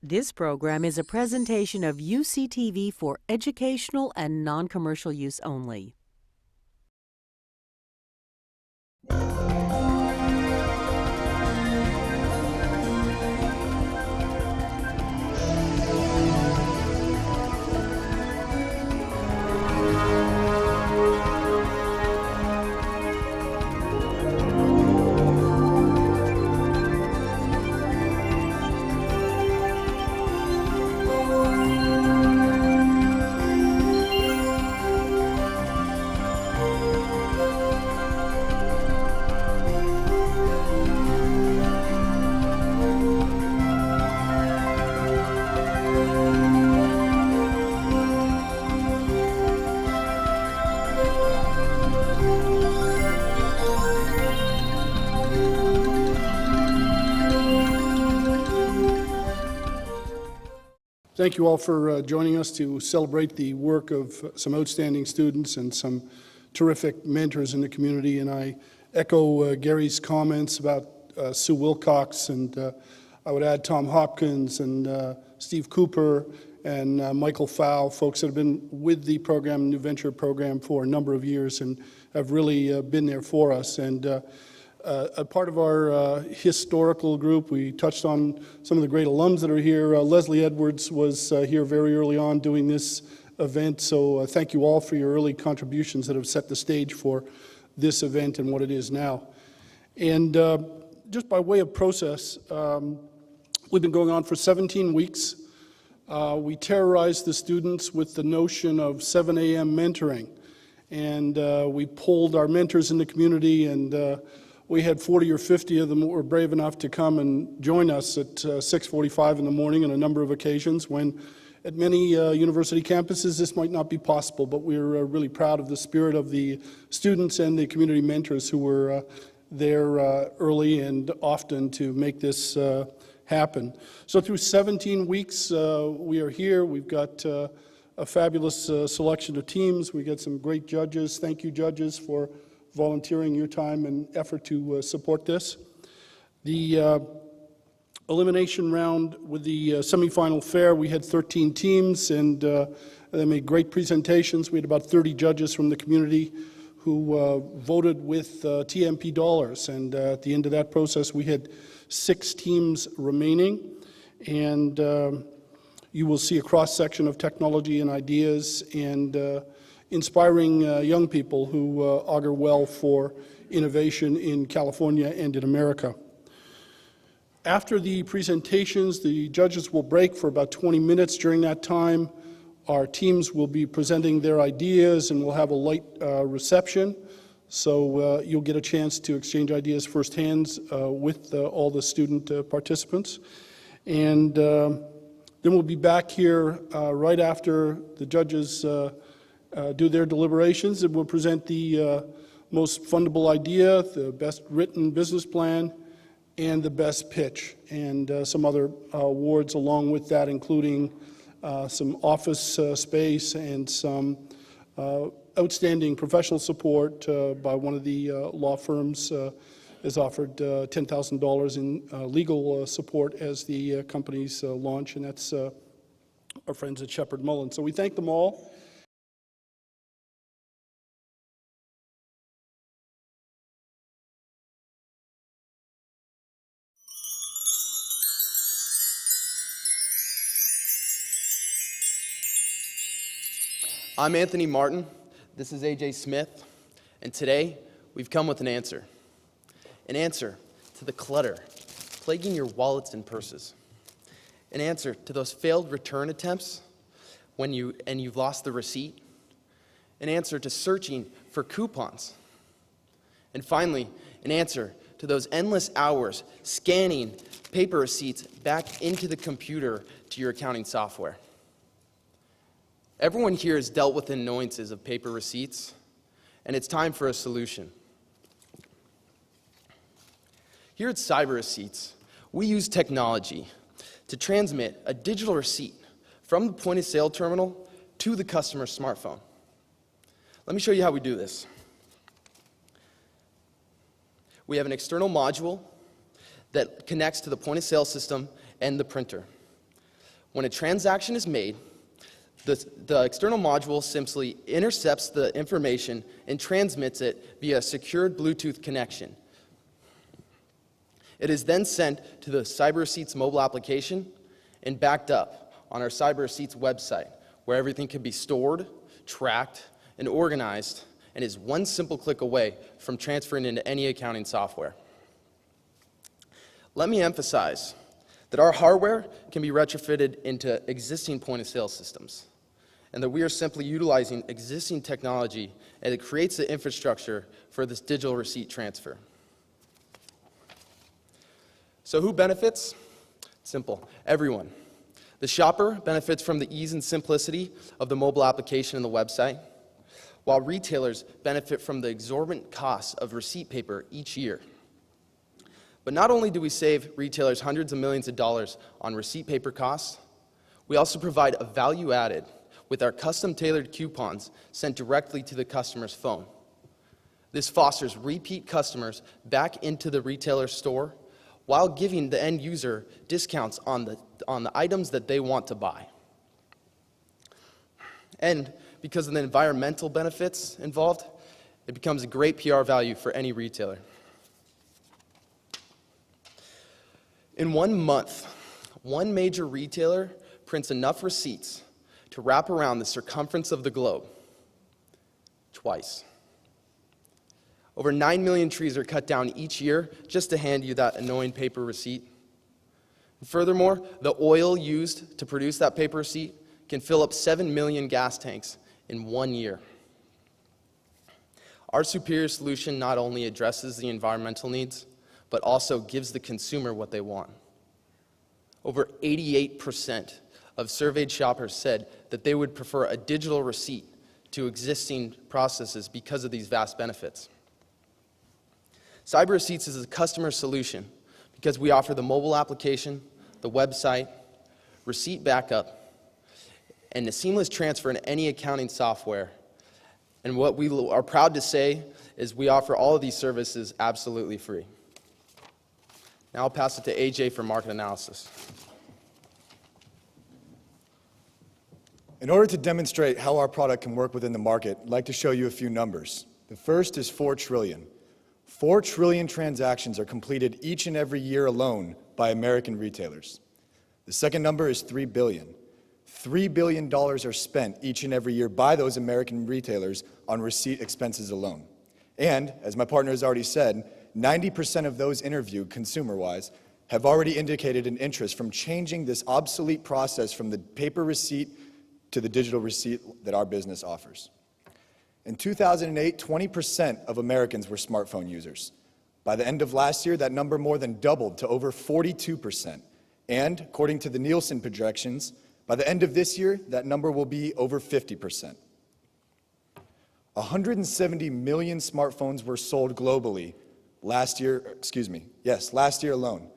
This program is a presentation of UCTV for educational and non-commercial use only. Thank you all for joining us to celebrate the work of some outstanding students and some terrific mentors in the community. And I echo Gary's comments about Sue Wilcox, and I would add Tom Hopkins and Steve Cooper and Michael Fowl, folks that have been with the program, New Venture program, for a number of years and have really been there for us. And a part of our historical group, we touched on some of the great alums that are here. Leslie Edwards was here very early on doing this event, so thank you all for your early contributions that have set the stage for this event and what it is now. And just by way of process, we've been going on for 17 weeks. We terrorized the students with the notion of 7 a.m. mentoring, and we polled our mentors in the community, and we had 40 or 50 of them that were brave enough to come and join us at 6:45 in the morning on a number of occasions when at many university campuses this might not be possible, but we're really proud of the spirit of the students and the community mentors who were there early and often to make this happen. So through 17 weeks we are here. We've got a fabulous selection of teams. We got some great judges. Thank you, judges, for volunteering your time and effort to support this. The elimination round with the semifinal fair, we had 13 teams, and they made great presentations. We had about 30 judges from the community who voted with TMP dollars, and at the end of that process we had 6 teams remaining, and you will see a cross-section of technology and ideas and inspiring young people who augur well for innovation in California and in America. After the presentations, the judges will break for about 20 minutes. During that time, our teams will be presenting their ideas, and we'll have a light reception. So you'll get a chance to exchange ideas firsthand with all the student participants. And then we'll be back here right after the judges do their deliberations, and we'll present the most fundable idea, the best written business plan, and the best pitch, and some other awards along with that, including some office space and some outstanding professional support by one of the law firms has offered $10,000 in legal support as the company's launch, and that's our friends at Shepherd Mullen. So we thank them all. I'm Anthony Martin, this is AJ Smith, and today we've come with an answer to the clutter plaguing your wallets and purses, an answer to those failed return attempts when you've lost the receipt, an answer to searching for coupons, and finally, an answer to those endless hours scanning paper receipts back into the computer to your accounting software. Everyone here has dealt with the annoyances of paper receipts, and it's time for a solution. Here at Cyber Receipts, we use technology to transmit a digital receipt from the point-of-sale terminal to the customer's smartphone. Let me show you how we do this. We have an external module that connects to the point-of-sale system and the printer. When a transaction is made, the external module simply intercepts the information and transmits it via a secured Bluetooth connection. It is then sent to the CyberReceipts mobile application and backed up on our CyberReceipts website, where everything can be stored, tracked, and organized, and is one simple click away from transferring into any accounting software. Let me emphasize that our hardware can be retrofitted into existing point-of-sale systems, and that we are simply utilizing existing technology, and it creates the infrastructure for this digital receipt transfer. So who benefits? Simple, everyone. The shopper benefits from the ease and simplicity of the mobile application and the website, while retailers benefit from the exorbitant costs of receipt paper each year. But not only do we save retailers hundreds of millions of dollars on receipt paper costs, we also provide a value added with our custom-tailored coupons sent directly to the customer's phone. This fosters repeat customers back into the retailer store while giving the end user discounts on the items that they want to buy. And because of the environmental benefits involved, it becomes a great PR value for any retailer. In 1 month, one major retailer prints enough receipts to wrap around the circumference of the globe twice. Over 9 million trees are cut down each year just to hand you that annoying paper receipt. And furthermore, the oil used to produce that paper receipt can fill up 7 million gas tanks in 1 year. Our superior solution not only addresses the environmental needs, but also gives the consumer what they want. Over 88% of surveyed shoppers said that they would prefer a digital receipt to existing processes because of these vast benefits. CyberReceipts is a customer solution because we offer the mobile application, the website, receipt backup, and a seamless transfer in any accounting software. And what we are proud to say is we offer all of these services absolutely free. Now I'll pass it to AJ for market analysis. In order to demonstrate how our product can work within the market, I'd like to show you a few numbers. The first is 4 trillion. 4 trillion transactions are completed each and every year alone by American retailers. The second number is 3 billion. $3 billion are spent each and every year by those American retailers on receipt expenses alone. And, as my partner has already said, 90% of those interviewed, consumer-wise, have already indicated an interest from changing this obsolete process from the paper receipt to the digital receipt that our business offers. In 2008, 20% of Americans were smartphone users. By the end of last year, that number more than doubled to over 42%. And, according to the Nielsen projections, by the end of this year, that number will be over 50%. 170 million smartphones were sold globally last year alone.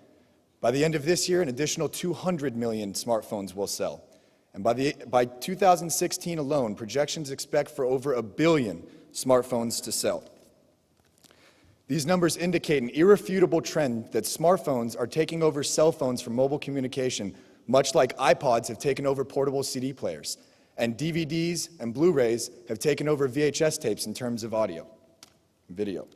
By the end of this year, an additional 200 million smartphones will sell. And by 2016 alone, projections expect for over 1 billion smartphones to sell. These numbers indicate an irrefutable trend that smartphones are taking over cell phones for mobile communication, much like iPods have taken over portable CD players, and DVDs and Blu-rays have taken over VHS tapes in terms of audio, video.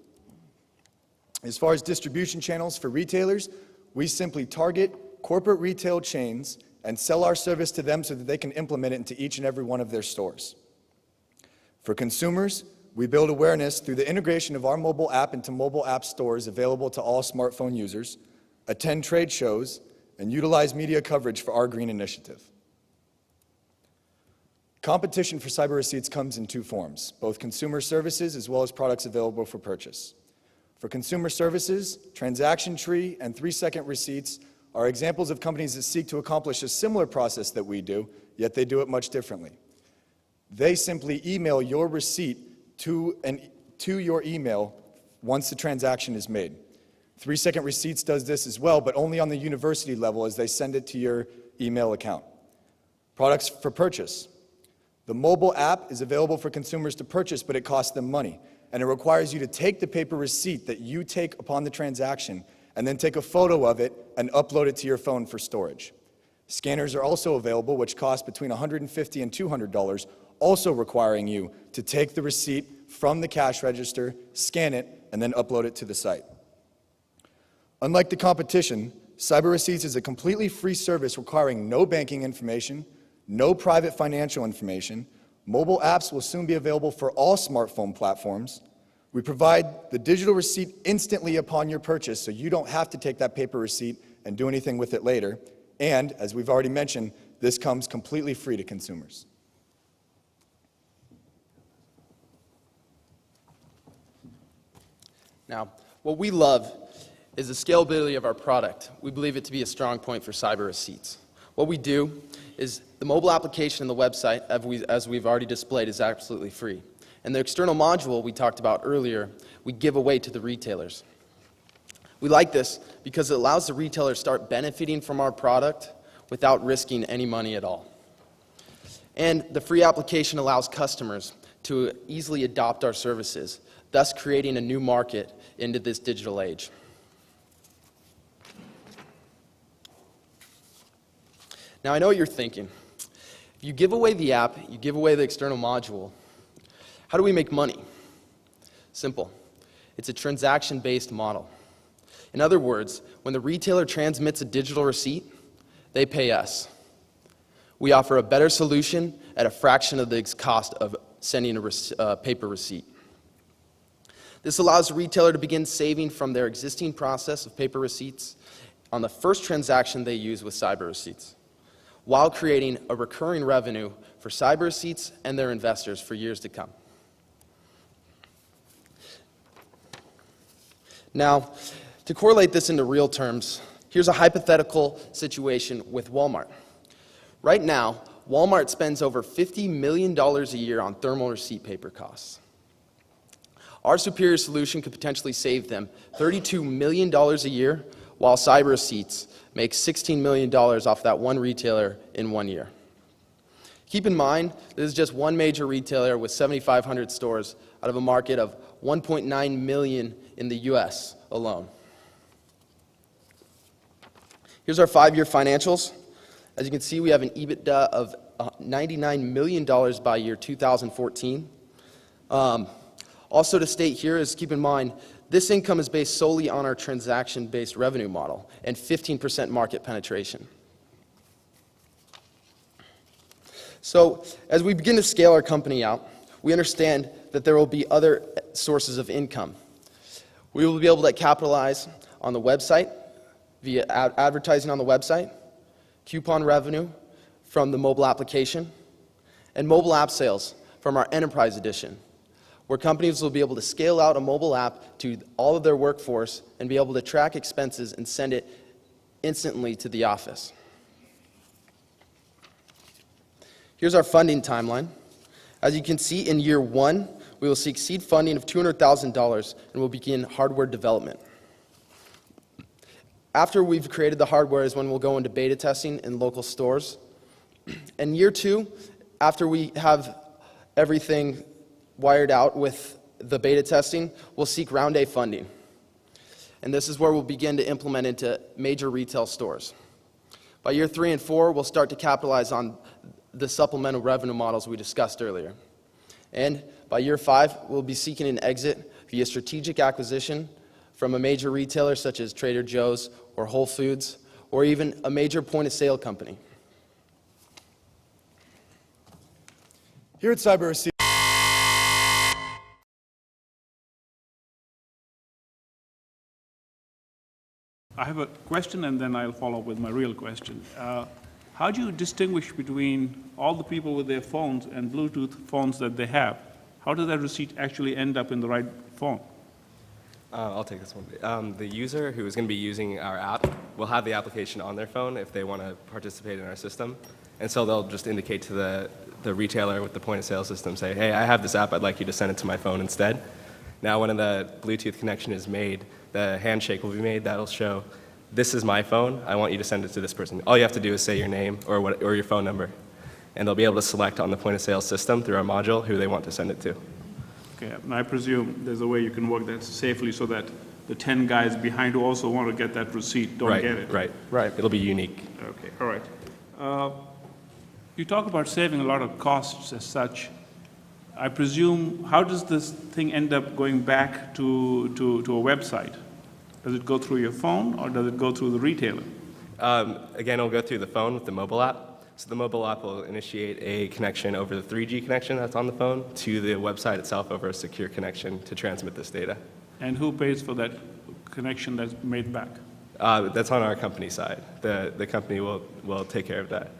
As far as distribution channels for retailers, we simply target corporate retail chains and sell our service to them so that they can implement it into each and every one of their stores. For consumers, we build awareness through the integration of our mobile app into mobile app stores available to all smartphone users, attend trade shows, and utilize media coverage for our green initiative. Competition for CyberReceipts comes in 2 forms, both consumer services as well as products available for purchase. For consumer services, Transaction Tree and 3-second receipts are examples of companies that seek to accomplish a similar process that we do, yet they do it much differently. They simply email your receipt to your email once the transaction is made. 3-second receipts does this as well, but only on the university level as they send it to your email account. Products for purchase. The mobile app is available for consumers to purchase, but it costs them money. And it requires you to take the paper receipt that you take upon the transaction and then take a photo of it and upload it to your phone for storage. Scanners are also available, which cost between $150 and $200, also requiring you to take the receipt from the cash register, scan it, and then upload it to the site. Unlike the competition, Cyber Receipts is a completely free service requiring no banking information, no private financial information. Mobile apps will soon be available for all smartphone platforms. We provide the digital receipt instantly upon your purchase, so you don't have to take that paper receipt and do anything with it later. And, as we've already mentioned, this comes completely free to consumers. Now, what we love is the scalability of our product. We believe it to be a strong point for Cyber Receipts. What we do is the mobile application and the website, as we've already displayed, is absolutely free. And the external module we talked about earlier, we give away to the retailers. We like this because it allows the retailer to start benefiting from our product without risking any money at all. And the free application allows customers to easily adopt our services, thus creating a new market into this digital age. Now, I know what you're thinking. If you give away the app, you give away the external module, how do we make money? Simple. It's a transaction-based model. In other words, when the retailer transmits a digital receipt, they pay us. We offer a better solution at a fraction of the cost of sending a paper receipt. This allows the retailer to begin saving from their existing process of paper receipts on the first transaction they use with Cyber Receipts, while creating a recurring revenue for Cyber Receipts and their investors for years to come. Now, to correlate this into real terms, here's a hypothetical situation with Walmart. Right now, Walmart spends over $50 million a year on thermal receipt paper costs. Our superior solution could potentially save them $32 million a year, while Cyber Receipts makes $16 million off that one retailer in 1 year. Keep in mind, this is just one major retailer with 7,500 stores out of a market of 1.9 million in the US alone. Here's our 5-year financials. As you can see, we have an EBITDA of $99 million by year 2014. Also to state here is, keep in mind, this income is based solely on our transaction-based revenue model and 15% market penetration. So as we begin to scale our company out, we understand that there will be other sources of income. We will be able to capitalize on the website via advertising on the website, coupon revenue from the mobile application, and mobile app sales from our Enterprise Edition, where companies will be able to scale out a mobile app to all of their workforce and be able to track expenses and send it instantly to the office. Here's our funding timeline. As you can see, in year 1, we will seek seed funding of $200,000 and will begin hardware development. After we've created the hardware is when we'll go into beta testing in local stores. In year 2, after we have everything wired out with the beta testing, we'll seek round A funding. And this is where we'll begin to implement into major retail stores. By year 3 and 4, we'll start to capitalize on the supplemental revenue models we discussed earlier. And by year 5, we'll be seeking an exit via strategic acquisition from a major retailer such as Trader Joe's or Whole Foods, or even a major point-of-sale company. Here at Cyber Receipts, I have a question, and then I'll follow up with my real question. How do you distinguish between all the people with their phones and Bluetooth phones that they have? How does that receipt actually end up in the right phone? I'll take this one. The user who is going to be using our app will have the application on their phone if they want to participate in our system. And so they'll just indicate to the retailer with the point-of-sale system, say, hey, I have this app, I'd like you to send it to my phone instead. Now, when the Bluetooth connection is made, the handshake will be made. That'll show, this is my phone, I want you to send it to this person. All you have to do is say your name or your phone number. And they'll be able to select on the point-of-sale system through our module who they want to send it to. Okay, and I presume there's a way you can work that safely so that the 10 guys behind who also want to get that receipt don't get it. Right. It'll be unique. Okay, all right. You talk about saving a lot of costs as such. I presume, how does this thing end up going back to a website? Does it go through your phone, or does it go through the retailer? Again, it'll go through the phone with the mobile app. So the mobile app will initiate a connection over the 3G connection that's on the phone to the website itself over a secure connection to transmit this data. And who pays for that connection that's made back? That's on our company side. The company will take care of that.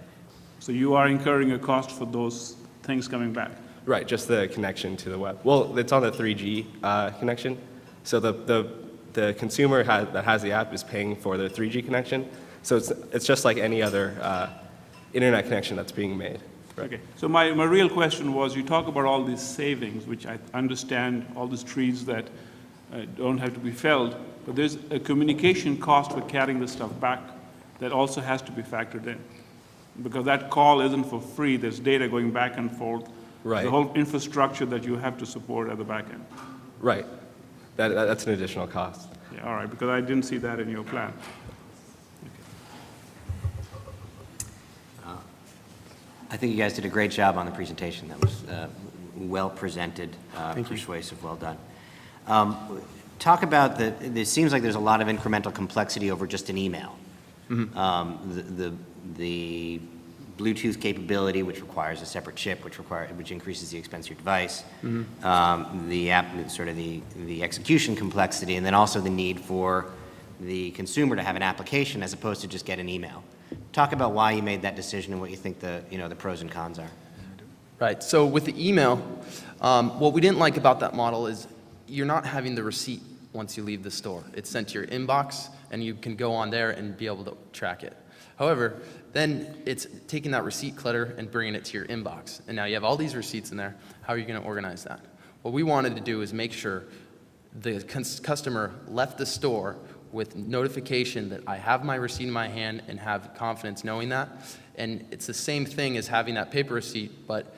So you are incurring a cost for those things coming back? Right, just the connection to the web. Well, it's on the 3G connection. So the consumer that has the app is paying for the 3G connection. So it's just like any other internet connection that's being made. Right. Okay. So my real question was, you talk about all these savings, which I understand, all these trees that don't have to be felled, but there's a communication cost for carrying this stuff back that also has to be factored in. Because that call isn't for free, there's data going back and forth. Right. The whole infrastructure that you have to support at the back end. Right. That's an additional cost. Yeah, all right, because I didn't see that in your plan. I think you guys did a great job on the presentation. That was well presented, persuasive, well done. Talk about it seems like there's a lot of incremental complexity over just an email. Mm-hmm. The Bluetooth capability, which requires a separate chip, which increases the expense of your device. Mm-hmm. The app, sort of the execution complexity, and then also the need for the consumer to have an application as opposed to just get an email. Talk about why you made that decision and what you think the pros and cons are. Right. So with the email, what we didn't like about that model is you're not having the receipt once you leave the store. It's sent to your inbox, and you can go on there and be able to track it. However, then it's taking that receipt clutter and bringing it to your inbox. And now you have all these receipts in there. How are you going to organize that? What we wanted to do is make sure the customer left the store with notification that I have my receipt in my hand and have confidence knowing that. And it's the same thing as having that paper receipt, but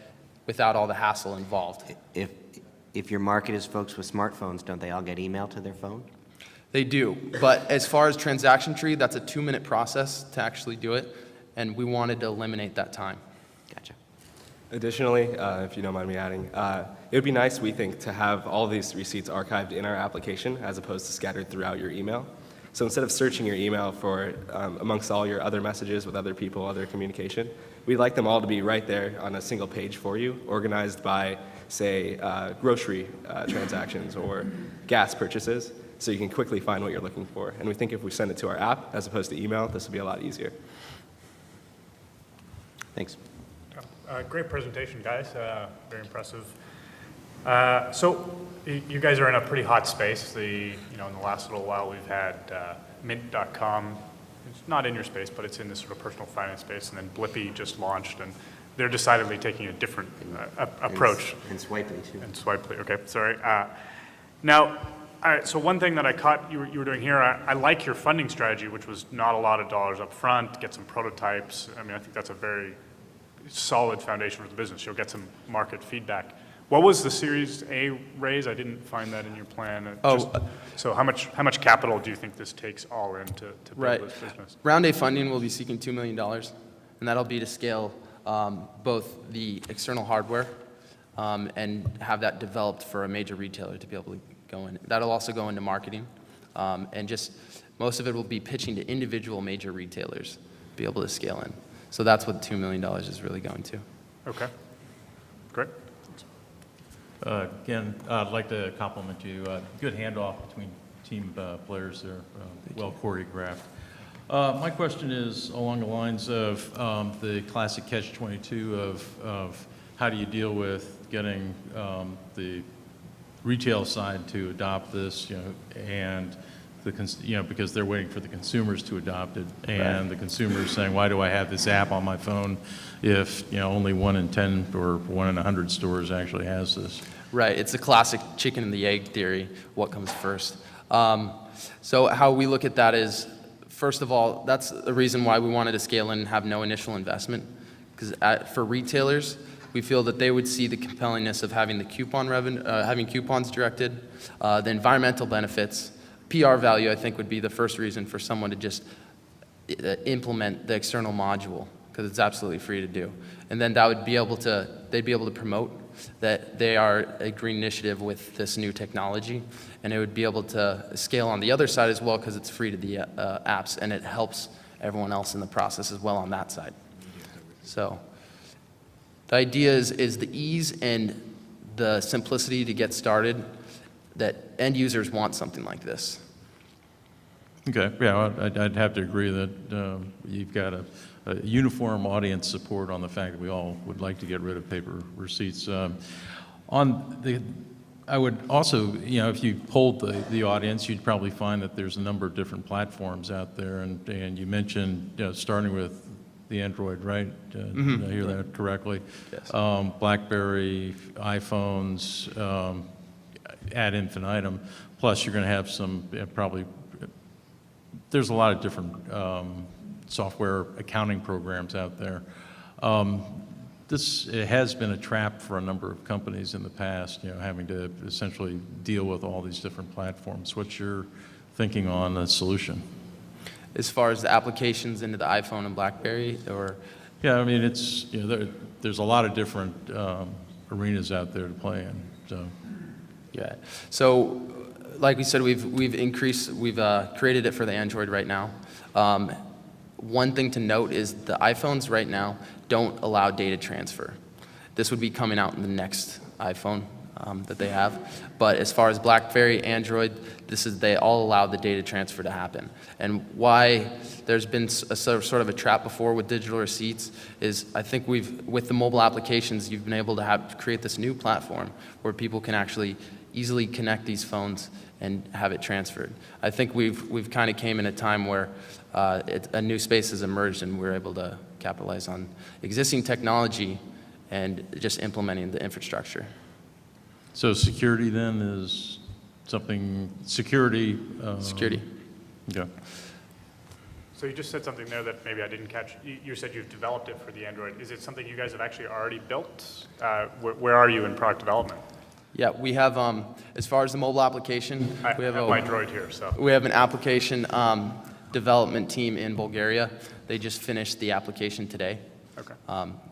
without all the hassle involved. If your market is folks with smartphones, don't they all get email to their phone? They do, but as far as transaction tree, that's a 2-minute process to actually do it, and we wanted to eliminate that time. Gotcha. Additionally, if you don't mind me adding, it would be nice, we think, to have all these receipts archived in our application as opposed to scattered throughout your email. So instead of searching your email for amongst all your other messages with other people, other communication, we'd like them all to be right there on a single page for you, organized by, say, grocery transactions or gas purchases, so you can quickly find what you're looking for. And we think if we send it to our app as opposed to email, this will be a lot easier. Thanks. Great presentation, guys. Very impressive. So you guys are in a pretty hot space. In the last little while, we've had Mint.com. It's not in your space, but it's in this sort of personal finance space. And then Blippy just launched, and they're decidedly taking a different approach. And Swipely, too. And Swipely, okay, sorry. Now, so one thing that I caught you were doing here, I like your funding strategy, which was not a lot of dollars up front, get some prototypes. I mean, I think that's a very solid foundation for the business. You'll get some market feedback. What was the Series A raise? I didn't find that in your plan. So how much capital do you think this takes all in to build this business? Round A funding will be seeking $2 million, and that'll be to scale both the external hardware and have that developed for a major retailer to be able to go in. That'll also go into marketing, and just most of it will be pitching to individual major retailers to be able to scale in. So that's what $2 million is really going to. Okay, great. Again, I'd like to compliment you. Good handoff between team players there, well choreographed. My question is along the lines of the classic catch-22 of how do you deal with getting the retail side to adopt this, and because they're waiting for the consumers to adopt it, and the consumers saying, why do I have this app on my phone if only 1 in 10 or 1 in 100 stores actually has this? Right, it's a classic chicken and the egg theory, what comes first. So how we look at that is, first of all, that's the reason why we wanted to scale in and have no initial investment, because for retailers, we feel that they would see the compellingness of having the coupon revenue, having coupons directed, the environmental benefits. PR value, I think, would be the first reason for someone to just implement the external module, because it's absolutely free to do. And then that would be able to, they'd be able to promote that they are a green initiative with this new technology, and it would be able to scale on the other side as well because it's free to the apps, and it helps everyone else in the process as well on that side. So the idea is the ease and the simplicity to get started, that end users want something like this. Okay, yeah, I'd have to agree that you've got a uniform audience support on the fact that we all would like to get rid of paper receipts. I would also, if you polled the audience, you'd probably find that there's a number of different platforms out there, and you mentioned, starting with the Android, right? Did I hear that correctly? Yes. BlackBerry, iPhones, ad infinitum. Plus, you're going to have some probably. There's a lot of different software accounting programs out there. It has been a trap for a number of companies in the past, having to essentially deal with all these different platforms. What's your thinking on a solution? As far as the applications into the iPhone and BlackBerry, or? Yeah, I mean, it's, there's a lot of different arenas out there to play in, so. Yeah, so like we said, we've created it for the Android right now. One thing to note is the iPhones right now don't allow data transfer. This would be coming out in the next iPhone that they have. But as far as BlackBerry, Android, they all allow the data transfer to happen. And why there's been a sort of a trap before with digital receipts is I think with the mobile applications, you've been able to create this new platform where people can actually easily connect these phones and have it transferred. I think we've kind of came in a time where a new space has emerged, and we're able to capitalize on existing technology and just implementing the infrastructure. So security then is something, security? Security. Okay. So you just said something there that maybe I didn't catch. You said you've developed it for the Android. Is it something you guys have actually already built? Where are you in product development? Yeah, we have, as far as the mobile application, we have my Droid here, so. We have an application development team in Bulgaria. They just finished the application today. Okay.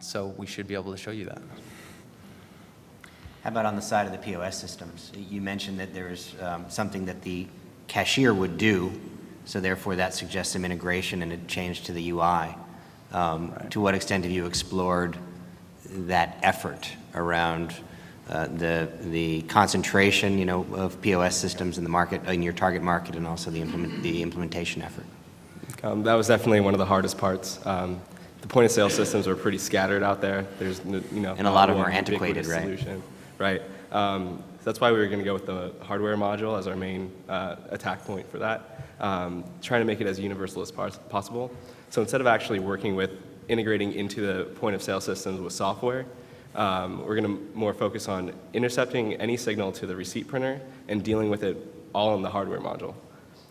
So we should be able to show you that. How about on the side of the POS systems? You mentioned that there is something that the cashier would do, so therefore that suggests some integration and a change to the UI. Right. To what extent have you explored that effort around the concentration, of POS systems in the market, in your target market, and also the implementation effort? That was definitely one of the hardest parts. The point of sale systems are pretty scattered out there. There's, and a lot of them are antiquated, right? Solution. Right. So that's why we were going to go with the hardware module as our main attack point for that, trying to make it as universal as possible. So instead of actually working with integrating into the point of sale systems with software, we're going to more focus on intercepting any signal to the receipt printer and dealing with it all in the hardware module.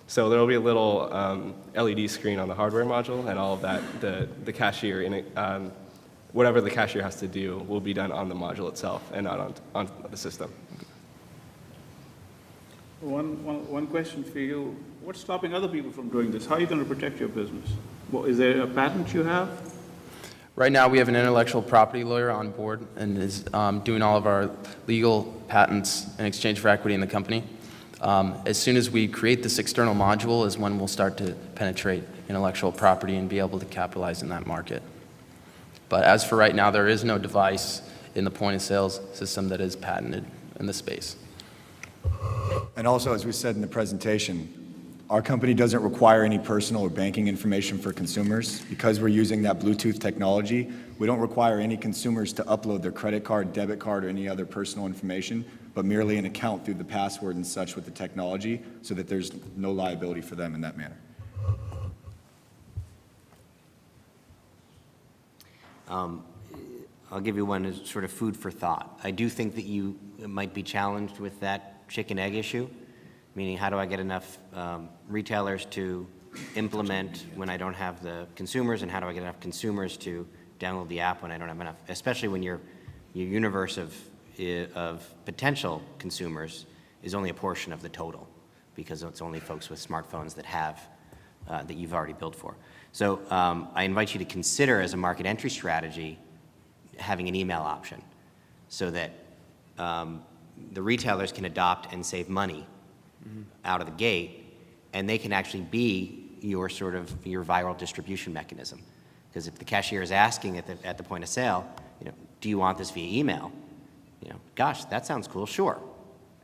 So there will be a little LED screen on the hardware module, and all of that, the cashier, whatever the cashier has to do will be done on the module itself and not on the system. One question for you. What's stopping other people from doing this? How are you going to protect your business? Well, is there a patent you have? Right now, we have an intellectual property lawyer on board and is doing all of our legal patents in exchange for equity in the company. As soon as we create this external module is when we'll start to penetrate intellectual property and be able to capitalize in that market. But as for right now, there is no device in the point of sales system that is patented in the space. And also, as we said in the presentation, our company doesn't require any personal or banking information for consumers. Because we're using that Bluetooth technology, we don't require any consumers to upload their credit card, debit card, or any other personal information, but merely an account through the password and such with the technology, so that there's no liability for them in that manner. I'll give you one as sort of food for thought. I do think that you might be challenged with that chicken-egg issue, meaning how do I get enough retailers to implement when I don't have the consumers, and how do I get enough consumers to download the app when I don't have enough, especially when your universe of potential consumers is only a portion of the total, because it's only folks with smartphones that have, that you've already built for. So I invite you to consider as a market entry strategy having an email option so that the retailers can adopt and save money out of the gate, and they can actually be your sort of your viral distribution mechanism. Because if the cashier is asking at the point of sale, do you want this via email? Gosh, that sounds cool, sure.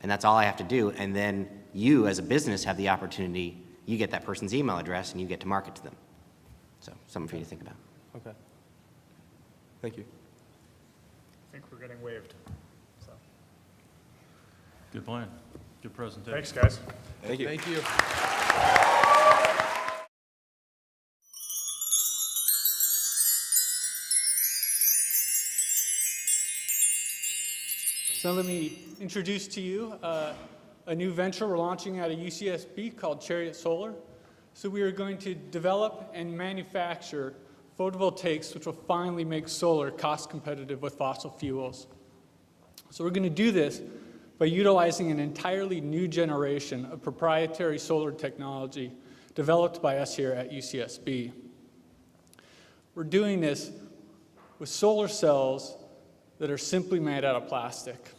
And that's all I have to do, and then you as a business have the opportunity, you get that person's email address and you get to market to them. So something for you to think about. Okay. Thank you. I think we're getting waved. So. Good plan. Good presentation. Thanks, guys. Thank you. Thank you. So let me introduce to you a new venture we're launching out of UCSB called Chariot Solar. So we are going to develop and manufacture photovoltaics which will finally make solar cost competitive with fossil fuels. So we're going to do this by utilizing an entirely new generation of proprietary solar technology developed by us here at UCSB. We're doing this with solar cells that are simply made out of plastic.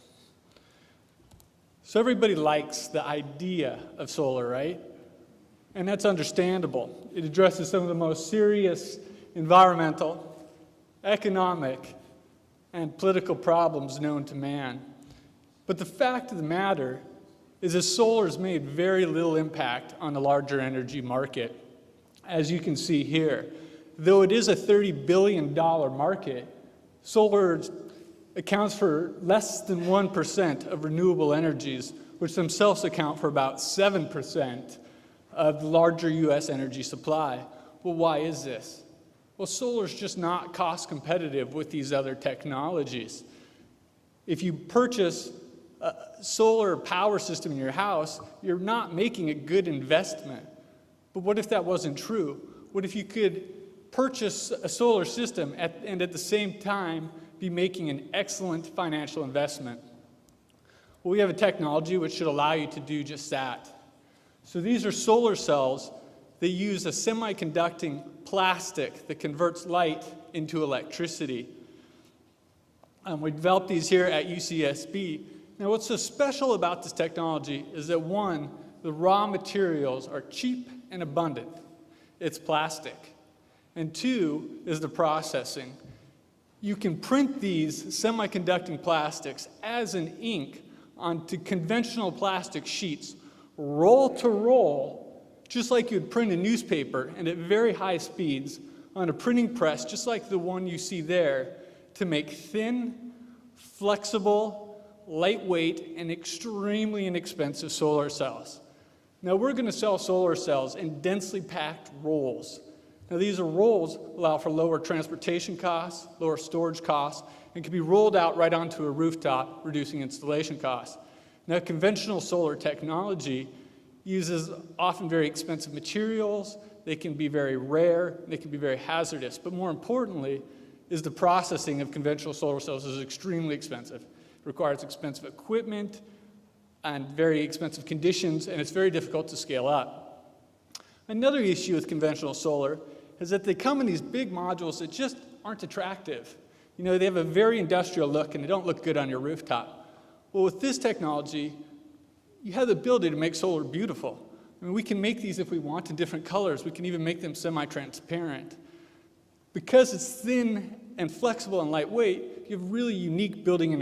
So everybody likes the idea of solar, right? And that's understandable. It addresses some of the most serious environmental, economic, and political problems known to man. But the fact of the matter is that solar has made very little impact on the larger energy market, as you can see here. Though it is a $30 billion market, solar accounts for less than 1% of renewable energies, which themselves account for about 7% of the larger US energy supply. Well, why is this? Well, solar is just not cost competitive with these other technologies. If you purchase a solar power system in your house, you're not making a good investment. But what if that wasn't true? What if you could purchase a solar system and at the same time be making an excellent financial investment? Well, we have a technology which should allow you to do just that. So these are solar cells that use a semiconducting plastic that converts light into electricity. We developed these here at UCSB. Now, what's so special about this technology is that, one, the raw materials are cheap and abundant. It's plastic. And two is the processing. You can print these semiconducting plastics as an ink onto conventional plastic sheets, roll to roll, just like you'd print a newspaper, and at very high speeds on a printing press, just like the one you see there, to make thin, flexible, lightweight, and extremely inexpensive solar cells. Now, we're going to sell solar cells in densely packed rolls. Now, these rolls allow for lower transportation costs, lower storage costs, and can be rolled out right onto a rooftop, reducing installation costs. Now, conventional solar technology uses often very expensive materials. They can be very rare. They can be very hazardous. But more importantly, is the processing of conventional solar cells is extremely expensive. It requires expensive equipment and very expensive conditions, and it's very difficult to scale up. Another issue with conventional solar is that they come in these big modules that just aren't attractive. You know, they have a very industrial look and they don't look good on your rooftop. Well, with this technology, you have the ability to make solar beautiful. I mean, we can make these if we want in different colors. We can even make them semi-transparent. Because it's thin and flexible and lightweight, you have really unique building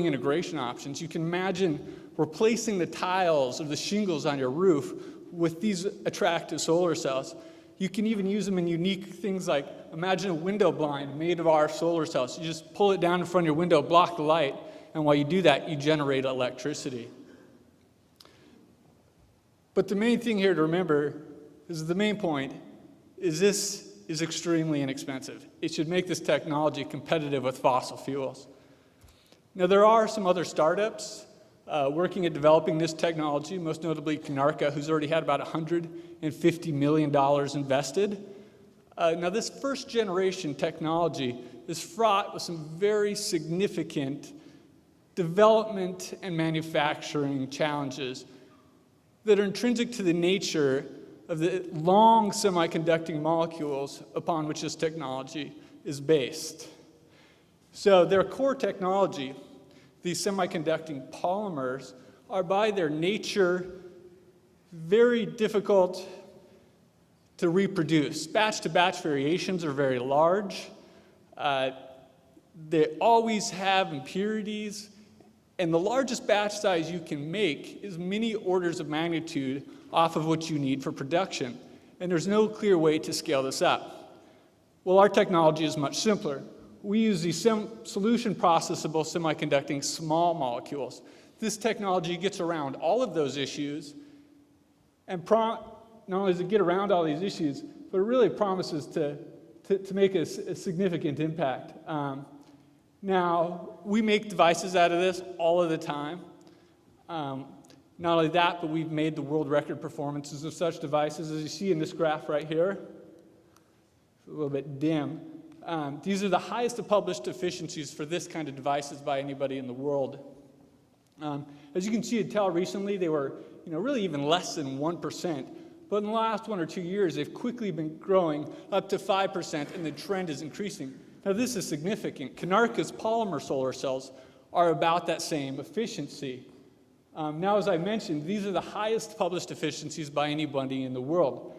integration options. You can imagine replacing the tiles or the shingles on your roof with these attractive solar cells. You can even use them in unique things like, imagine a window blind made of our solar cells. You just pull it down in front of your window, block the light, and while you do that, you generate electricity. But the main thing here to remember is the main point is this is extremely inexpensive. It should make this technology competitive with fossil fuels. Now, there are some other startups working at developing this technology, most notably Canarca, who's already had about $150 million invested. Now, this first generation technology is fraught with some very significant development and manufacturing challenges that are intrinsic to the nature of the long semiconducting molecules upon which this technology is based. So their core technology, these semiconducting polymers, are by their nature very difficult to reproduce. Batch-to-batch variations are very large. They always have impurities, and the largest batch size you can make is many orders of magnitude off of what you need for production, and there's no clear way to scale this up. Well, our technology is much simpler. We use these solution processable semiconducting small molecules. This technology gets around all of those issues, and not only does it get around all these issues, but it really promises to make a significant impact. Now, we make devices out of this all of the time. Not only that, but we've made the world record performances of such devices, as you see in this graph right here. It's a little bit dim. These are the highest published efficiencies for this kind of devices by anybody in the world. As you can see, until recently, they were really even less than 1%. But in the last 1 or 2 years, they've quickly been growing up to 5%, and the trend is increasing. Now, this is significant. Canarca's polymer solar cells are about that same efficiency. Now, as I mentioned, these are the highest published efficiencies by anybody in the world.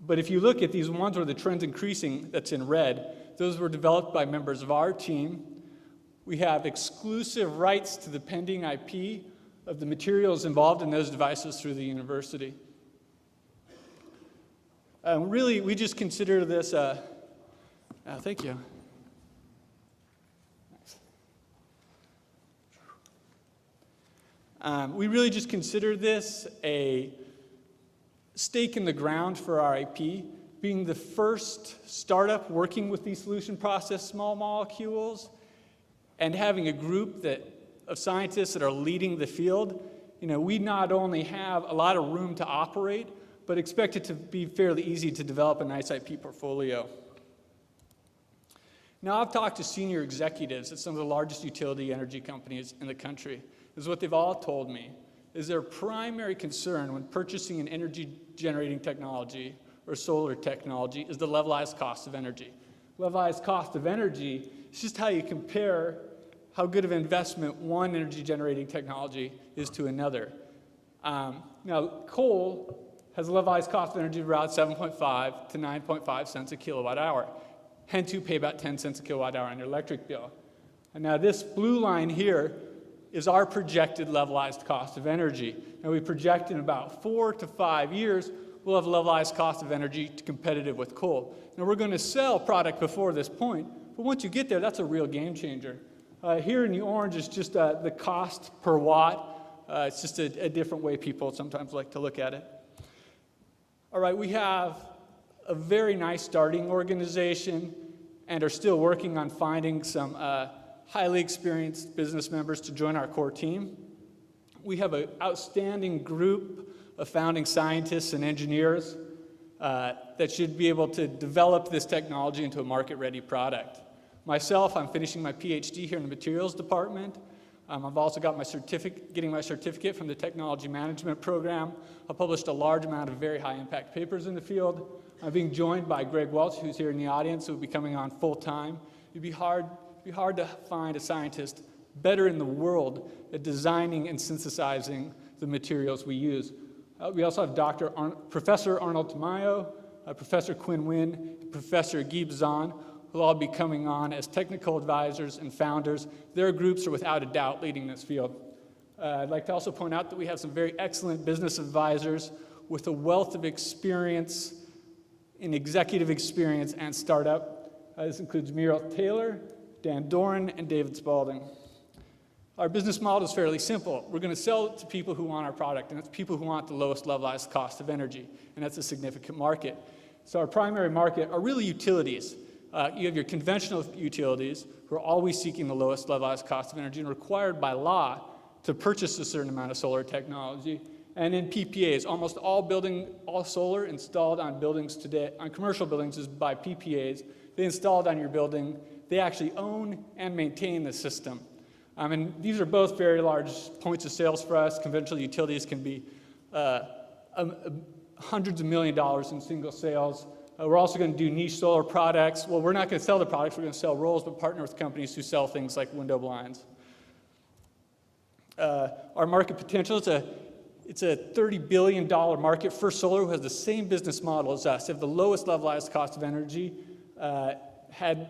But if you look at these ones where the trend's increasing, that's in red, those were developed by members of our team. We have exclusive rights to the pending IP of the materials involved in those devices through the university. Really, we just consider this thank you. We really just consider this a stake in the ground for our IP, being the first startup working with these solution process small molecules, and having a group of scientists that are leading the field. We not only have a lot of room to operate, but expect it to be fairly easy to develop a nice IP portfolio. Now, I've talked to senior executives at some of the largest utility energy companies in the country. This is what they've all told me, is their primary concern when purchasing an energy-generating technology or solar technology is the levelized cost of energy. Levelized cost of energy is just how you compare how good of an investment one energy-generating technology is to another. Now, coal has a levelized cost of energy of around 7.5 to 9.5 cents a kilowatt hour. Hence, you pay about 10 cents a kilowatt hour on your electric bill. And now this blue line here is our projected levelized cost of energy. And we project in about 4 to 5 years, we'll have a levelized cost of energy competitive with coal. Now, we're going to sell product before this point, but once you get there, that's a real game changer. Here in the orange is just the cost per watt. It's just a different way people sometimes like to look at it. All right, we have a very nice starting organization and are still working on finding some highly experienced business members to join our core team. We have an outstanding group of founding scientists and engineers that should be able to develop this technology into a market-ready product. Myself, I'm finishing my PhD here in the materials department. I've also got getting my certificate from the technology management program. I've published a large amount of very high impact papers in the field. I'm being joined by Greg Welch, who's here in the audience, who will be coming on full time. It'd be hard to find a scientist better in the world at designing and synthesizing the materials we use. We also have Professor Arnold Tamayo, Professor Quinn Wynn, Professor Guy Bazan, who will all be coming on as technical advisors and founders. Their groups are without a doubt leading this field. I'd like to also point out that we have some very excellent business advisors with a wealth of experience in executive experience and startup. This includes Muriel Taylor, Dan Doran, and David Spalding. Our business model is fairly simple. We're going to sell it to people who want our product, and it's people who want the lowest levelized cost of energy, and that's a significant market. So our primary market are really utilities. You have your conventional utilities who are always seeking the lowest levelized cost of energy and required by law to purchase a certain amount of solar technology. And in PPAs, almost all solar installed on buildings today, on commercial buildings, is by PPAs. They install it on your building. They actually own and maintain the system. And these are both very large points of sales for us. Conventional utilities can be hundreds of $millions in single sales. We're also going to do niche solar products. Well, we're not going to sell the products, we're going to sell rolls, but partner with companies who sell things like window blinds. Our market potential, it's a $30 billion market. First Solar, who has the same business model as us, they have the lowest levelized cost of energy, had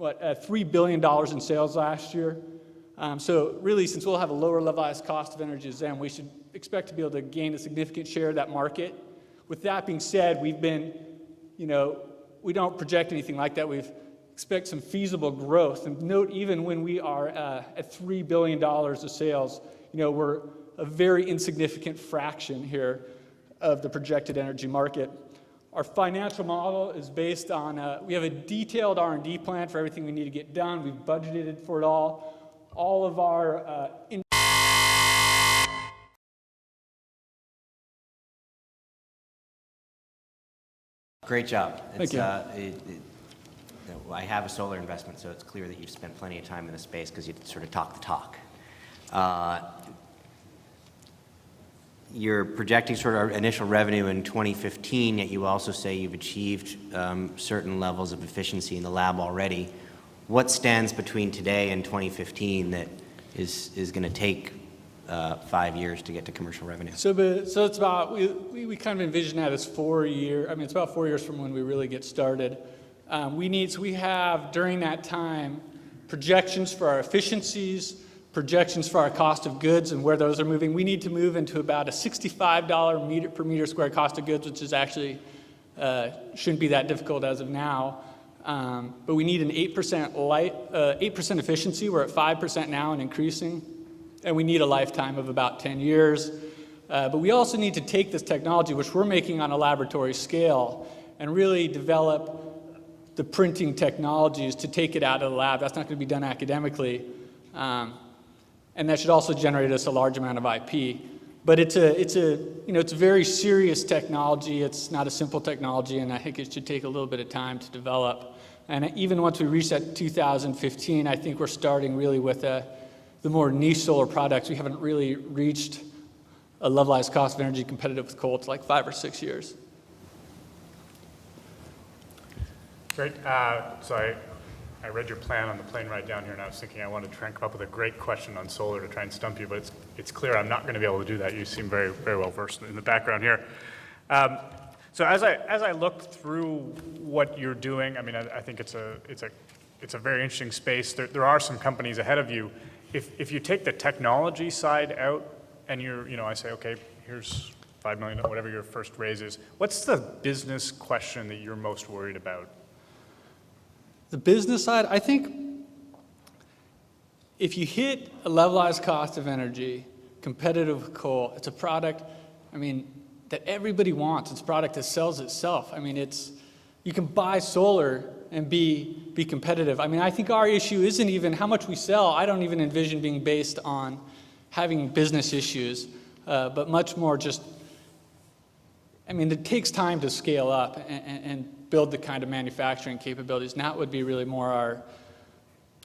$3 billion in sales last year. So really, since we'll have a lower levelized cost of energy as them, we should expect to be able to gain a significant share of that market. With that being said, we've been, we don't project anything like that. We expect some feasible growth. And note, even when we are at $3 billion of sales, we're a very insignificant fraction here of the projected energy market. Our financial model is based on, we have a detailed R&D plan for everything we need to get done. We've budgeted for it all. All of our Great job. Thank you. I have a solar investment, so it's clear that you've spent plenty of time in the space because you sort of talk the talk. You're projecting sort of initial revenue in 2015, yet you also say you've achieved certain levels of efficiency in the lab already. What stands between today and 2015 that is going to take 5 years to get to commercial revenue? So it's about, we kind of envision that as 4 years. I mean, it's about 4 years from when we really get started. We have, during that time, projections for our efficiencies, projections for our cost of goods and where those are moving. We need to move into about a $65 per meter square cost of goods, which is actually, shouldn't be that difficult as of now. But we need an 8% efficiency. We're at 5% now and increasing. And we need a lifetime of about 10 years. But we also need to take this technology, which we're making on a laboratory scale, and really develop the printing technologies to take it out of the lab. That's not going to be done academically. And that should also generate us a large amount of IP. But it's a very serious technology. It's not a simple technology, and I think it should take a little bit of time to develop. And even once we reach that 2015, I think we're starting really with the more niche solar products. We haven't really reached a levelized cost of energy competitive with coal. It's like 5 or 6 years. Great. So I read your plan on the plane ride down here, and I was thinking I wanted to try and come up with a great question on solar to try and stump you, but it's clear I'm not going to be able to do that. You seem very, very well versed in the background here. So as I look through what you're doing, I mean, I think it's a very interesting space. There are some companies ahead of you. If you take the technology side out, and I say, okay, here's $5 million, whatever your first raise is. What's the business question that you're most worried about? The business side, I think if you hit a levelized cost of energy, competitive with coal, it's a product, I mean, that everybody wants. It's a product that sells itself. I mean, you can buy solar and be competitive. I mean, I think our issue isn't even how much we sell. I don't even envision being based on having business issues, but much more just, I mean, it takes time to scale up and build the kind of manufacturing capabilities. And that would be really more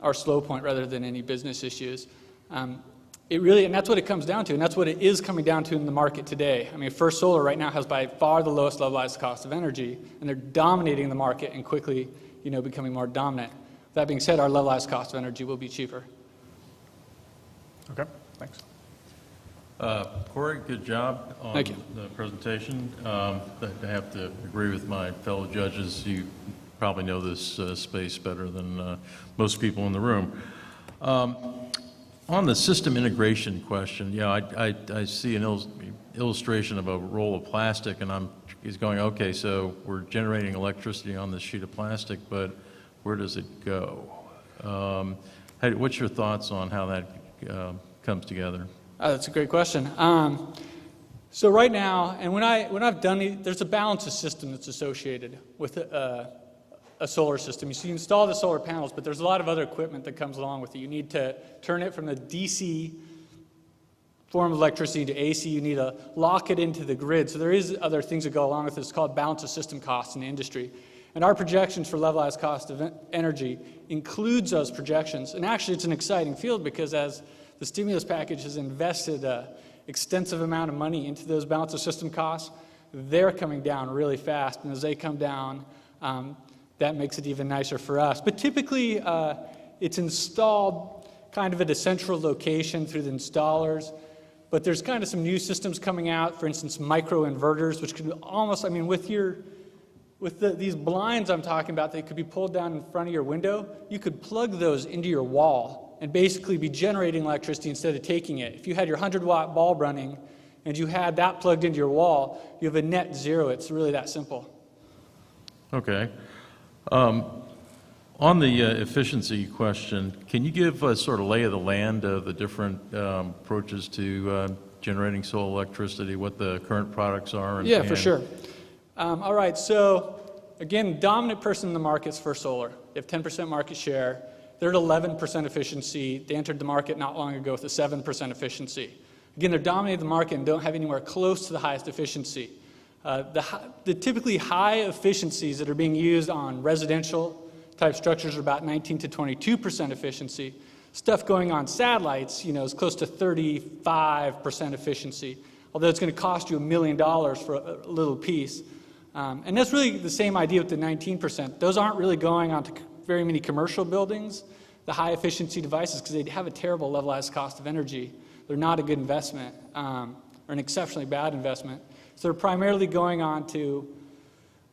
our slow point rather than any business issues. And that's what it comes down to, and that's what it is coming down to in the market today. I mean, First Solar right now has by far the lowest levelized cost of energy, and they're dominating the market and quickly, becoming more dominant. That being said, our levelized cost of energy will be cheaper. Okay, thanks. Corey, good job on Thank you. The presentation. I have to agree with my fellow judges. You probably know this space better than most people in the room. On the system integration question, I see an illustration of a roll of plastic, and he's going, okay, so we're generating electricity on this sheet of plastic, but where does it go? What's your thoughts on how that comes together? That's a great question. So right now, and when I've done there's a balance of system that's associated with a solar system. So you install the solar panels, but there's a lot of other equipment that comes along with it. You need to turn it from the DC form of electricity to AC. You need to lock it into the grid. So there is other things that go along with this. It's called balance of system costs in the industry. And our projections for levelized cost of energy includes those projections. And actually, it's an exciting field because as the stimulus package has invested an extensive amount of money into those balance of system costs, they're coming down really fast. And as they come down, that makes it even nicer for us. But typically, it's installed kind of at a central location through the installers. But there's kind of some new systems coming out, for instance, micro inverters, which could almost, I mean, with these blinds I'm talking about, they could be pulled down in front of your window. You could plug those into your wall and basically be generating electricity instead of taking it. If you had your 100-watt bulb running and you had that plugged into your wall, you have a net zero. It's really that simple. Okay. On the efficiency question, can you give a sort of lay of the land of the different approaches to generating solar electricity, what the current products are? Yeah, for sure. All right, so again, dominant person in the market's First Solar. They have 10% market share. They're at 11% efficiency. They entered the market not long ago with a 7% efficiency. Again, they're dominating the market and don't have anywhere close to the highest efficiency. The typically high efficiencies that are being used on residential type structures are about 19 to 22% efficiency. Stuff going on satellites, you know, is close to 35% efficiency, although it's going to cost you $1 million for a little piece. And that's really the same idea with the 19%. Those aren't really going on to very many commercial buildings, the high efficiency devices, because they have a terrible levelized cost of energy. They're not a good investment, or an exceptionally bad investment. So they're primarily going on to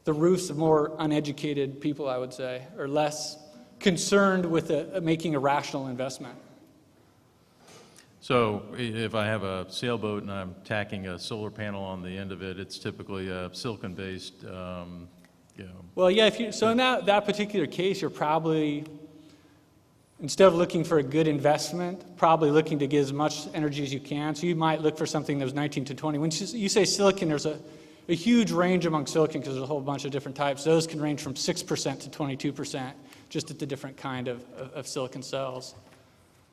the roofs of more uneducated people, I would say, or less concerned with making a rational investment. So if I have a sailboat and I'm tacking a solar panel on the end of it, it's typically a silicon-based, you know. Well, yeah, so in that particular case, you're probably, instead of looking for a good investment, probably looking to get as much energy as you can. So you might look for something that was 19 to 20. When you say silicon, there's a huge range among silicon because there's a whole bunch of different types. Those can range from 6% to 22%, just at the different kind of silicon cells.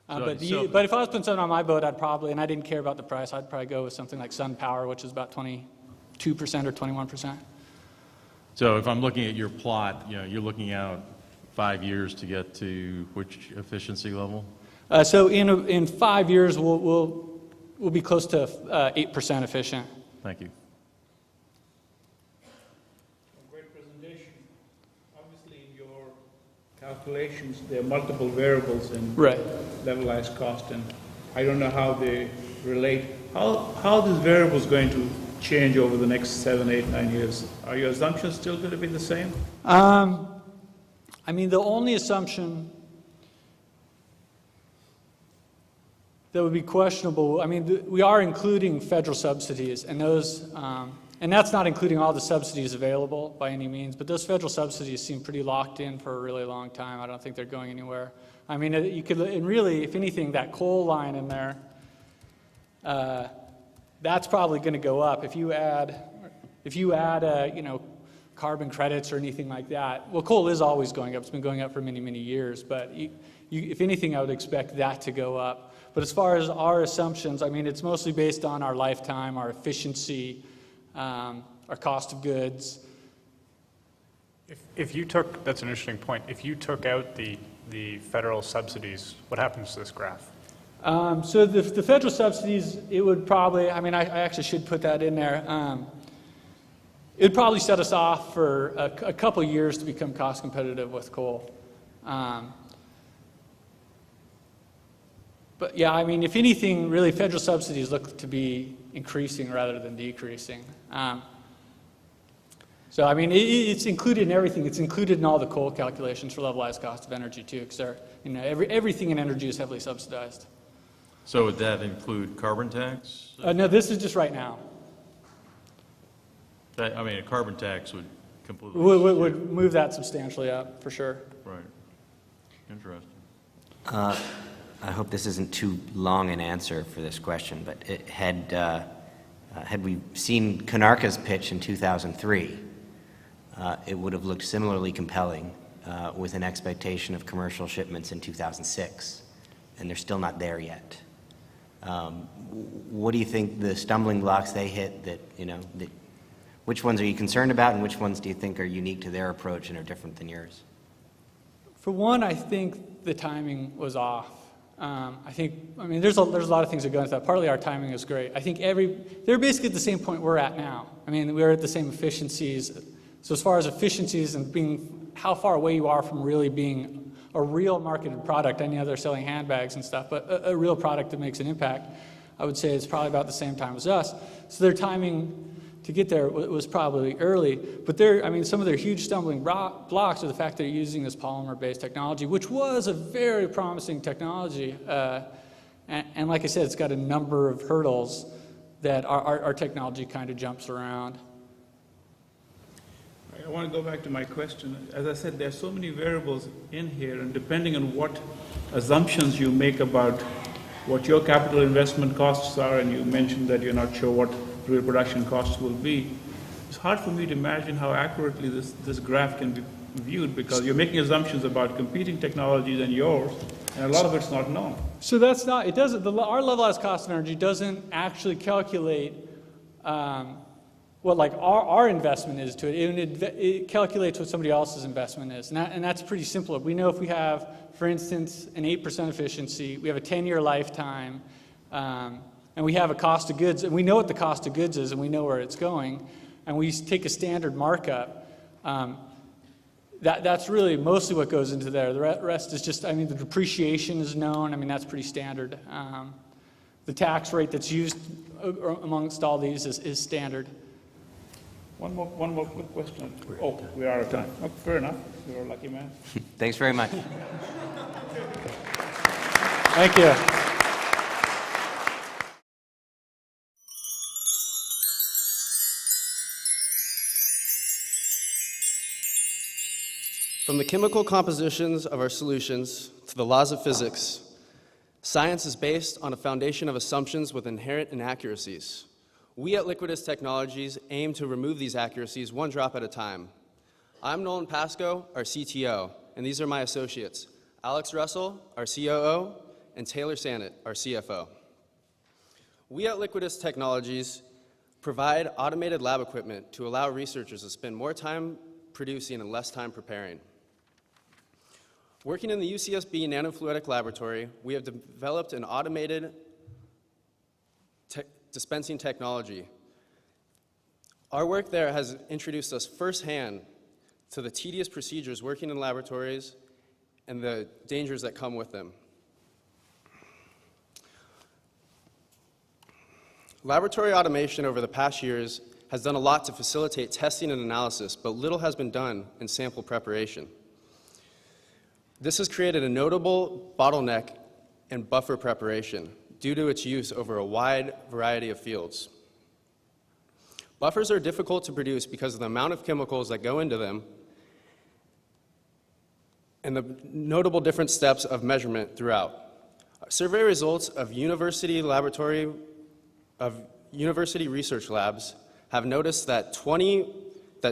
But if I was putting something on my boat, I'd probably, and I didn't care about the price, I'd probably go with something like sun power, which is about 22% or 21%. So if I'm looking at your plot, you know, you're looking out 5 years to get to which efficiency level? So in 5 years, we'll be close to 8% efficient. Thank you. Great presentation. Obviously, in your calculations, there are multiple variables in levelized cost, and I don't know how they relate. How these variables going to change over the next 7, 8, 9 years? Are your assumptions still going to be the same? I mean, the only assumption that would be questionable, I mean, we are including federal subsidies, and those, and that's not including all the subsidies available by any means, but those federal subsidies seem pretty locked in for a really long time. I don't think they're going anywhere. I mean, you could, and really, if anything, that coal line in there, that's probably going to go up. If you add, you know, carbon credits or anything like that, well, coal is always going up. It's been going up for many, many years. But if anything, I would expect that to go up. But as far as our assumptions, I mean, it's mostly based on our lifetime, our efficiency, our cost of goods. If you took, that's an interesting point. If you took out the federal subsidies, what happens to this graph? So the federal subsidies, it would probably, I mean, I actually should put that in there. It would probably set us off for a couple years to become cost competitive with coal. But yeah, I mean, if anything, really, federal subsidies look to be increasing rather than decreasing. So I mean, it's included in everything. It's included in all the coal calculations for levelized cost of energy too, because you know, everything in energy is heavily subsidized. So would that include carbon tax? No, this is just right now. I mean, a carbon tax would completely... Would move that substantially up, for sure. Right. Interesting. I hope this isn't too long an answer for this question, but had we seen Canarca's pitch in 2003, it would have looked similarly compelling with an expectation of commercial shipments in 2006, and they're still not there yet. What do you think the stumbling blocks they hit that, you know, which ones are you concerned about, and which ones do you think are unique to their approach and are different than yours? For one, I think the timing was off. I mean, there's a lot of things that go into that. Partly our timing is great. I think they're basically at the same point we're at now. I mean, we're at the same efficiencies. So as far as efficiencies and how far away you are from really being a real marketed product, I know they're selling handbags and stuff, but a real product that makes an impact, I would say it's probably about the same time as us. So their timing to get there was probably early, but some of their huge stumbling blocks are the fact that they're using this polymer-based technology, which was a very promising technology. And like I said, it's got a number of hurdles that our technology kind of jumps around. I want to go back to my question. As I said, there are so many variables in here, and depending on what assumptions you make about what your capital investment costs are, and you mentioned that you're not sure what real production costs will be, it's hard for me to imagine how accurately this graph can be viewed, because you're making assumptions about competing technologies and yours, and a lot of it's not known. So that's not, it doesn't, our levelized cost of energy doesn't actually calculate what like our investment is to it. It calculates what somebody else's investment is. And that's pretty simple. We know if we have, for instance, an 8% efficiency, we have a 10-year lifetime, and we have a cost of goods, and we know what the cost of goods is, and we know where it's going, and we take a standard markup. That's really mostly what goes into there. The rest is just, I mean, the depreciation is known. I mean, that's pretty standard. The tax rate that's used amongst all these is standard. One more quick question. Oh, we are out of time. Oh, fair enough. You're a lucky man. Thanks very much. Thank you. From the chemical compositions of our solutions to the laws of physics, science is based on a foundation of assumptions with inherent inaccuracies. We at Liquidus Technologies aim to remove these accuracies one drop at a time. I'm Nolan Pasco, our CTO, and these are my associates, Alex Russell, our COO, and Taylor Sannett, our CFO. We at Liquidus Technologies provide automated lab equipment to allow researchers to spend more time producing and less time preparing. Working in the UCSB nanofluidic laboratory, we have developed an automated dispensing technology. Our work there has introduced us firsthand to the tedious procedures working in laboratories and the dangers that come with them. Laboratory automation over the past years has done a lot to facilitate testing and analysis, but little has been done in sample preparation. This has created a notable bottleneck in buffer preparation due to its use over a wide variety of fields. Buffers are difficult to produce because of the amount of chemicals that go into them and the notable different steps of measurement throughout. Survey results of university research labs have noticed that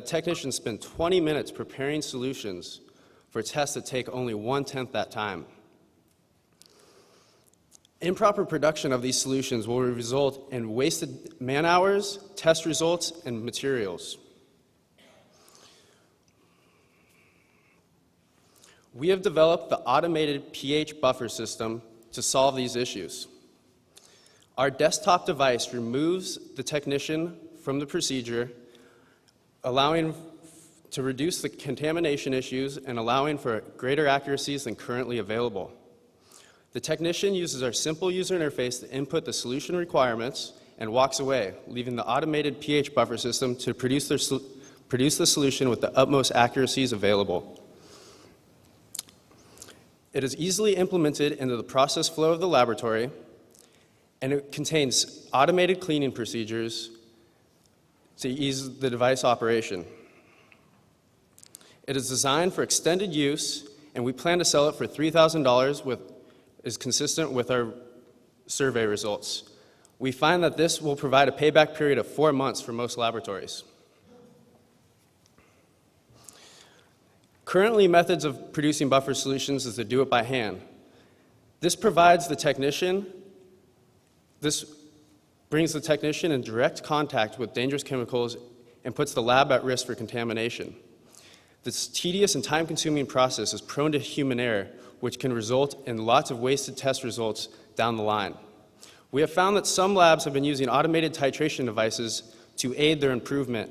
technicians spend 20 minutes preparing solutions for tests that take only 1/10 that time. Improper production of these solutions will result in wasted man-hours, test results, and materials. We have developed the automated pH buffer system to solve these issues. Our desktop device removes the technician from the procedure, allowing to reduce the contamination issues and allowing for greater accuracies than currently available. The technician uses our simple user interface to input the solution requirements and walks away, leaving the automated pH buffer system to produce the solution with the utmost accuracies available. It is easily implemented into the process flow of the laboratory, and it contains automated cleaning procedures to ease the device operation. It is designed for extended use, and we plan to sell it for $3,000, is consistent with our survey results. We find that this will provide a payback period of 4 months for most laboratories. Currently, methods of producing buffer solutions is to do it by hand. This brings the technician in direct contact with dangerous chemicals and puts the lab at risk for contamination. This tedious and time-consuming process is prone to human error, which can result in lots of wasted test results down the line. We have found that some labs have been using automated titration devices to aid their improvement,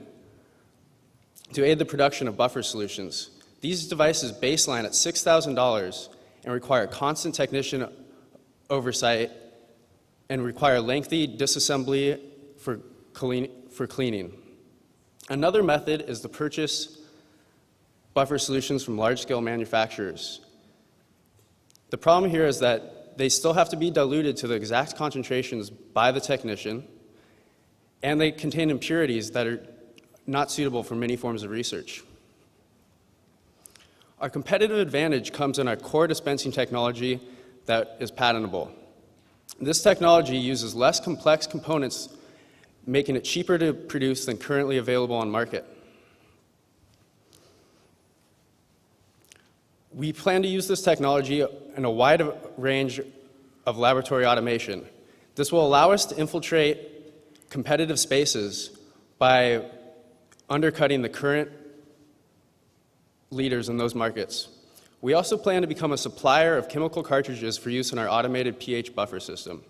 to aid the production of buffer solutions. These devices baseline at $6,000 and require constant technician oversight and require lengthy disassembly for cleaning. Another method is to purchase buffer solutions from large-scale manufacturers. The problem here is that they still have to be diluted to the exact concentrations by the technician, and they contain impurities that are not suitable for many forms of research. Our competitive advantage comes in our core dispensing technology that is patentable. This technology uses less complex components, making it cheaper to produce than currently available on market. We plan to use this technology in a wide range of laboratory automation. This will allow us to infiltrate competitive spaces by undercutting the current leaders in those markets. We also plan to become a supplier of chemical cartridges for use in our automated pH buffer system.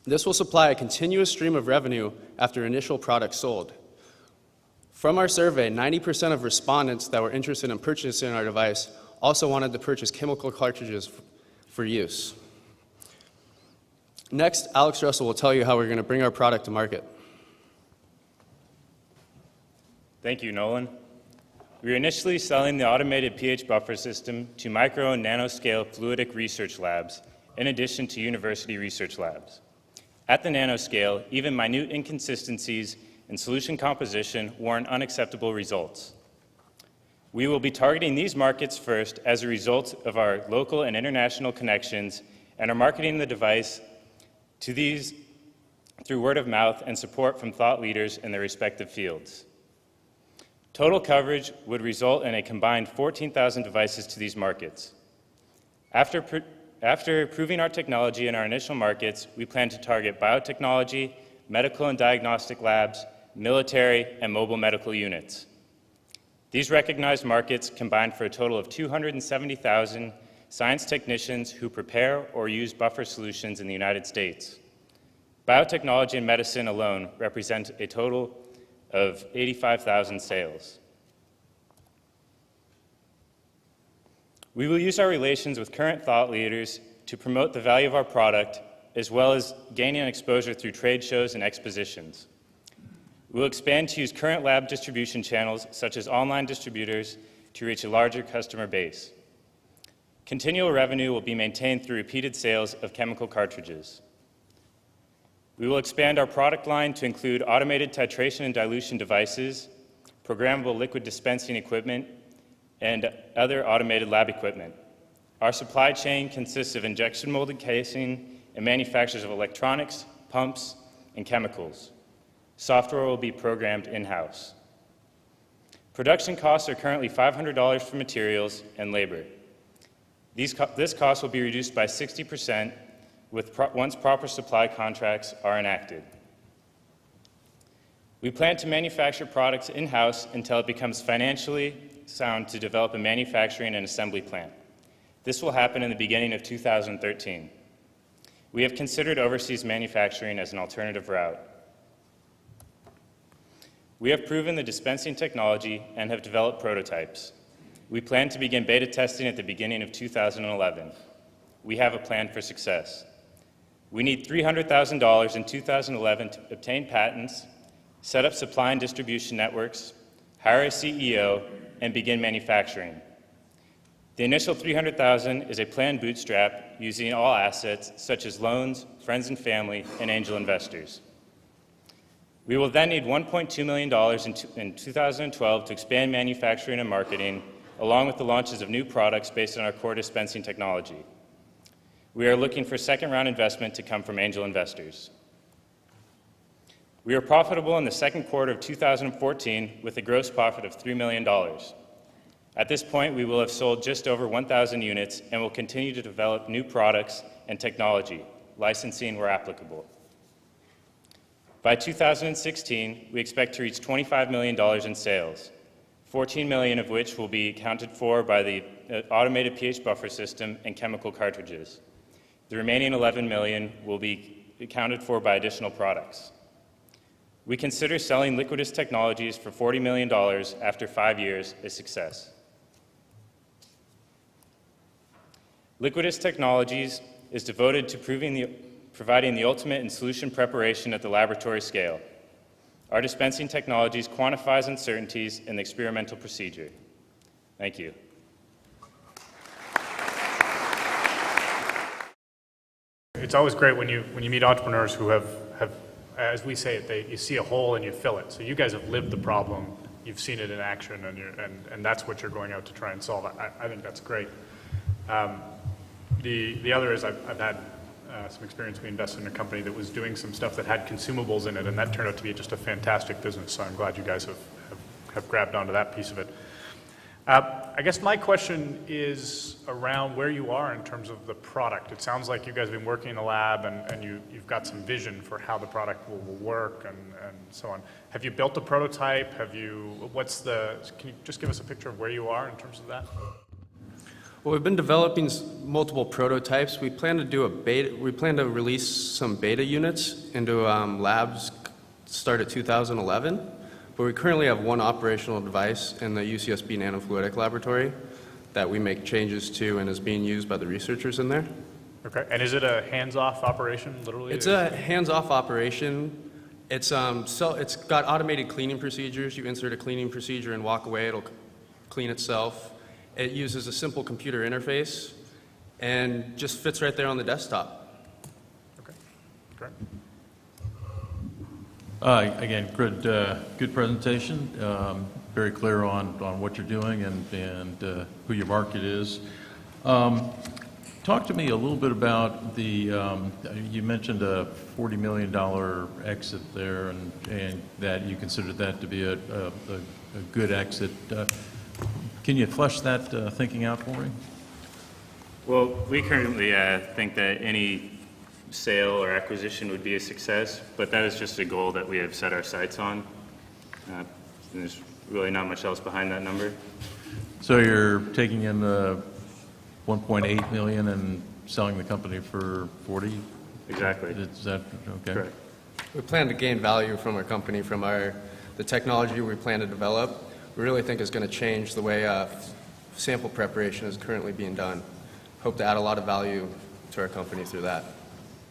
This will supply a continuous stream of revenue after initial products sold. From our survey, 90% of respondents that were interested in purchasing our device also wanted to purchase chemical cartridges for use. Next, Alex Russell will tell you how we're going to bring our product to market. Thank you, Nolan. We are initially selling the automated pH buffer system to micro and nanoscale fluidic research labs, in addition to university research labs. At the nanoscale, even minute inconsistencies in solution composition warrant unacceptable results. We will be targeting these markets first as a result of our local and international connections, and are marketing the device to these through word of mouth and support from thought leaders in their respective fields. Total coverage would result in a combined 14,000 devices to these markets. After proving our technology in our initial markets, we plan to target biotechnology, medical and diagnostic labs, military, and mobile medical units. These recognized markets combine for a total of 270,000 science technicians who prepare or use buffer solutions in the United States. Biotechnology and medicine alone represent a total of 85,000 sales. We will use our relations with current thought leaders to promote the value of our product, as well as gaining exposure through trade shows and expositions. We will expand to use current lab distribution channels, such as online distributors, to reach a larger customer base. Continual revenue will be maintained through repeated sales of chemical cartridges. We will expand our product line to include automated titration and dilution devices, programmable liquid dispensing equipment, and other automated lab equipment. Our supply chain consists of injection molded casing and manufacturers of electronics, pumps, and chemicals. Software will be programmed in-house. Production costs are currently $500 for materials and labor. This cost will be reduced by 60% once proper supply contracts are enacted. We plan to manufacture products in-house until it becomes financially sound to develop a manufacturing and assembly plant. This will happen in the beginning of 2013. We have considered overseas manufacturing as an alternative route. We have proven the dispensing technology and have developed prototypes. We plan to begin beta testing at the beginning of 2011. We have a plan for success. We need $300,000 in 2011 to obtain patents, set up supply and distribution networks, hire a CEO, and begin manufacturing. The initial $300,000 is a planned bootstrap using all assets such as loans, friends and family, and angel investors. We will then need $1.2 million in 2012 to expand manufacturing and marketing, along with the launches of new products based on our core dispensing technology. We are looking for second-round investment to come from angel investors. We are profitable in the second quarter of 2014 with a gross profit of $3 million. At this point, we will have sold just over 1,000 units and will continue to develop new products and technology, licensing where applicable. By 2016, we expect to reach $25 million in sales, $14 million of which will be accounted for by the automated pH buffer system, and chemical cartridges. The remaining 11 million will be accounted for by additional products. We consider selling Liquidus Technologies for $40 million after 5 years a success. Liquidus Technologies is devoted to providing the ultimate in solution preparation at the laboratory scale. Our dispensing technologies quantifies uncertainties in the experimental procedure. Thank you. It's always great when you meet entrepreneurs who have as we say it, you see a hole and you fill it. So you guys have lived the problem, you've seen it in action, and that's what you're going out to try and solve. I think that's great. The other is I've had some experience. We invested in a company that was doing some stuff that had consumables in it, and that turned out to be just a fantastic business. So I'm glad you guys have grabbed onto that piece of it. I guess my question is around where you are in terms of the product. It sounds like you guys have been working in the lab and you've got some vision for how the product will work and so on. Have you built a prototype? Can you just give us a picture of where you are in terms of that? Well, we've been developing multiple prototypes. We plan to release some beta units into labs start at 2011. But we currently have one operational device in the UCSB nanofluidic laboratory that we make changes to and is being used by the researchers in there. Okay, and is it a hands-off operation, literally? It's a hands-off operation. It's got automated cleaning procedures. You insert a cleaning procedure and walk away. It'll clean itself. It uses a simple computer interface and just fits right there on the desktop. Okay, great. Again, good presentation. Very clear on what you're doing and who your market is. Talk to me a little bit about you mentioned a $40 million exit there and that you considered that to be a good exit. Can you flesh that thinking out for me? Well, we currently think that any sale or acquisition would be a success, but that is just a goal that we have set our sights on. There's really not much else behind that number. So you're taking in the 1.8 million and selling the company for 40? Exactly. Is that okay? Correct. We plan to gain value from our company, from the technology we plan to develop. We really think is going to change the way sample preparation is currently being done. Hope to add a lot of value to our company through that.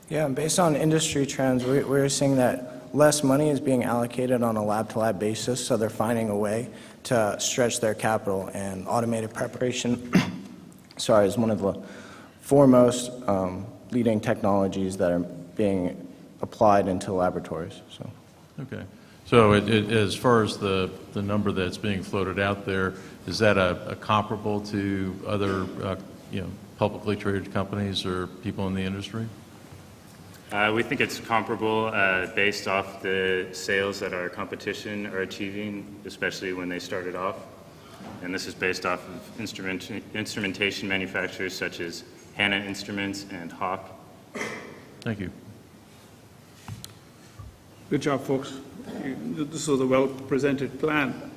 Yeah, and based on industry trends, we're seeing that less money is being allocated on a lab-to-lab basis, so they're finding a way to stretch their capital, and automated preparation is one of the foremost leading technologies that are being applied into laboratories. So. Okay. So as far as the number that's being floated out there, is that a comparable to other publicly traded companies or people in the industry? We think it's comparable based off the sales that our competition are achieving, especially when they started off. And this is based off of instrumentation manufacturers such as Hanna Instruments and Hawk. Thank you. Good job, folks. This was a well-presented plan.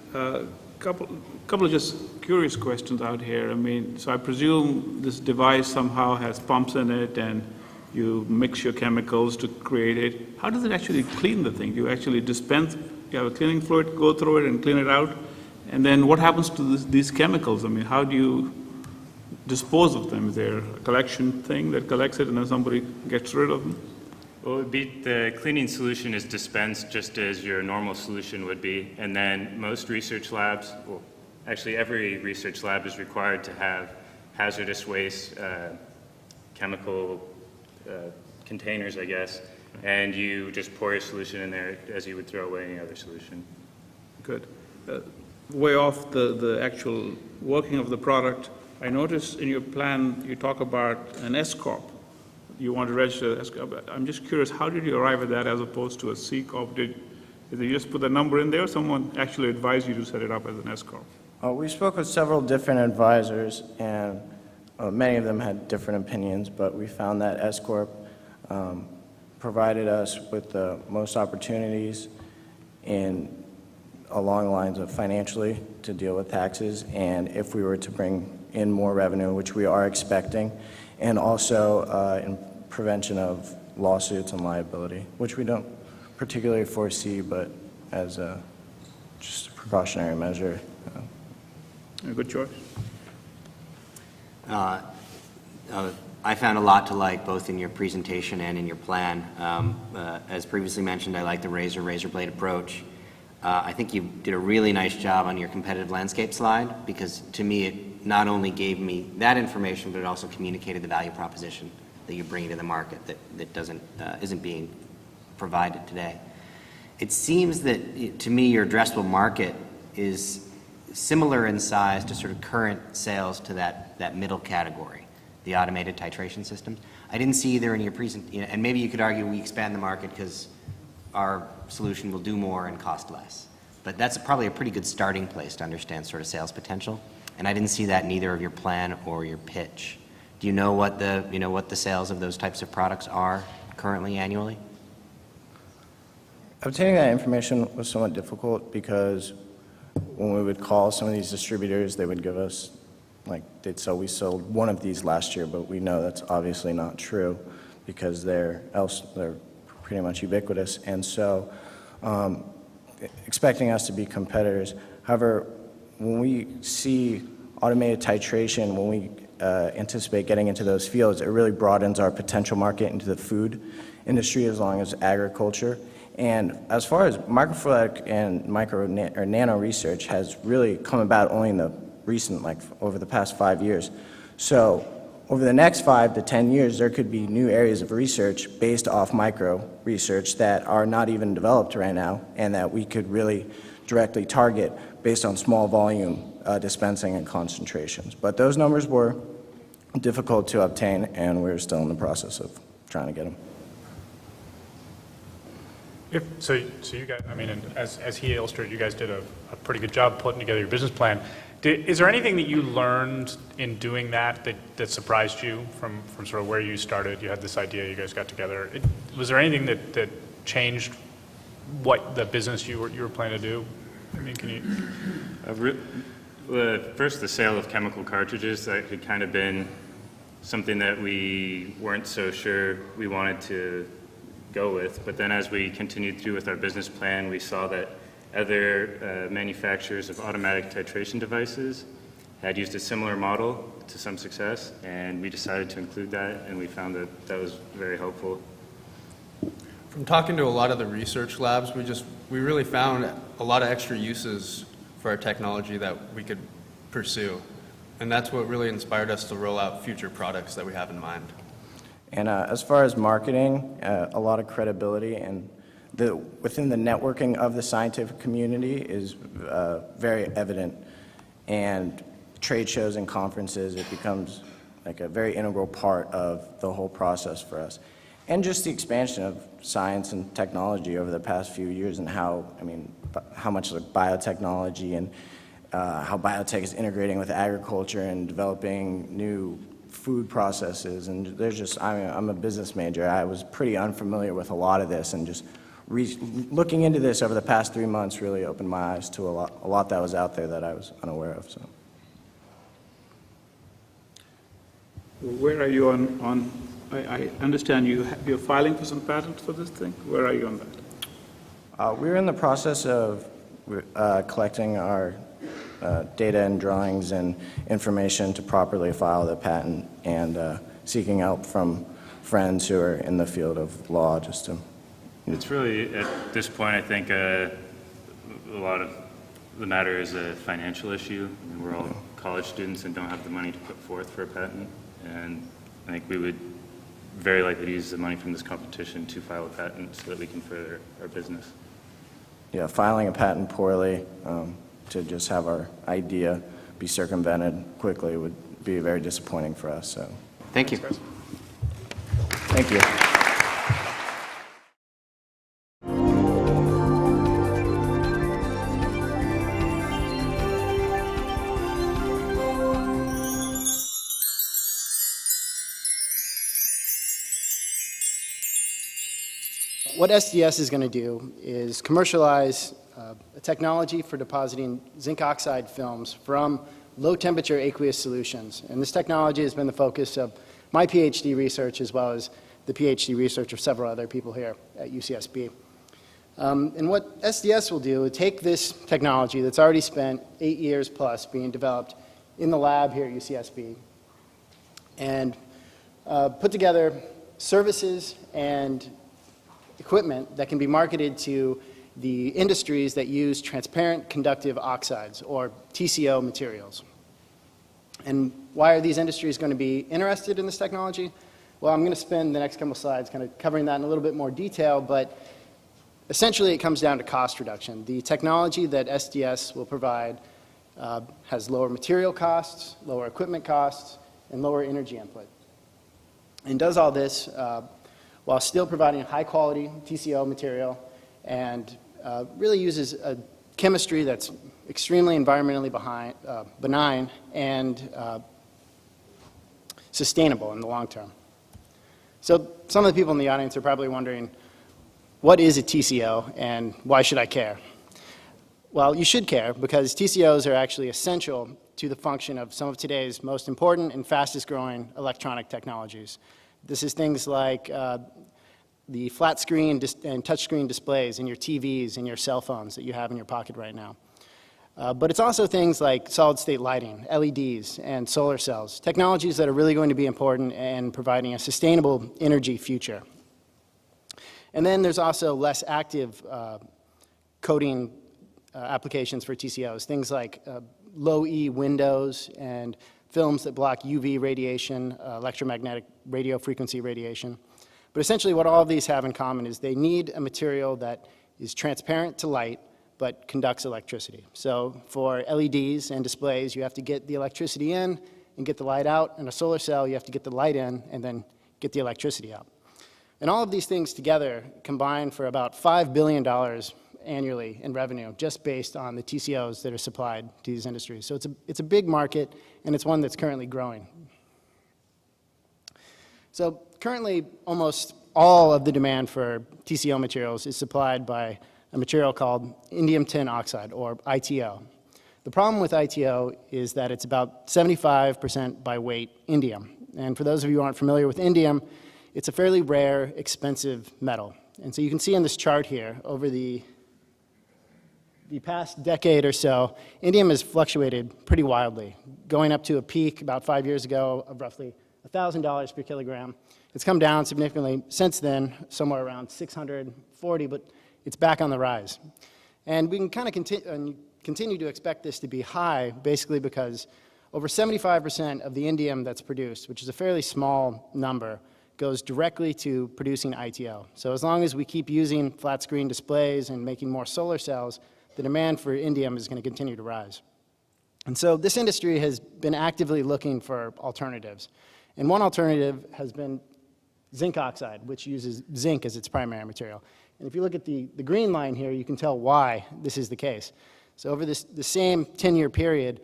Couple of just curious questions out here. I mean, so I presume this device somehow has pumps in it and you mix your chemicals to create it. How does it actually clean the thing? You actually dispense, you have a cleaning fluid, go through it and clean it out? And then what happens to these chemicals? I mean, how do you dispose of them? Is there a collection thing that collects it and then somebody gets rid of them? Well, the cleaning solution is dispensed just as your normal solution would be. And then most research labs, well, actually every research lab is required to have hazardous waste chemical containers, I guess, and you just pour your solution in there as you would throw away any other solution. Good. Way off the actual working of the product, I noticed in your plan you talk about an S Corp. You want to register as S Corp. I'm just curious, how did you arrive at that as opposed to a C Corp? Did you just put the number in there or someone actually advised you to set it up as an S Corp? We spoke with several different advisors, and many of them had different opinions, but we found that S Corp provided us with the most opportunities along the lines of financially to deal with taxes, and if we were to bring in more revenue, which we are expecting, and also in prevention of lawsuits and liability, which we don't particularly foresee, but as just a precautionary measure. A good choice. I found a lot to like both in your presentation and in your plan. As previously mentioned, I like the razor blade approach. I think you did a really nice job on your competitive landscape slide, because to me it not only gave me that information, but it also communicated the value proposition that you're bringing to the market that isn't being provided today. It seems that, to me, your addressable market is similar in size to sort of current sales to that middle category, the automated titration systems. I didn't see either in your presentation, and maybe you could argue we expand the market because our solution will do more and cost less. But that's probably a pretty good starting place to understand sort of sales potential. And I didn't see that in either of your plan or your pitch. Do you know what the sales of those types of products are currently annually? Obtaining that information was somewhat difficult because when we would call some of these distributors, they would give us, they'd say, we sold one of these last year, but we know that's obviously not true because they're pretty much ubiquitous. And so expecting us to be competitors. However, when we see automated titration, when we anticipate getting into those fields, it really broadens our potential market into the food industry as long as agriculture. And as far as microfluidic and nano research has really come about only in the recent, over the past 5 years. So over the next 5 to 10 years, there could be new areas of research based off micro research that are not even developed right now and that we could really directly target based on small volume dispensing and concentrations. But those numbers were difficult to obtain, and we're still in the process of trying to get them. So you guys, I mean, and as he illustrated, you guys did a pretty good job putting together your business plan. Is there anything that you learned in doing that surprised you from sort of where you started? You had this idea, you guys got together. Was there anything that changed what the business you were planning to do? I mean, can you? First, the sale of chemical cartridges, that had kind of been something that we weren't so sure we wanted to go with. But then as we continued through with our business plan, we saw that other manufacturers of automatic titration devices had used a similar model to some success, and we decided to include that, and we found that that was very helpful. From talking to a lot of the research labs, we really found a lot of extra uses for our technology that we could pursue. And that's what really inspired us to roll out future products that we have in mind. And as far as marketing, a lot of credibility and within the networking of the scientific community is very evident. And trade shows and conferences, it becomes like a very integral part of the whole process for us. And just the expansion of science and technology over the past few years and how much like biotechnology and how biotech is integrating with agriculture and developing new food processes. And there's just, I'm a business major. I was pretty unfamiliar with a lot of this, and just looking into this over the past 3 months really opened my eyes to a lot that was out there that I was unaware of. So. Where are you on I understand you're filing for some patents for this thing. Where are you on that? We're in the process of collecting our data and drawings and information to properly file the patent, and seeking help from friends who are in the field of law just to... It's really, at this point, I think a lot of the matter is a financial issue. I mean, we're all college students and don't have the money to put forth for a patent, and I think we would very likely use the money from this competition to file a patent so that we can further our business. Yeah, filing a patent poorly to just have our idea be circumvented quickly would be very disappointing for us. So, thank you. Thank you. What SDS is going to do is commercialize a technology for depositing zinc oxide films from low-temperature aqueous solutions. And this technology has been the focus of my PhD research as well as the PhD research of several other people here at UCSB. And what SDS will do is take this technology that's already spent 8 years plus being developed in the lab here at UCSB and put together services and equipment that can be marketed to the industries that use transparent conductive oxides, or TCO materials. And why are these industries going to be interested in this technology? Well, I'm going to spend the next couple slides kind of covering that in a little bit more detail, but essentially it comes down to cost reduction. The technology that SDS will provide has lower material costs, lower equipment costs, and lower energy input. And does all this while still providing high-quality TCO material and really uses a chemistry that's extremely environmentally benign and sustainable in the long term. So some of the people in the audience are probably wondering, what is a TCO and why should I care? Well, you should care because TCOs are actually essential to the function of some of today's most important and fastest growing electronic technologies. This is things like the flat screen and touch screen displays in your TVs and your cell phones that you have in your pocket right now. But it's also things like solid state lighting, LEDs, and solar cells, technologies that are really going to be important in providing a sustainable energy future. And then there's also less active coating applications for TCOs, things like low E windows and films that block UV radiation, electromagnetic radio frequency radiation. But essentially what all of these have in common is they need a material that is transparent to light but conducts electricity. So for LEDs and displays, you have to get the electricity in and get the light out. In a solar cell, you have to get the light in and then get the electricity out. And all of these things together combine for about $5 billion annually in revenue, just based on the TCOs that are supplied to these industries. So it's a big market, and it's one that's currently growing. So currently, almost all of the demand for TCO materials is supplied by a material called indium tin oxide, or ITO. The problem with ITO is that it's about 75% by weight indium. And for those of you who aren't familiar with indium, it's a fairly rare, expensive metal. And so you can see in this chart here, over the past decade or so, indium has fluctuated pretty wildly, going up to a peak about 5 years ago of roughly $1,000 per kilogram. It's come down significantly since then, somewhere around $640, but it's back on the rise. And we can kind of continue to expect this to be high, basically because over 75% of the indium that's produced, which is a fairly small number, goes directly to producing ITO. So as long as we keep using flat screen displays and making more solar cells, the demand for indium is going to continue to rise. And so this industry has been actively looking for alternatives. And one alternative has been zinc oxide, which uses zinc as its primary material. And if you look at the green line here, you can tell why this is the case. So over the same 10-year period,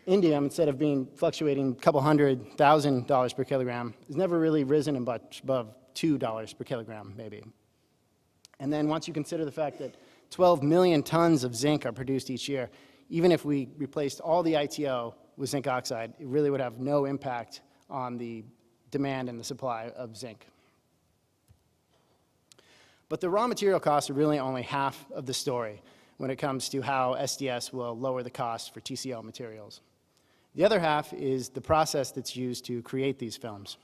indium, instead of being fluctuating a couple $100,000 per kilogram, has never really risen much above $2 per kilogram, maybe. And then once you consider the fact that 12 million tons of zinc are produced each year, even if we replaced all the ITO with zinc oxide, it really would have no impact on the demand and the supply of zinc. But the raw material costs are really only half of the story when it comes to how SDS will lower the cost for TCO materials. The other half is the process that's used to create these films.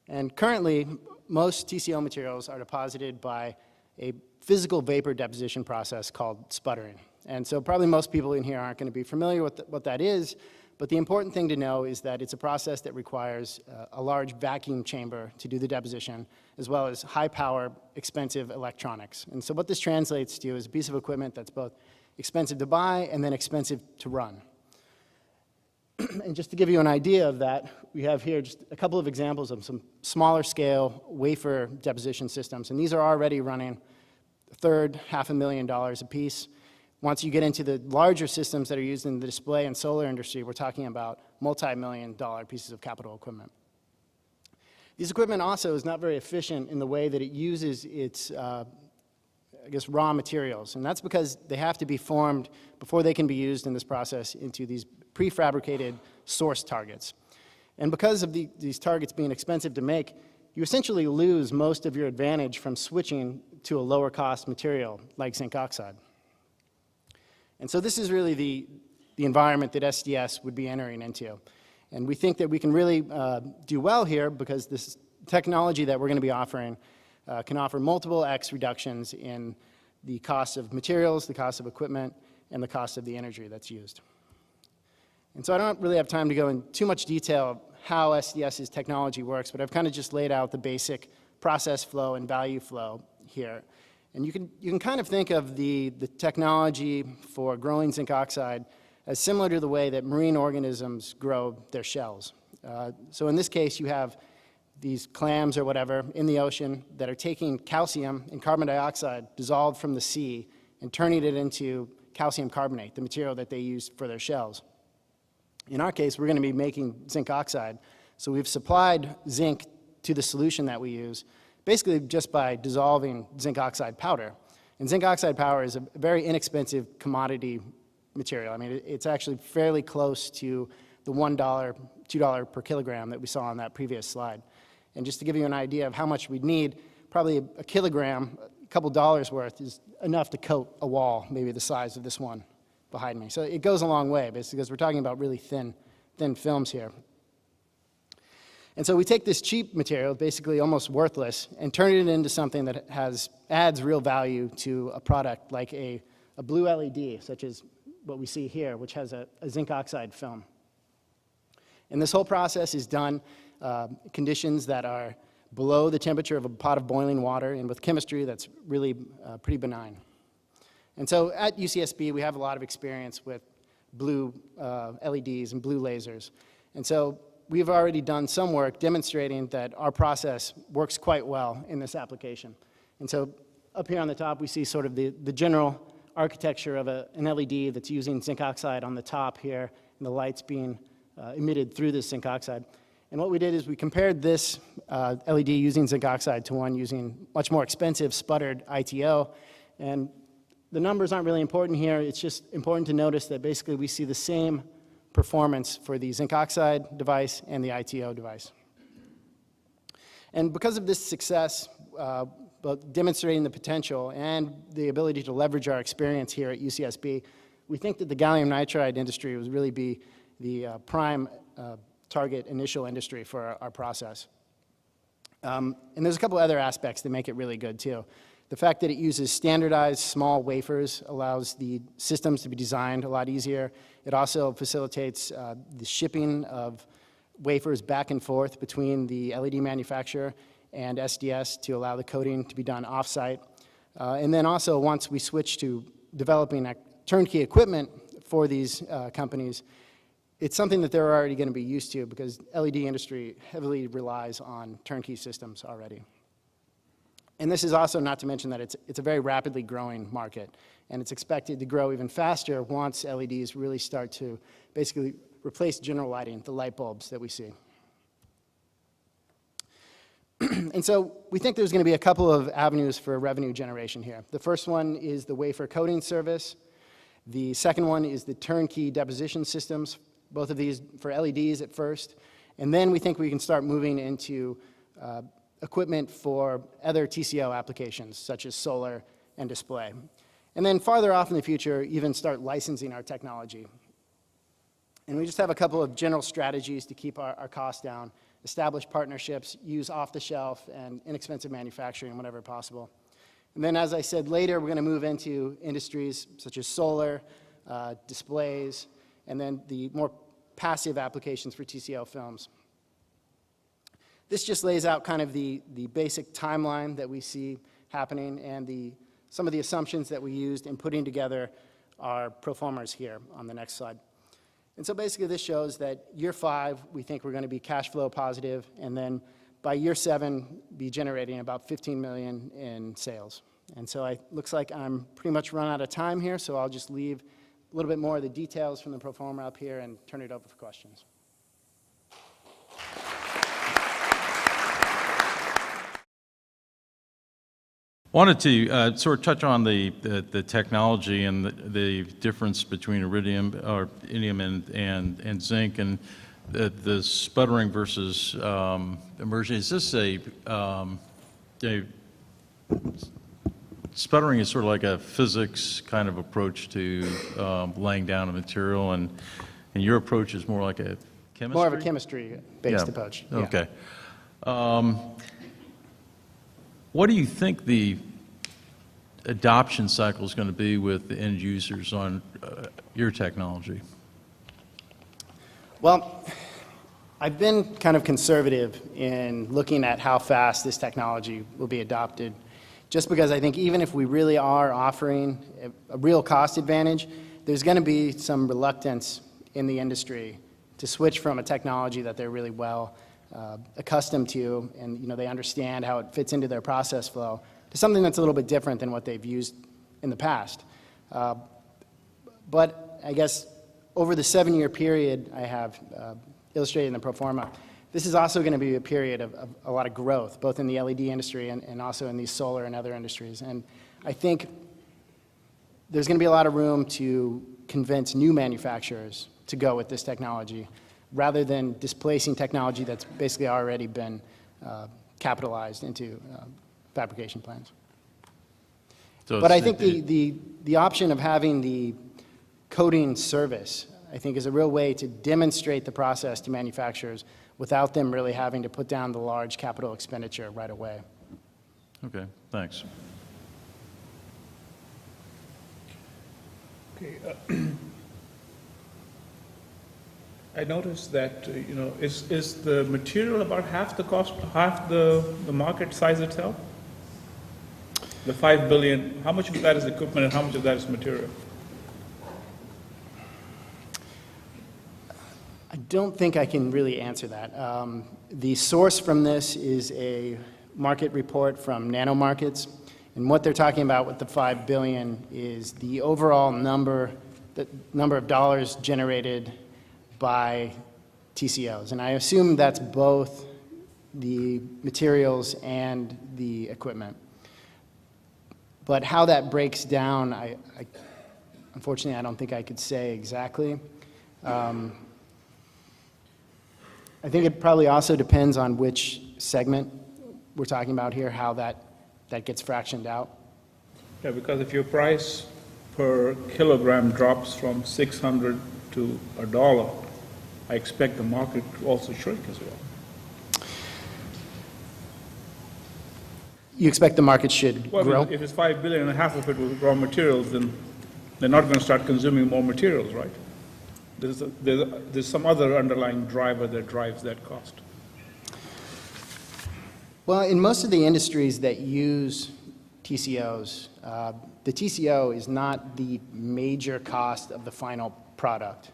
And currently, most TCO materials are deposited by a physical vapor deposition process called sputtering. And so probably most people in here aren't going to be familiar with what that is, but the important thing to know is that it's a process that requires a large vacuum chamber to do the deposition, as well as high-power, expensive electronics. And so what this translates to is a piece of equipment that's both expensive to buy and then expensive to run. And just to give you an idea of that, we have here just a couple of examples of some smaller scale wafer deposition systems. And these are already running a third, $500,000 a piece. Once you get into the larger systems that are used in the display and solar industry, we're talking about multi-million-dollar pieces of capital equipment. This equipment also is not very efficient in the way that it uses its raw materials. And that's because they have to be formed before they can be used in this process into these prefabricated source targets. And because of these targets being expensive to make, you essentially lose most of your advantage from switching to a lower cost material like zinc oxide. And so this is really the environment that SDS would be entering into. And we think that we can really do well here because this technology that we're going to be offering can offer multiple X reductions in the cost of materials, the cost of equipment, and the cost of the energy that's used. And so I don't really have time to go in too much detail how SDS's technology works, but I've kind of just laid out the basic process flow and value flow here. And you can kind of think of the technology for growing zinc oxide as similar to the way that marine organisms grow their shells. So in this case, you have these clams or whatever in the ocean that are taking calcium and carbon dioxide dissolved from the sea and turning it into calcium carbonate, the material that they use for their shells. In our case, we're going to be making zinc oxide. So we've supplied zinc to the solution that we use, basically just by dissolving zinc oxide powder. And zinc oxide powder is a very inexpensive commodity material. I mean, it's actually fairly close to the $1, $2 per kilogram that we saw on that previous slide. And just to give you an idea of how much we'd need, probably a kilogram, a couple dollars worth, is enough to coat a wall, maybe the size of this one behind me. So it goes a long way, basically, because we're talking about really thin films here. And so we take this cheap material, basically almost worthless, and turn it into something that adds real value to a product like a blue LED, such as what we see here, which has a zinc oxide film. And this whole process is done conditions that are below the temperature of a pot of boiling water and with chemistry that's really pretty benign. And so at UCSB, we have a lot of experience with blue LEDs and blue lasers. And so we've already done some work demonstrating that our process works quite well in this application. And so up here on the top, we see sort of the general architecture of an LED that's using zinc oxide on the top here, and the lights being emitted through this zinc oxide. And what we did is we compared this LED using zinc oxide to one using much more expensive sputtered ITO. And the numbers aren't really important here. It's just important to notice that basically we see the same performance for the zinc oxide device and the ITO device. And because of this success, both demonstrating the potential and the ability to leverage our experience here at UCSB, we think that the gallium nitride industry would really be the prime target initial industry for our process. And there's a couple other aspects that make it really good too. The fact that it uses standardized small wafers allows the systems to be designed a lot easier. It also facilitates the shipping of wafers back and forth between the LED manufacturer and SDS to allow the coating to be done off-site. And then also once we switch to developing turnkey equipment for these companies, it's something that they're already going to be used to because LED industry heavily relies on turnkey systems already. And this is also not to mention that it's a very rapidly growing market, and it's expected to grow even faster once LEDs really start to basically replace general lighting, the light bulbs that we see. And so we think there's going to be a couple of avenues for revenue generation here. The first one is the wafer coating service. The second one is the turnkey deposition systems, both of these for LEDs at first. And then we think we can start moving into equipment for other TCO applications, such as solar and display. And then farther off in the future, even start licensing our technology. And we just have a couple of general strategies to keep our costs down, establish partnerships, use off-the-shelf and inexpensive manufacturing whenever possible. And then, as I said, later we're going to move into industries such as solar, displays, and then the more passive applications for TCO films. This just lays out kind of the basic timeline that we see happening and some of the assumptions that we used in putting together our proformers here on the next slide. And so basically this shows that year 5, we think we're going to be cash flow positive, and then by year 7, be generating about 15 million in sales. And so it looks like I'm pretty much run out of time here, so I'll just leave a little bit more of the details from the proformer up here and turn it over for questions. Wanted to sort of touch on the technology and the difference between iridium and zinc, and the sputtering versus immersion. Is this sputtering is sort of like a physics kind of approach to laying down a material, and your approach is more like a chemistry? More of a chemistry-based approach. Yeah. Okay. What do you think the adoption cycle is going to be with the end users on your technology? Well, I've been kind of conservative in looking at how fast this technology will be adopted, just because I think even if we really are offering a real cost advantage, there's going to be some reluctance in the industry to switch from a technology that they're really well accustomed to, and they understand how it fits into their process flow, to something that's a little bit different than what they've used in the past. But I guess over the 7-year period I have illustrated in the pro forma, this is also going to be a period of a lot of growth, both in the LED industry and also in these solar and other industries. And I think there's going to be a lot of room to convince new manufacturers to go with this technology, rather than displacing technology that's basically already been capitalized into fabrication plans. But I think the option of having the coding service, I think, is a real way to demonstrate the process to manufacturers without them really having to put down the large capital expenditure right away. Okay, thanks. Okay. I noticed that, is the material about half the cost, half the market size itself? The $5 billion, how much of that is equipment and how much of that is material? I don't think I can really answer that. The source from this is a market report from Nano Markets, and what they're talking about with the $5 billion is the overall number of dollars generated by TCOs. And I assume that's both the materials and the equipment. But how that breaks down, unfortunately, I don't think I could say exactly. I think it probably also depends on which segment we're talking about here, how that gets fractioned out. Yeah, because if your price per kilogram drops from $600 to $1, I expect the market to also shrink as well. You expect the market should grow? If it's $5 billion and half of it was raw materials, then they're not going to start consuming more materials, right? There's some other underlying driver that drives that cost. Well, in most of the industries that use TCOs, the TCO is not the major cost of the final product.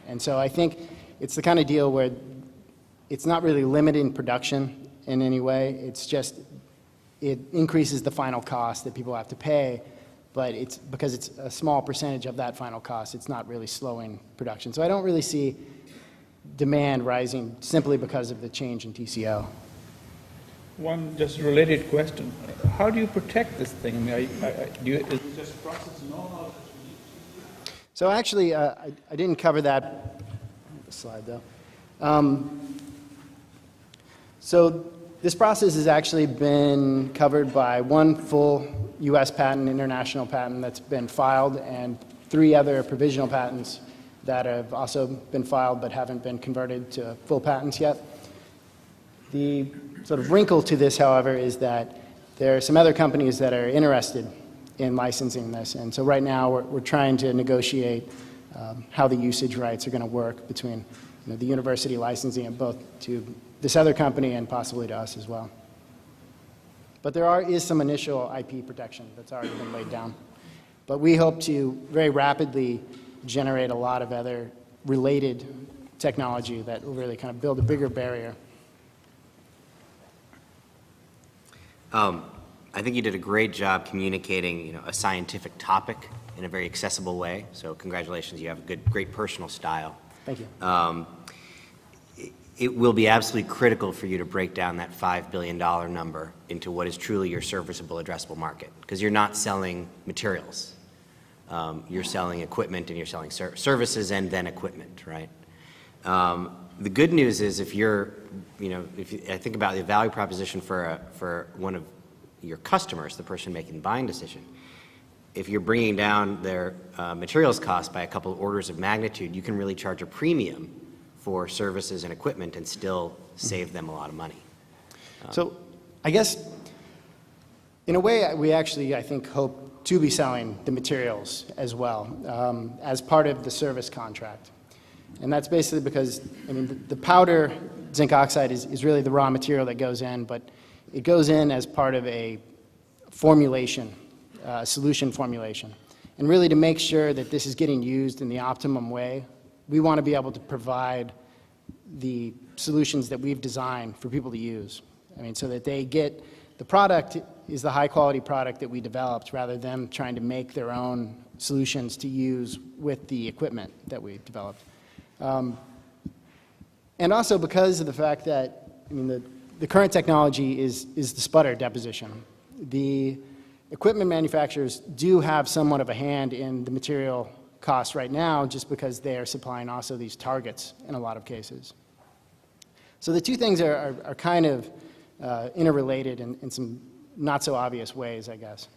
And so I think it's the kind of deal where it's not really limiting production in any way. It's just, it increases the final cost that people have to pay, but it's because it's a small percentage of that final cost, it's not really slowing production. So I don't really see demand rising simply because of the change in TCO. One just related question. How do you protect this thing? Is it just process know-how? So actually, I didn't cover that slide, though. So this process has actually been covered by one full U.S. patent, international patent that's been filed, and 3 other provisional patents that have also been filed but haven't been converted to full patents yet. The sort of wrinkle to this, however, is that there are some other companies that are interested in licensing this, and so right now we're trying to negotiate how the usage rights are going to work between the university licensing it both to this other company and possibly to us as well. But there is some initial IP protection that's already been laid down. But we hope to very rapidly generate a lot of other related technology that will really kind of build a bigger barrier. I think you did a great job communicating, a scientific topic in a very accessible way. So congratulations, you have a great personal style. Thank you. it will be absolutely critical for you to break down that $5 billion number into what is truly your serviceable addressable market, because you're not selling materials. You're selling equipment and you're selling services and then equipment, right? The good news is if you're, I think about the value proposition for one of your customers, the person making the buying decision, if you're bringing down their materials cost by a couple of orders of magnitude, you can really charge a premium for services and equipment and still save them a lot of money. So I guess in a way we actually, I think, hope to be selling the materials as well as part of the service contract. And that's basically because, I mean, the powder zinc oxide is really the raw material that goes in, but it goes in as part of a formulation, solution formulation. And really to make sure that this is getting used in the optimum way, we want to be able to provide the solutions that we've designed for people to use. I mean, so that they get, the product is the high quality product that we developed rather than trying to make their own solutions to use with the equipment that we developed. And also because of the fact that, I mean, the current technology is the sputter deposition. The equipment manufacturers do have somewhat of a hand in the material costs right now just because they are supplying also these targets in a lot of cases. So the two things are kind of interrelated in some not so obvious ways, I guess.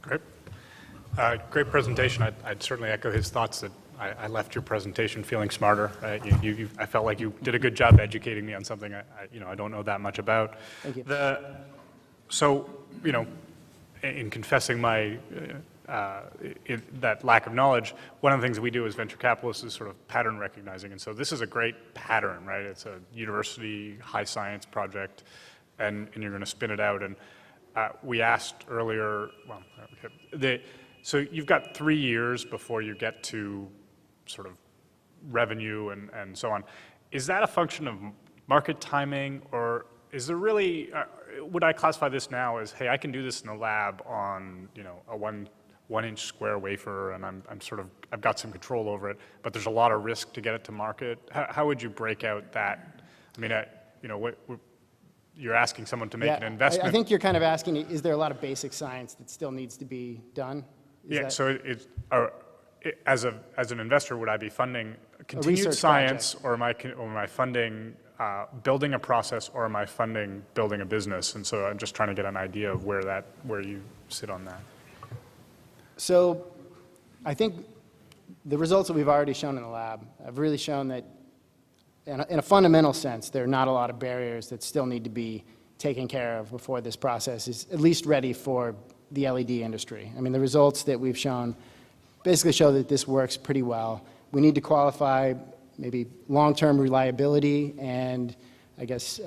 Great. Great presentation. I'd certainly echo his thoughts that I left your presentation feeling smarter. I felt like you did a good job educating me on something I don't know that much about. Thank you. So, in confessing my that lack of knowledge, one of the things we do as venture capitalists is sort of pattern recognizing. And so this is a great pattern, right? It's a university high science project, and you're going to spin it out. And we asked earlier, so you've got 3 years before you get to sort of revenue and so on. Is that a function of market timing, or is there really, would I classify this now as, hey, I can do this in the lab on, a one inch square wafer, and I've got some control over it, but there's a lot of risk to get it to market? How would you break out that? I mean, you're asking someone to make an investment. I think you're kind of asking, is there a lot of basic science that still needs to be done? So as an investor, would I be funding continued science, or am I funding building a process, or am I funding building a business? And so I'm just trying to get an idea of where you sit on that. So I think the results that we've already shown in the lab have really shown that in a fundamental sense, there are not a lot of barriers that still need to be taken care of before this process is at least ready for the LED industry. I mean, the results that we've shown basically show that this works pretty well. We need to qualify maybe long-term reliability and, I guess,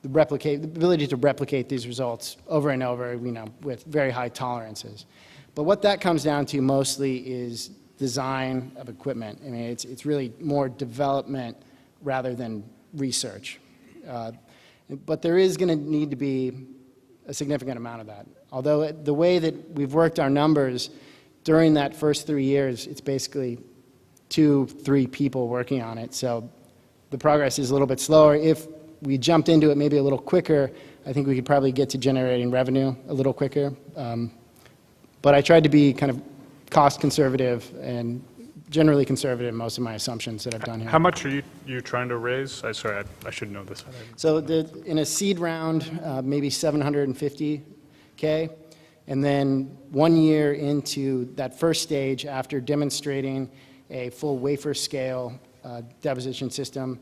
the ability to replicate these results over and over, with very high tolerances. But what that comes down to mostly is design of equipment. I mean, it's really more development rather than research. But there is going to need to be a significant amount of that. Although the way that we've worked our numbers during that first 3 years, it's basically 2-3 people working on it. So the progress is a little bit slower. If we jumped into it maybe a little quicker, I think we could probably get to generating revenue a little quicker. But I tried to be kind of cost conservative and generally conservative in most of my assumptions that I've done here. How much are you trying to raise? Sorry, I should know this. So in a seed round, maybe $750K. And then 1 year into that first stage, after demonstrating a full wafer scale deposition system,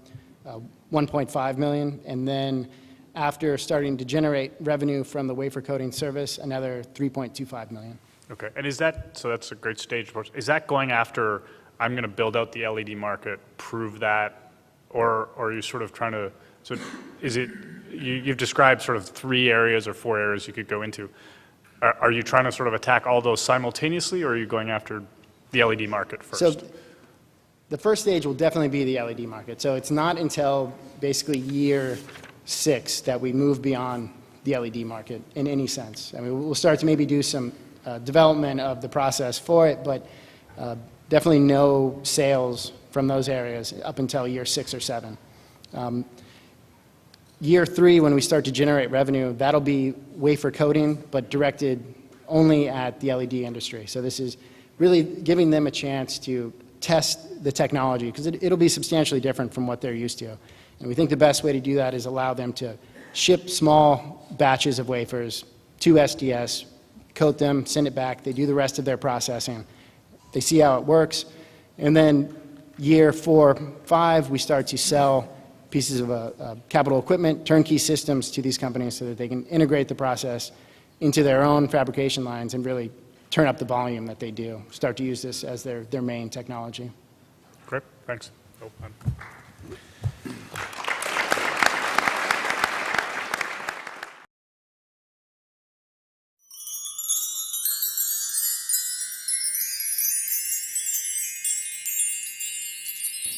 1.5 million. And then after starting to generate revenue from the wafer coating service, another 3.25 million. Okay, and so that's a great stage for us. Is that going after, I'm going to build out the LED market, prove that, or are you sort of trying to, so is it, you've described sort of 3 areas or 4 areas you could go into. Are you trying to sort of attack all those simultaneously, or are you going after the LED market first? So the first stage will definitely be the LED market. So it's not until basically year 6 that we move beyond the LED market in any sense. I mean, we'll start to maybe do some development of the process for it, but definitely no sales from those areas up until year 6 or 7. Year 3, when we start to generate revenue, that'll be wafer coating, but directed only at the LED industry. So this is really giving them a chance to test the technology, because it'll be substantially different from what they're used to. And we think the best way to do that is allow them to ship small batches of wafers to SDS, coat them, send it back. They do the rest of their processing. They see how it works. And then year 4, 5, we start to sell pieces of capital equipment, turnkey systems to these companies so that they can integrate the process into their own fabrication lines and really turn up the volume that they do, start to use this as their main technology. Great, thanks. Oh,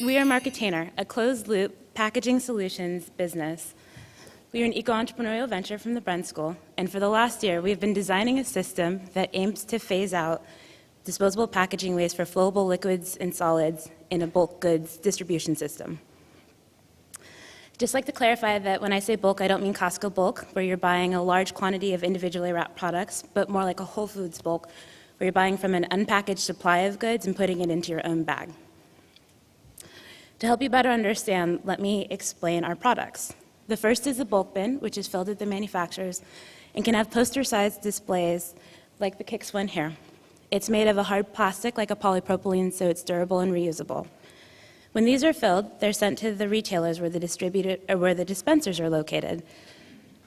We are Marketainer, a closed-loop packaging solutions business. We are an eco-entrepreneurial venture from the Bren School, and for the last year, we have been designing a system that aims to phase out disposable packaging waste for flowable liquids and solids in a bulk goods distribution system. Just like to clarify that when I say bulk, I don't mean Costco bulk, where you're buying a large quantity of individually wrapped products, but more like a Whole Foods bulk, where you're buying from an unpackaged supply of goods and putting it into your own bag. To help you better understand, let me explain our products. The first is the bulk bin, which is filled at the manufacturers and can have poster-sized displays like the Kix one here. It's made of a hard plastic like a polypropylene, so it's durable and reusable. When these are filled, they're sent to the retailers where the dispensers are located.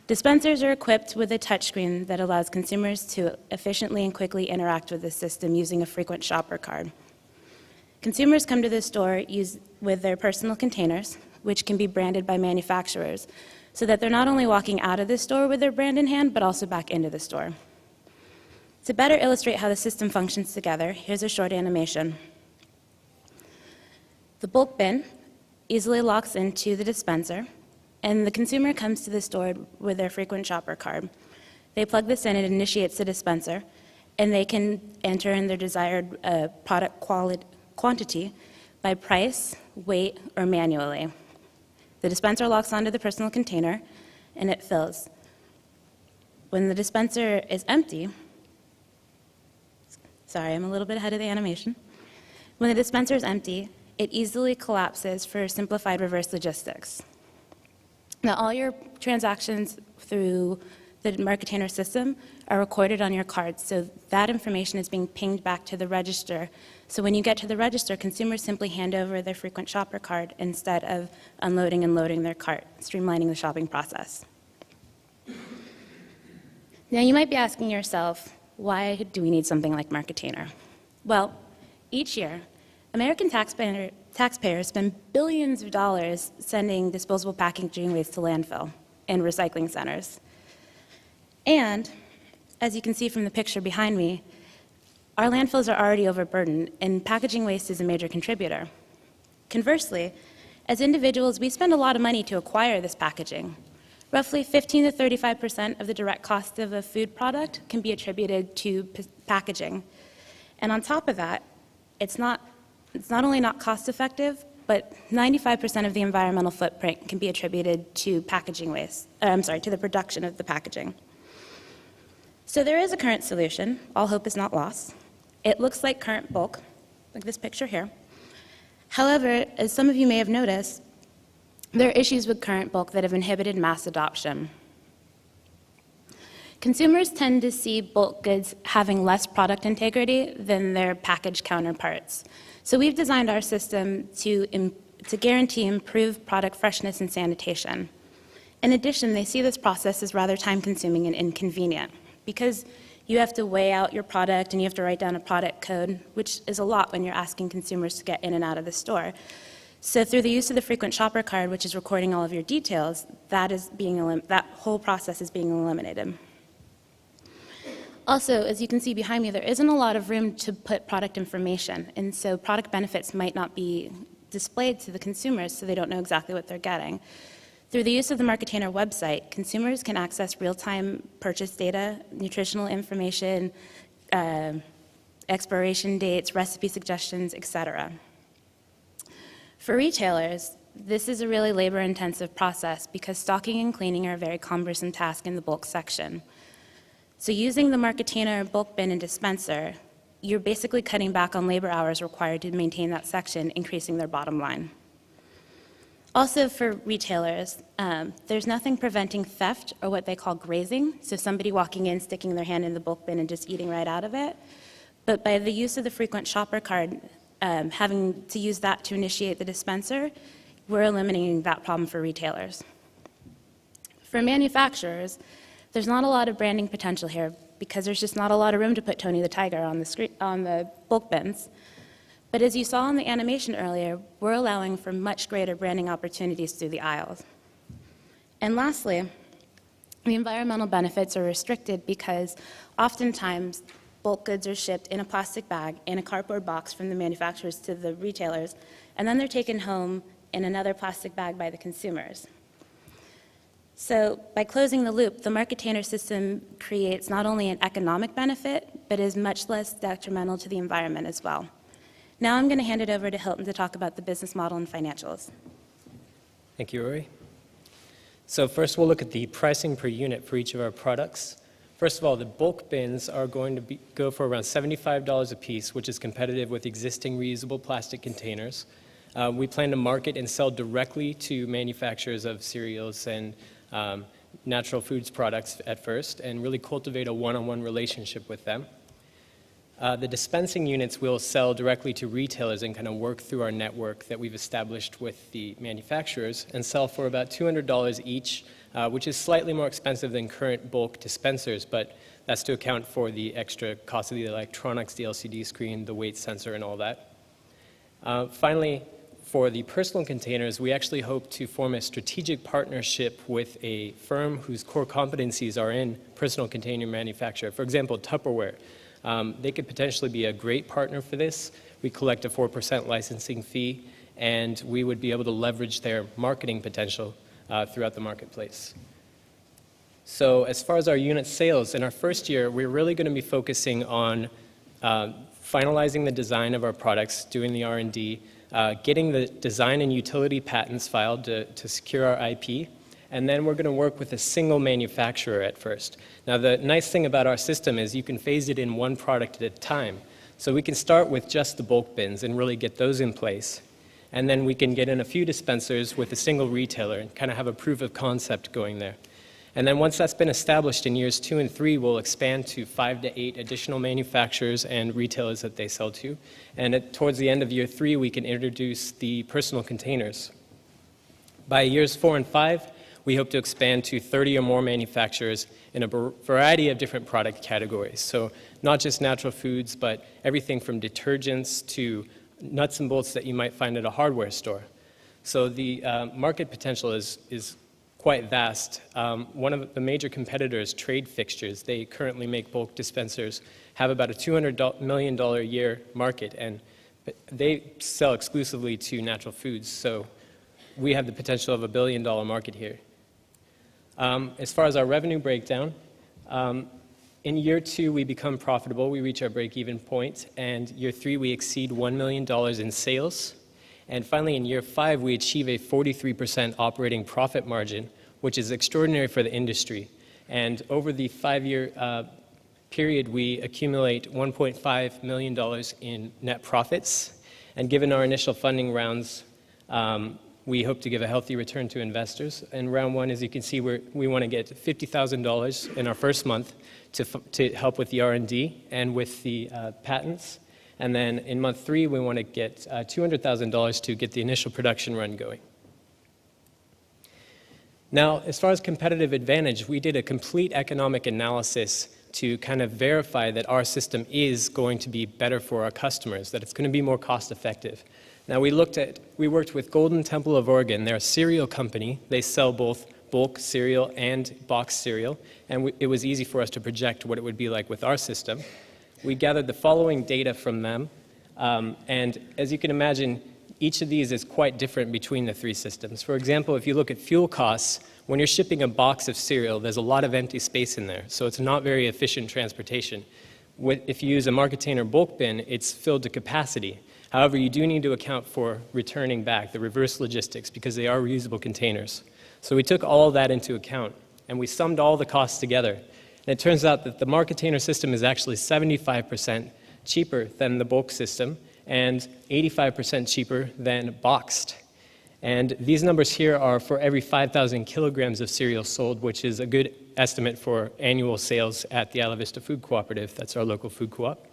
Dispensers are equipped with a touchscreen that allows consumers to efficiently and quickly interact with the system using a frequent shopper card. Consumers come to the store with their personal containers, which can be branded by manufacturers, so that they're not only walking out of the store with their brand in hand, but also back into the store. To better illustrate how the system functions together, here's a short animation. The bulk bin easily locks into the dispenser, and the consumer comes to the store with their frequent shopper card. They plug this in, it initiates the dispenser, and they can enter in their desired product quantity by price, weight, or manually. The dispenser locks onto the personal container, and it fills. When the dispenser is empty, sorry, I'm a little bit ahead of the animation. When the dispenser is empty, it easily collapses for simplified reverse logistics. Now, all your transactions through the Marketainer system are recorded on your cards, so that information is being pinged back to the register. So when you get to the register, consumers simply hand over their frequent shopper card instead of unloading and loading their cart, streamlining the shopping process. Now, you might be asking yourself, why do we need something like Marketainer? Well, each year, American taxpayers spend billions of dollars sending disposable packaging waste to landfill and recycling centers. And, as you can see from the picture behind me, our landfills are already overburdened, and packaging waste is a major contributor. Conversely, as individuals, we spend a lot of money to acquire this packaging. Roughly 15 to 35% of the direct cost of a food product can be attributed to packaging. And on top of that, it's not only not cost effective, but 95% of the environmental footprint can be attributed to packaging waste, to the production of the packaging. So there is a current solution. All hope is not lost. It looks like current bulk, like this picture here. However, as some of you may have noticed, there are issues with current bulk that have inhibited mass adoption. Consumers tend to see bulk goods having less product integrity than their packaged counterparts. So we've designed our system to guarantee improved product freshness and sanitation. In addition, they see this process as rather time-consuming and inconvenient, because you have to weigh out your product and you have to write down a product code, which is a lot when you're asking consumers to get in and out of the store. So through the use of the frequent shopper card, which is recording all of your details, that whole process is being eliminated. Also, as you can see behind me, there isn't a lot of room to put product information, and so product benefits might not be displayed to the consumers, so they don't know exactly what they're getting. Through the use of the Marketainer website, consumers can access real-time purchase data, nutritional information, expiration dates, recipe suggestions, etc. For retailers, this is a really labor-intensive process because stocking and cleaning are a very cumbersome task in the bulk section. So using the Marketainer bulk bin and dispenser, you're basically cutting back on labor hours required to maintain that section, increasing their bottom line. Also for retailers, there's nothing preventing theft or what they call grazing, so somebody walking in, sticking their hand in the bulk bin and just eating right out of it. But by the use of the frequent shopper card, having to use that to initiate the dispenser, we're eliminating that problem for retailers. For manufacturers, there's not a lot of branding potential here because there's just not a lot of room to put Tony the Tiger on the bulk bins. But as you saw in the animation earlier, we're allowing for much greater branding opportunities through the aisles. And lastly, the environmental benefits are restricted because oftentimes bulk goods are shipped in a plastic bag in a cardboard box from the manufacturers to the retailers, and then they're taken home in another plastic bag by the consumers. So by closing the loop, the Marketainer system creates not only an economic benefit, but is much less detrimental to the environment as well. Now I'm going to hand it over to Hilton to talk about the business model and financials. Thank you, Rory. So first we'll look at the pricing per unit for each of our products. First of all, the bulk bins are going to go for around $75 a piece, which is competitive with existing reusable plastic containers. We plan to market and sell directly to manufacturers of cereals and natural foods products at first, and really cultivate a one-on-one relationship with them. The dispensing units will sell directly to retailers and kind of work through our network that we've established with the manufacturers and sell for about $200 each, which is slightly more expensive than current bulk dispensers, but that's to account for the extra cost of the electronics, the LCD screen, the weight sensor, and all that. Finally, for the personal containers, we actually hope to form a strategic partnership with a firm whose core competencies are in personal container manufacture. For example, Tupperware. They could potentially be a great partner for this. We collect a 4% licensing fee, and we would be able to leverage their marketing potential throughout the marketplace. So as far as our unit sales, in our first year, we're really going to be focusing on finalizing the design of our products, doing the R&D, getting the design and utility patents filed to secure our IP, and then we're going to work with a single manufacturer at first. Now, the nice thing about our system is you can phase it in one product at a time. So we can start with just the bulk bins and really get those in place. And then we can get in a few dispensers with a single retailer and kind of have a proof of concept going there. And then once that's been established in years 2 and 3, we'll expand to 5 to 8 additional manufacturers and retailers that they sell to. And towards the end of year 3, we can introduce the personal containers. By years 4 and 5, we hope to expand to 30 or more manufacturers in a variety of different product categories. So not just natural foods, but everything from detergents to nuts and bolts that you might find at a hardware store. So the market potential is quite vast. One of the major competitors, Trade Fixtures, they currently make bulk dispensers, have about a $200 million a year market, and they sell exclusively to natural foods. So we have the potential of a $1 billion market here. As far as our revenue breakdown, in year 2, we become profitable. We reach our break-even point. And year 3, we exceed $1 million in sales. And finally, in year 5, we achieve a 43% operating profit margin, which is extraordinary for the industry. And over the 5-year period, we accumulate $1.5 million in net profits. And given our initial funding rounds, we hope to give a healthy return to investors. In round 1, as you can see, we want to get $50,000 in our first month to help with the R&D and with the patents. And then in month 3, we want to get $200,000 to get the initial production run going. Now, as far as competitive advantage, we did a complete economic analysis to kind of verify that our system is going to be better for our customers, that it's going to be more cost effective. Now, we worked with Golden Temple of Oregon. They're a cereal company. They sell both bulk cereal and boxed cereal, and it was easy for us to project what it would be like with our system. We gathered the following data from them, and as you can imagine, each of these is quite different between the 3 systems. For example, if you look at fuel costs, when you're shipping a box of cereal, there's a lot of empty space in there, so it's not very efficient transportation. If you use a Marketainer bulk bin, it's filled to capacity. However, you do need to account for returning back, the reverse logistics, because they are reusable containers. So we took all of that into account, and we summed all the costs together. And it turns out that the Marketainer system is actually 75% cheaper than the bulk system and 85% cheaper than boxed. And these numbers here are for every 5,000 kilograms of cereal sold, which is a good estimate for annual sales at the Isla Vista Food Cooperative. That's our local food co-op.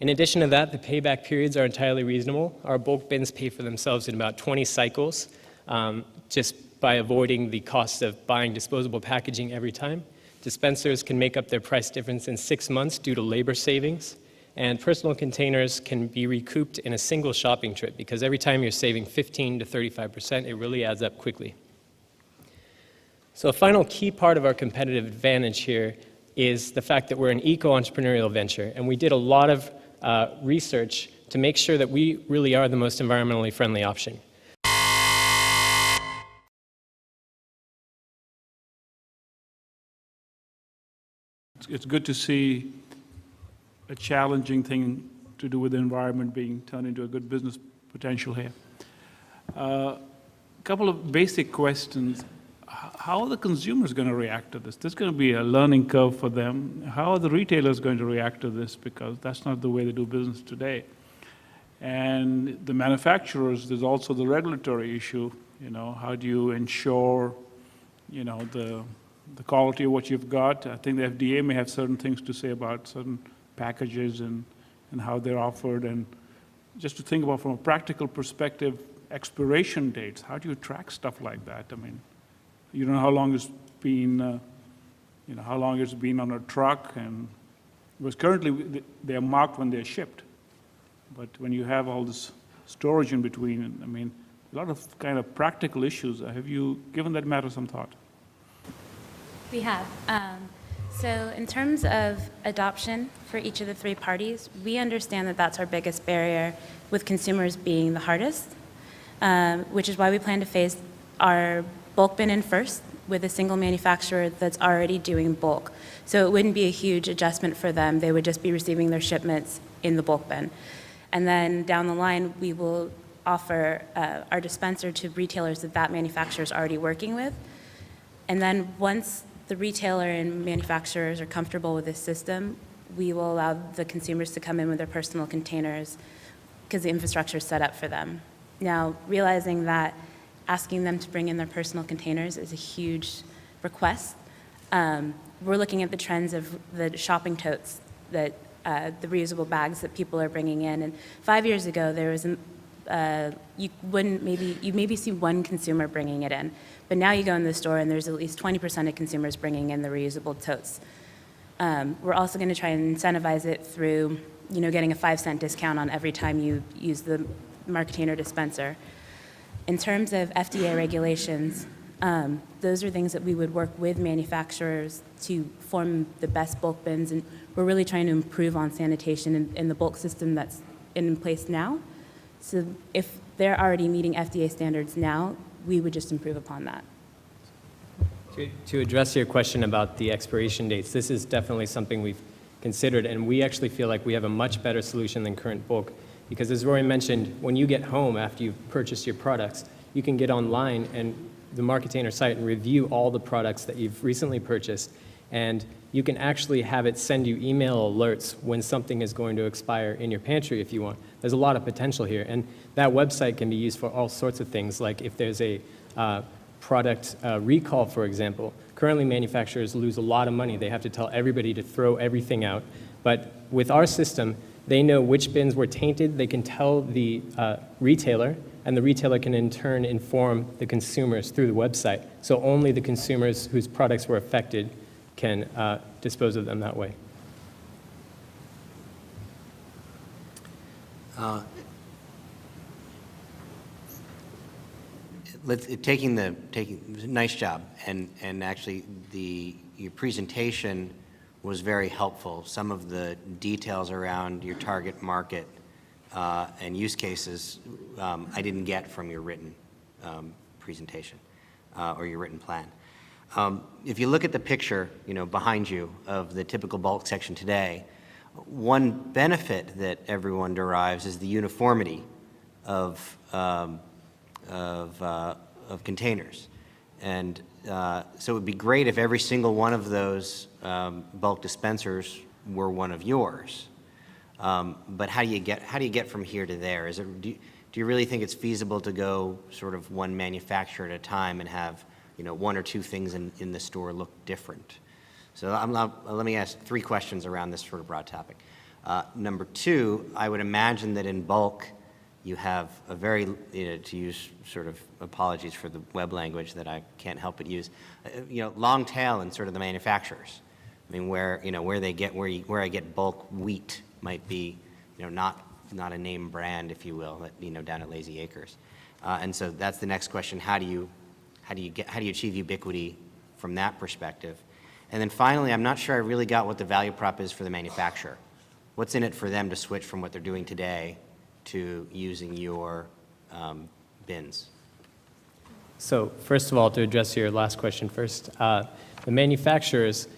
In addition to that, the payback periods are entirely reasonable. Our bulk bins pay for themselves in about 20 cycles, just by avoiding the cost of buying disposable packaging every time. Dispensers can make up their price difference in 6 months due to labor savings. And personal containers can be recouped in a single shopping trip, because every time you're saving 15 to 35%, it really adds up quickly. So a final key part of our competitive advantage here is the fact that we're an eco-entrepreneurial venture, and we did a lot of research to make sure that we really are the most environmentally friendly option. It's good to see a challenging thing to do with the environment being turned into a good business potential here. A couple of basic questions. How are the consumers going to react to this? This is going to be a learning curve for them. How are the retailers going to react to this? Because that's not the way they do business today. And the manufacturers, there's also the regulatory issue. You know, how do you ensure, you know, the quality of what you've got? I think the FDA may have certain things to say about certain packages and how they're offered. And just to think about from a practical perspective, expiration dates, how do you track stuff like that? I mean, you don't know how long it's been, you know, how long it's been on a truck, and because currently they are marked when they're shipped. But when you have all this storage in between, I mean, a lot of kind of practical issues. Have you given that matter some thought? We have. So in terms of adoption for each of the three parties, we understand that that's our biggest barrier, with consumers being the hardest, which is why we plan to phase our bulk bin in first with a single manufacturer that's already doing bulk. So it wouldn't be a huge adjustment for them. They would just be receiving their shipments in the bulk bin. And then down the line, we will offer our dispenser to retailers that manufacturer is already working with. And then once the retailer and manufacturers are comfortable with this system, we will allow the consumers to come in with their personal containers because the infrastructure is set up for them. Now, realizing that asking them to bring in their personal containers is a huge request, we're looking at the trends of the shopping totes, that the reusable bags that people are bringing in. And 5 years ago, there was you maybe see one consumer bringing it in, but now you go in the store and there's at least 20% of consumers bringing in the reusable totes. We're also going to try and incentivize it through, you know, getting a 5-cent discount on every time you use the Marketainer dispenser. In terms of FDA regulations, those are things that we would work with manufacturers to form the best bulk bins, and we're really trying to improve on sanitation in the bulk system that's in place now. So if they're already meeting FDA standards now, we would just improve upon that. To address your question about the expiration dates, this is definitely something we've considered, and we actually feel like we have a much better solution than current bulk. Because as Roy mentioned, when you get home after you've purchased your products, you can get online and the Marketainer site and review all the products that you've recently purchased. And you can actually have it send you email alerts when something is going to expire in your pantry if you want. There's a lot of potential here. And that website can be used for all sorts of things, like if there's a product recall, for example. Currently, manufacturers lose a lot of money. They have to tell everybody to throw everything out. But with our system, they know which bins were tainted. They can tell the retailer, and the retailer can in turn inform the consumers through the website. So only the consumers whose products were affected can dispose of them that way. Nice job, and actually your presentation was very helpful. Some of the details around your target market and use cases I didn't get from your written presentation or your written plan. If you look at the picture, you know, behind you of the typical bulk section today, One benefit that everyone derives is the uniformity of containers. And so it would be great if every single one of those bulk dispensers were one of yours. But how do you get from here to there? Do you really think it's feasible to go sort of one manufacturer at a time and have, you know, one or two things in the store look different? So let me ask 3 questions around this sort of broad topic. Number 2, I would imagine that in bulk you have a very, to use sort of, apologies for the web language that I can't help but use, long tail in sort of the manufacturers. I mean, where I get bulk wheat might be, not a name brand, if you will, down at Lazy Acres. And so that's the next question. How do you achieve ubiquity from that perspective? And then finally, I'm not sure I really got what the value prop is for the manufacturer. What's in it for them to switch from what they're doing today to using your bins? So first of all, to address your last question first, the manufacturers,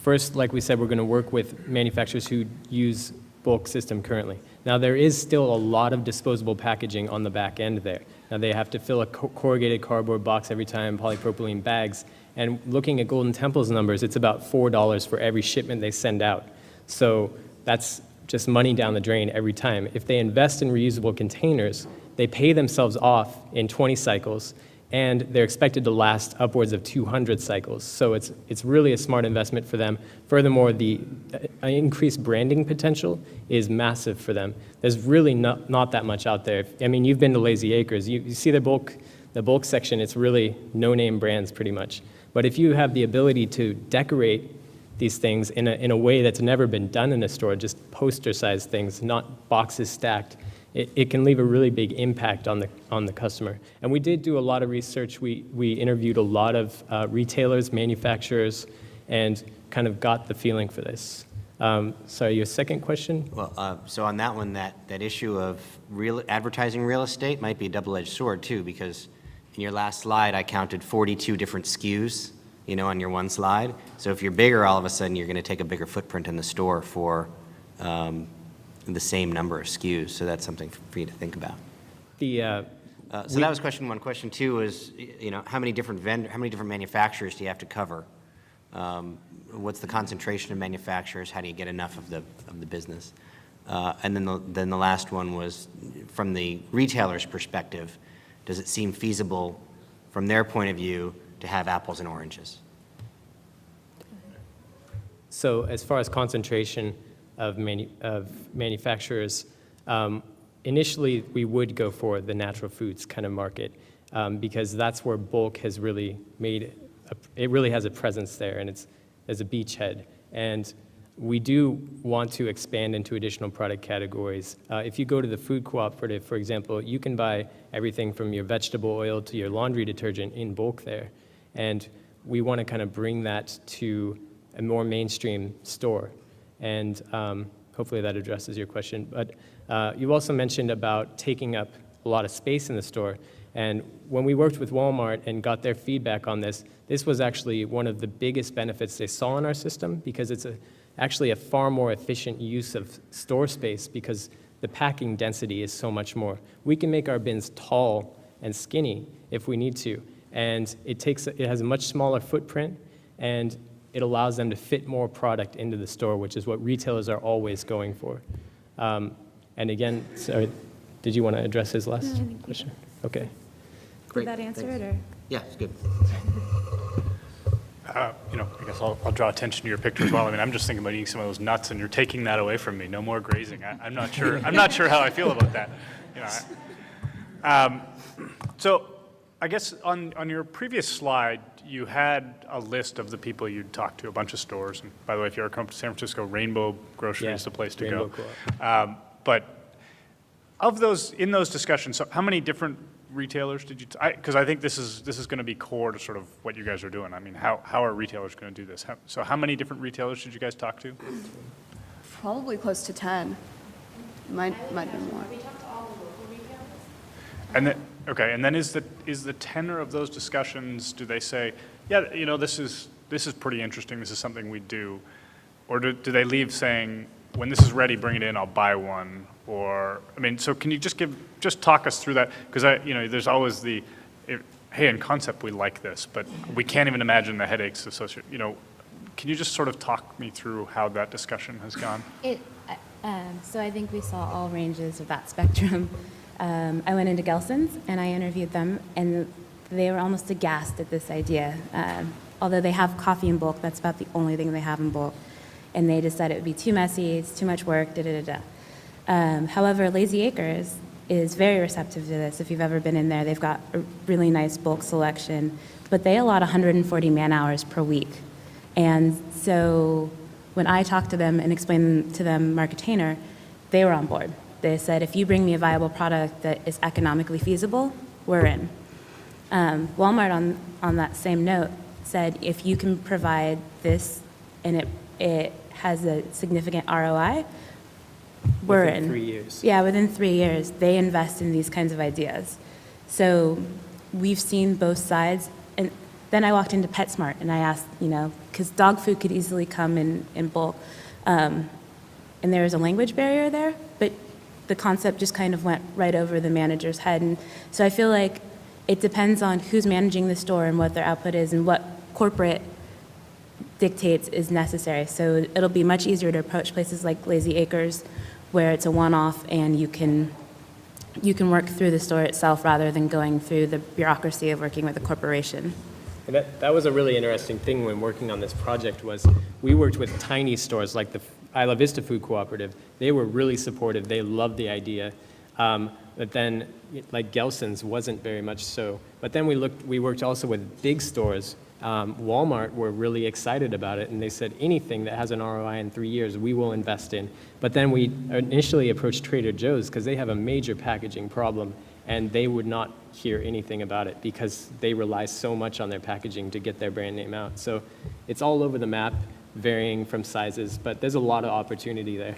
first, like we said, we're going to work with manufacturers who use bulk system currently. Now, there is still a lot of disposable packaging on the back end there. Now, they have to fill a corrugated cardboard box every time, polypropylene bags. And looking at Golden Temple's numbers, it's about $4 for every shipment they send out. So that's just money down the drain every time. If they invest in reusable containers, they pay themselves off in 20 cycles, and they're expected to last upwards of 200 cycles. So it's really a smart investment for them. Furthermore, the increased branding potential is massive for them. There's really not that much out there. I mean, you've been to Lazy Acres. You see the bulk section, it's really no-name brands pretty much. But if you have the ability to decorate these things in a way that's never been done in a store, just poster-sized things, not boxes stacked, it can leave a really big impact on the customer. And we did do a lot of research. We interviewed a lot of retailers, manufacturers, and kind of got the feeling for this. Sorry, your second question? Well, so on that one, that issue of advertising real estate might be a double-edged sword too, because in your last slide, I counted 42 different SKUs, on your one slide. So if you're bigger, all of a sudden, you're going to take a bigger footprint in the store for the same number of SKUs. So that's something for you to think about. So that was question 1. Question 2 is, how many different manufacturers do you have to cover? What's the concentration of manufacturers? How do you get enough of the business? And then the last one was, from the retailer's perspective, does it seem feasible from their point of view to have apples and oranges? So as far as concentration of manufacturers, initially we would go for the natural foods kind of market because that's where bulk has really it really has a presence there, and it's as a beachhead. And we do want to expand into additional product categories. If you go to the food cooperative, for example, you can buy everything from your vegetable oil to your laundry detergent in bulk there. And we want to kind of bring that to a more mainstream store. And hopefully that addresses your question. But you also mentioned about taking up a lot of space in the store. And when we worked with Walmart and got their feedback on this, this was actually one of the biggest benefits they saw in our system, because it's actually a far more efficient use of store space because the packing density is so much more. We can make our bins tall and skinny if we need to, and it has a much smaller footprint, and it allows them to fit more product into the store, which is what retailers are always going for. And again, sorry, did you want to address his last question? Okay. Did that answer it, or? Yeah, it's good. I guess I'll draw attention to your picture as well. I mean, I'm just thinking about eating some of those nuts, and you're taking that away from me. No more grazing. I'm not sure. I'm not sure how I feel about that. So, I guess on your previous slide, you had a list of the people you'd talked to, a bunch of stores. And by the way, if you ever come to San Francisco, Rainbow Grocery is the place to go. But of those, in those discussions, so how many different retailers did you, because I think this is going to be core to sort of what you guys are doing. I mean, how are retailers going to do this? So how many different retailers did you guys talk to? Probably close to 10. Might be more. We talked to all the local retailers. And then, okay, and then is the tenor of those discussions, do they say, yeah, this is pretty interesting, this is something we do, or do they leave saying, when this is ready, bring it in, I'll buy one, or, I mean, so can you just talk us through that? Because there's always hey, in concept, we like this, but we can't even imagine the headaches associated, can you just sort of talk me through how that discussion has gone? So I think we saw all ranges of that spectrum. I went into Gelson's and I interviewed them, and they were almost aghast at this idea. Although they have coffee in bulk, that's about the only thing they have in bulk. And they just said it would be too messy, it's too much work, However, Lazy Acres is very receptive to this. If you've ever been in there, they've got a really nice bulk selection, but they allot 140 man-hours per week. And so when I talked to them and explained to them Marketainer, they were on board. They said, if you bring me a viable product that is economically feasible, we're in. Walmart, on that same note, said, if you can provide this and it has a significant ROI, we're in. Within 3 years. Yeah, within 3 years, they invest in these kinds of ideas. So we've seen both sides. And then I walked into PetSmart and I asked, because dog food could easily come in bulk. And there was a language barrier there, but the concept just kind of went right over the manager's head. And so I feel like it depends on who's managing the store and what their output is and what corporate dictates is necessary. So it'll be much easier to approach places like Lazy Acres, where it's a one-off and you can work through the store itself rather than going through the bureaucracy of working with a corporation. And that was a really interesting thing when working on this project was we worked with tiny stores like the Isla Vista Food Cooperative. They were really supportive. They loved the idea. But then, like Gelson's wasn't very much so. But then we worked also with big stores. Walmart were really excited about it, and they said anything that has an ROI in 3 years, we will invest in. But then we initially approached Trader Joe's because they have a major packaging problem, and they would not hear anything about it because they rely so much on their packaging to get their brand name out. So it's all over the map, varying from sizes, but there's a lot of opportunity there.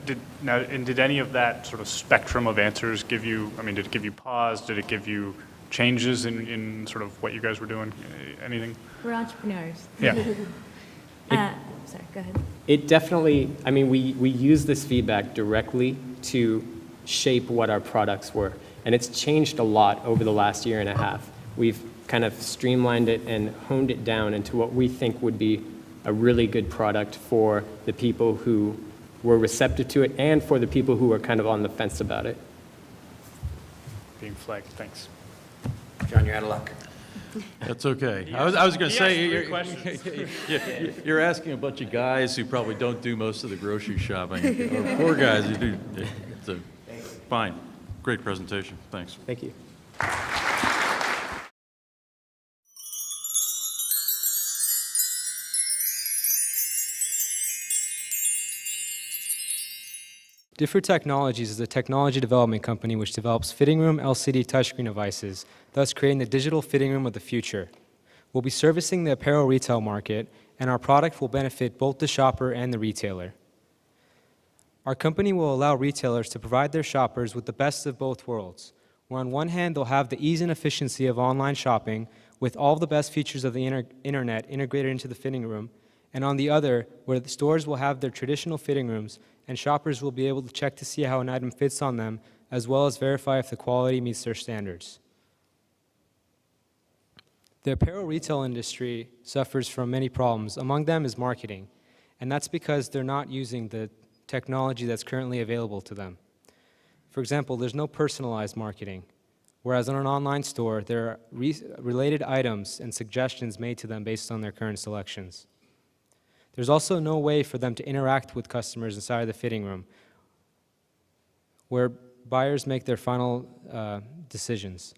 Did any of that sort of spectrum of answers give you, did it give you pause? Did it give you changes in sort of what you guys were doing? Anything? We're entrepreneurs. Yeah. Sorry, go ahead. It definitely, we use this feedback directly to shape what our products were. And it's changed a lot over the last year and a half. We've kind of streamlined it and honed it down into what we think would be a really good product for the people who were receptive to it and for the people who were kind of on the fence about it. Being flagged, thanks. John, you're out of luck. That's okay. I was going to say, you're asking a bunch of guys who probably don't do most of the grocery shopping, or poor guys who do. So, fine. Great presentation. Thanks. Thank you. Differ Technologies is a technology development company which develops fitting room LCD touchscreen devices, thus creating the digital fitting room of the future. We'll be servicing the apparel retail market, and our product will benefit both the shopper and the retailer. Our company will allow retailers to provide their shoppers with the best of both worlds, where on one hand they'll have the ease and efficiency of online shopping with all the best features of the internet integrated into the fitting room, and on the other, where the stores will have their traditional fitting rooms and shoppers will be able to check to see how an item fits on them, as well as verify if the quality meets their standards. The apparel retail industry suffers from many problems. Among them is marketing, and that's because they're not using the technology that's currently available to them. For example, there's no personalized marketing, whereas on an online store, there are related items and suggestions made to them based on their current selections. There's also no way for them to interact with customers inside of the fitting room, where buyers make their final decisions.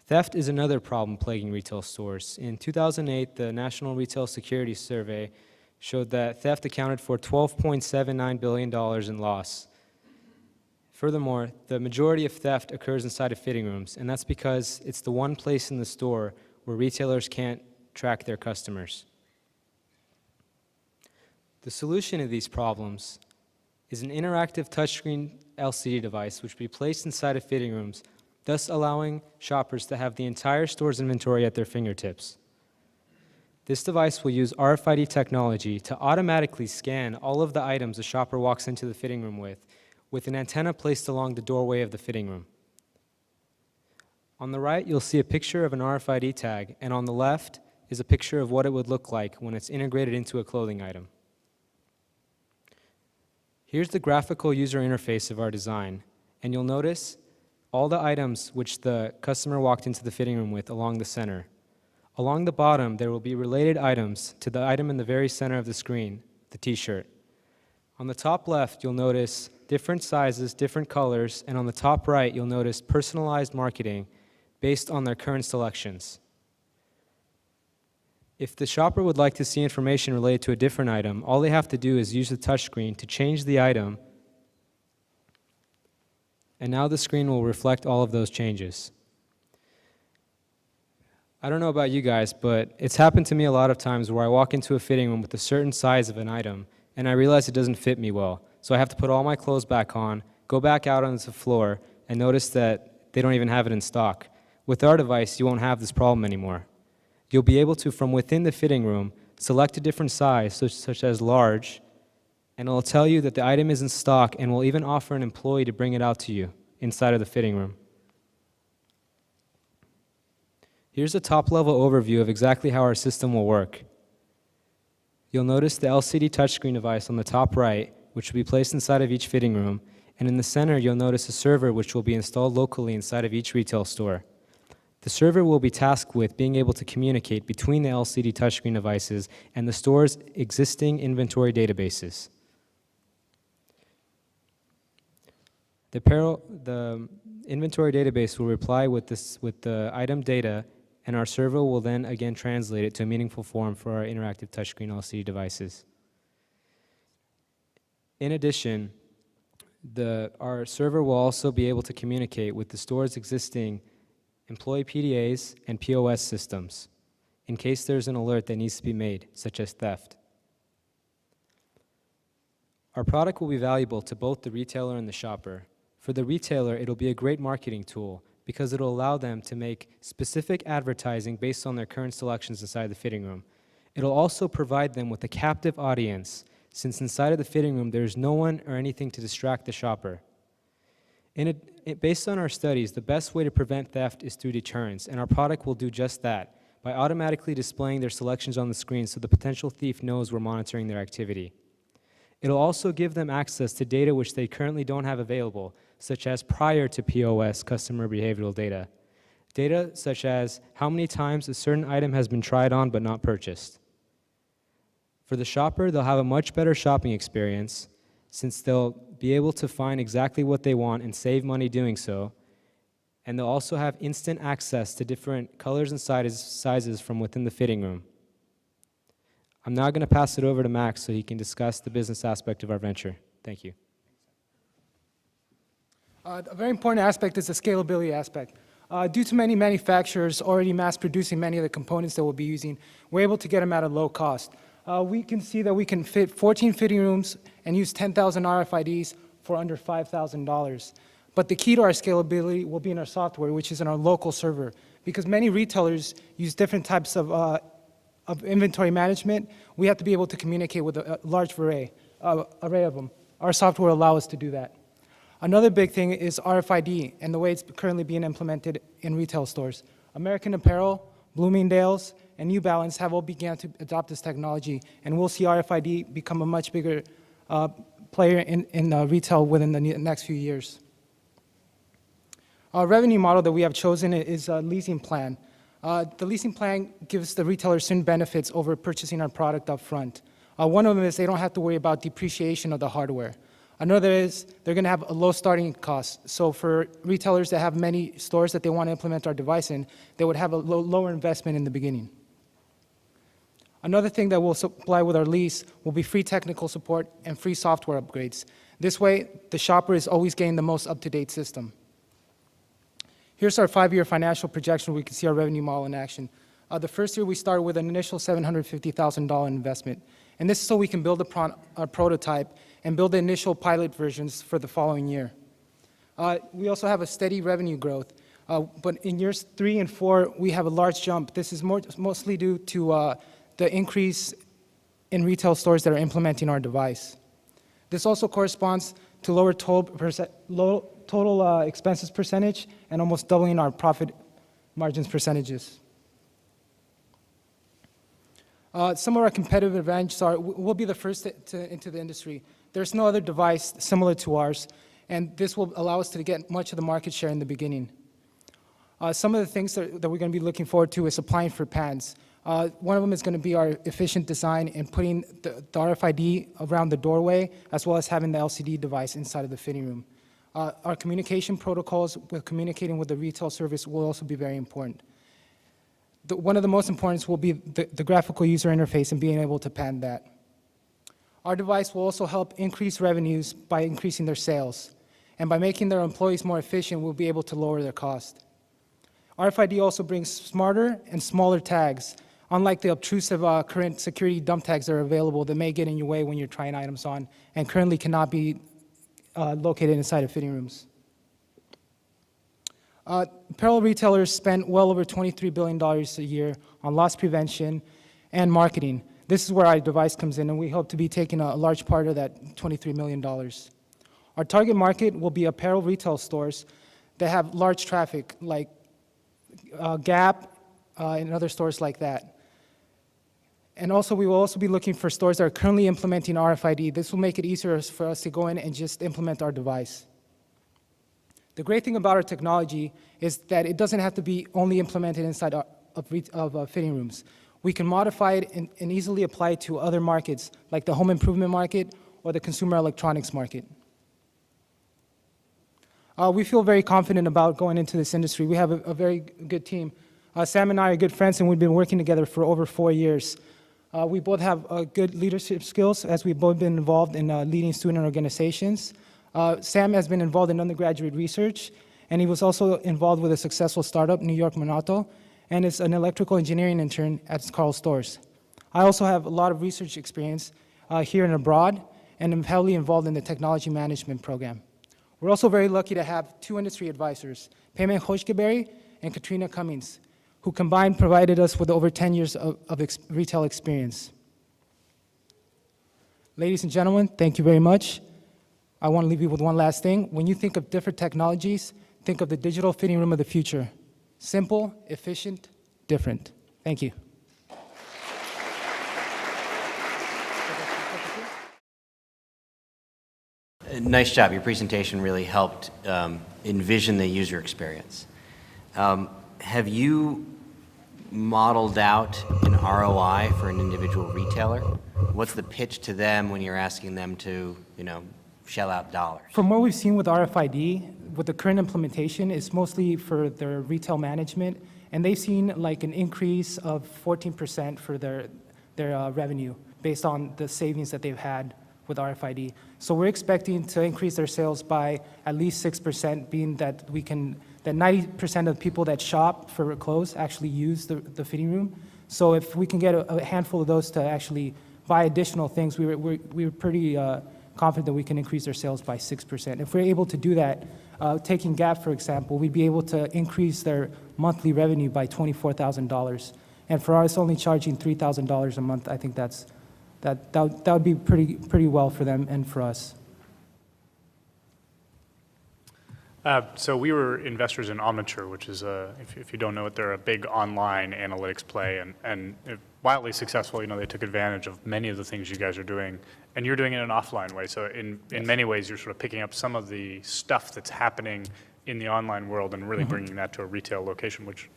Theft is another problem plaguing retail stores. In 2008, the National Retail Security Survey showed that theft accounted for $12.79 billion in loss. Furthermore, the majority of theft occurs inside of fitting rooms, and that's because it's the one place in the store where retailers can't track their customers. The solution to these problems is an interactive touchscreen LCD device which will be placed inside of fitting rooms, thus allowing shoppers to have the entire store's inventory at their fingertips. This device will use RFID technology to automatically scan all of the items a shopper walks into the fitting room with an antenna placed along the doorway of the fitting room. On the right, you'll see a picture of an RFID tag, and on the left is a picture of what it would look like when it's integrated into a clothing item. Here's the graphical user interface of our design, and you'll notice all the items which the customer walked into the fitting room with along the center. Along the bottom, there will be related items to the item in the very center of the screen, the t-shirt. On the top left, you'll notice different sizes, different colors, and on the top right, you'll notice personalized marketing based on their current selections. If the shopper would like to see information related to a different item, all they have to do is use the touchscreen to change the item, and now the screen will reflect all of those changes. I don't know about you guys, but it's happened to me a lot of times where I walk into a fitting room with a certain size of an item, and I realize it doesn't fit me well. So I have to put all my clothes back on, go back out onto the floor, and notice that they don't even have it in stock. With our device, you won't have this problem anymore. You'll be able to, from within the fitting room, select a different size, such as large, and it'll tell you that the item is in stock and will even offer an employee to bring it out to you inside of the fitting room. Here's a top-level overview of exactly how our system will work. You'll notice the LCD touchscreen device on the top right, which will be placed inside of each fitting room, and in the center you'll notice a server which will be installed locally inside of each retail store. The server will be tasked with being able to communicate between the LCD touchscreen devices and the store's existing inventory databases. The inventory database will reply with the item data, and our server will then again translate it to a meaningful form for our interactive touchscreen LCD devices. In addition, our server will also be able to communicate with the store's existing employee PDAs and POS systems in case there's an alert that needs to be made, such as theft. Our product will be valuable to both the retailer and the shopper. For the retailer, it'll be a great marketing tool because it'll allow them to make specific advertising based on their current selections inside the fitting room. It'll also provide them with a captive audience, since inside of the fitting room there's no one or anything to distract the shopper. Based on our studies, the best way to prevent theft is through deterrence, and our product will do just that by automatically displaying their selections on the screen so the potential thief knows we're monitoring their activity. It'll also give them access to data which they currently don't have available, such as prior to POS customer behavioral data. Data such as how many times a certain item has been tried on but not purchased. For the shopper, they'll have a much better shopping experience since they'll be able to find exactly what they want and save money doing so, and they'll also have instant access to different colors and sizes from within the fitting room. I'm now going to pass it over to Max so he can discuss the business aspect of our venture. Thank you. A very important aspect is the scalability aspect. Due to many manufacturers already mass producing many of the components that we'll be using, we're able to get them at a low cost. We can see that we can fit 14 fitting rooms and use 10,000 RFIDs for under $5,000. But the key to our scalability will be in our software, which is in our local server, because many retailers use different types of inventory management. We have to be able to communicate with a large array of them. Our software will allow us to do that. Another big thing is RFID and the way it's currently being implemented in retail stores. American Apparel, Bloomingdale's, and New Balance have all begun to adopt this technology, and we'll see RFID become a much bigger player in retail within the next few years. Our revenue model that we have chosen is a leasing plan. The leasing plan gives the retailer certain benefits over purchasing our product up front. One of them is they don't have to worry about depreciation of the hardware. Another is they're going to have a low starting cost. So for retailers that have many stores that they want to implement our device in, they would have a lower investment in the beginning. Another thing that we'll supply with our lease will be free technical support and free software upgrades. This way, the shopper is always getting the most up-to-date system. Here's our 5-year financial projection where we can see our revenue model in action. The first year we started with an initial $750,000 investment. And this is so we can build a prototype and build the initial pilot versions for the following year. We also have a steady revenue growth. But in years 3 and 4, we have a large jump. This is mostly due to the increase in retail stores that are implementing our device. This also corresponds to lower total expenses percentage and almost doubling our profit margins percentages. Some of our competitive advantages are we'll be the first into the industry. There's no other device similar to ours, and this will allow us to get much of the market share in the beginning. Some of the things that we're going to be looking forward to is applying for patents. One of them is going to be our efficient design and putting the RFID around the doorway, as well as having the LCD device inside of the fitting room. Our communication protocols with communicating with the retail service will also be very important. One of the most important will be the graphical user interface and being able to patent that. Our device will also help increase revenues by increasing their sales. And by making their employees more efficient, we'll be able to lower their cost. RFID also brings smarter and smaller tags, unlike the obtrusive current security dump tags that are available that may get in your way when you're trying items on and currently cannot be located inside of fitting rooms. Apparel retailers spend well over $23 billion a year on loss prevention and marketing. This is where our device comes in, and we hope to be taking a large part of that $23 million. Our target market will be apparel retail stores that have large traffic, like Gap and other stores like that. And also, we will also be looking for stores that are currently implementing RFID. This will make it easier for us to go in and just implement our device. The great thing about our technology is that it doesn't have to be only implemented inside of fitting rooms. We can modify it and easily apply it to other markets, like the home improvement market or the consumer electronics market. We feel very confident about going into this industry. We have a very good team. Sam and I are good friends, and we've been working together for over 4 years. We both have good leadership skills, as we've both been involved in leading student organizations. Sam has been involved in undergraduate research, and he was also involved with a successful startup, New York Monato, and is an electrical engineering intern at Karl Storz. I also have a lot of research experience here and abroad, and am heavily involved in the technology management program. We're also very lucky to have 2 industry advisors, Payman Hoshkeberry and Katrina Cummings, who combined provided us with over 10 years of retail experience. Ladies and gentlemen, thank you very much. I want to leave you with one last thing. When you think of different technologies, think of the digital fitting room of the future. Simple, efficient, different. Thank you. Nice job. Your presentation really helped envision the user experience. Have you modeled out an ROI for an individual retailer? What's the pitch to them when you're asking them to, shell out dollars? From what we've seen with RFID, with the current implementation, it's mostly for their retail management, and they've seen like an increase of 14% for their revenue based on the savings that they've had with RFID. So we're expecting to increase their sales by at least 6%, being that that 90% of people that shop for clothes actually use the fitting room. So if we can get a handful of those to actually buy additional things, we're pretty confident that we can increase their sales by 6%. If we're able to do that, taking Gap, for example, we'd be able to increase their monthly revenue by $24,000. And for us, only charging $3,000 a month, I think that would be pretty well for them and for us. So we were investors in Omniture, which is, if you don't know it, they're a big online analytics play and wildly successful. They took advantage of many of the things you guys are doing, and you're doing it in an offline way. So in many ways, you're sort of picking up some of the stuff that's happening in the online world and really bringing that to a retail location, which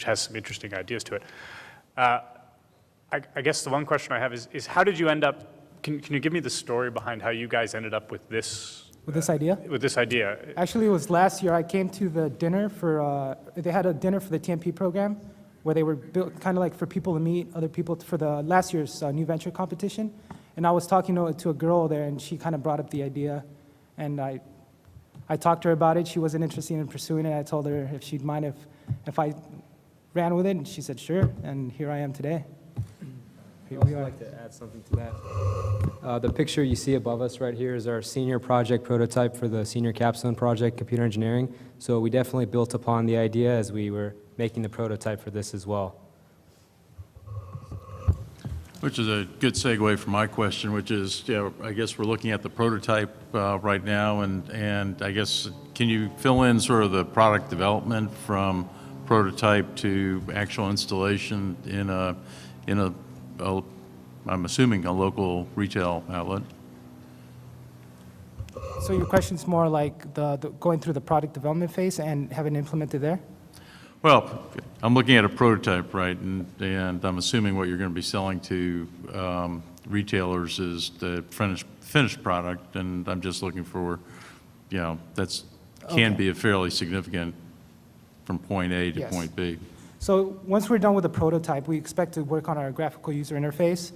has some interesting ideas to it. I guess the one question I have is how did you end up? Can you give me the story behind how you guys ended up with this? With this idea? With this idea. Actually, it was last year. I came to the dinner for, they had a dinner for the TMP program where they were built kind of like for people to meet other people for the last year's new venture competition. And I was talking to a girl there, and she kind of brought up the idea. And I talked to her about it. She wasn't interested in pursuing it. I told her if she'd mind if I ran with it, and she said sure. And here I am today. I'd also like to add something to that. The picture you see above us right here is our senior project prototype for the senior capstone project, computer engineering. So we definitely built upon the idea as we were making the prototype for this as well. Which is a good segue for my question, which is, I guess we're looking at the prototype right now, and I guess, can you fill in sort of the product development from prototype to actual installation in I'm assuming a local retail outlet? So your question's more like the going through the product development phase and having it implemented there? Well, I'm looking at a prototype, right, and I'm assuming what you're going to be selling to retailers is the finished product, and I'm just looking for, that's can be a fairly significant from point A to point B. So once we're done with the prototype, we expect to work on our graphical user interface,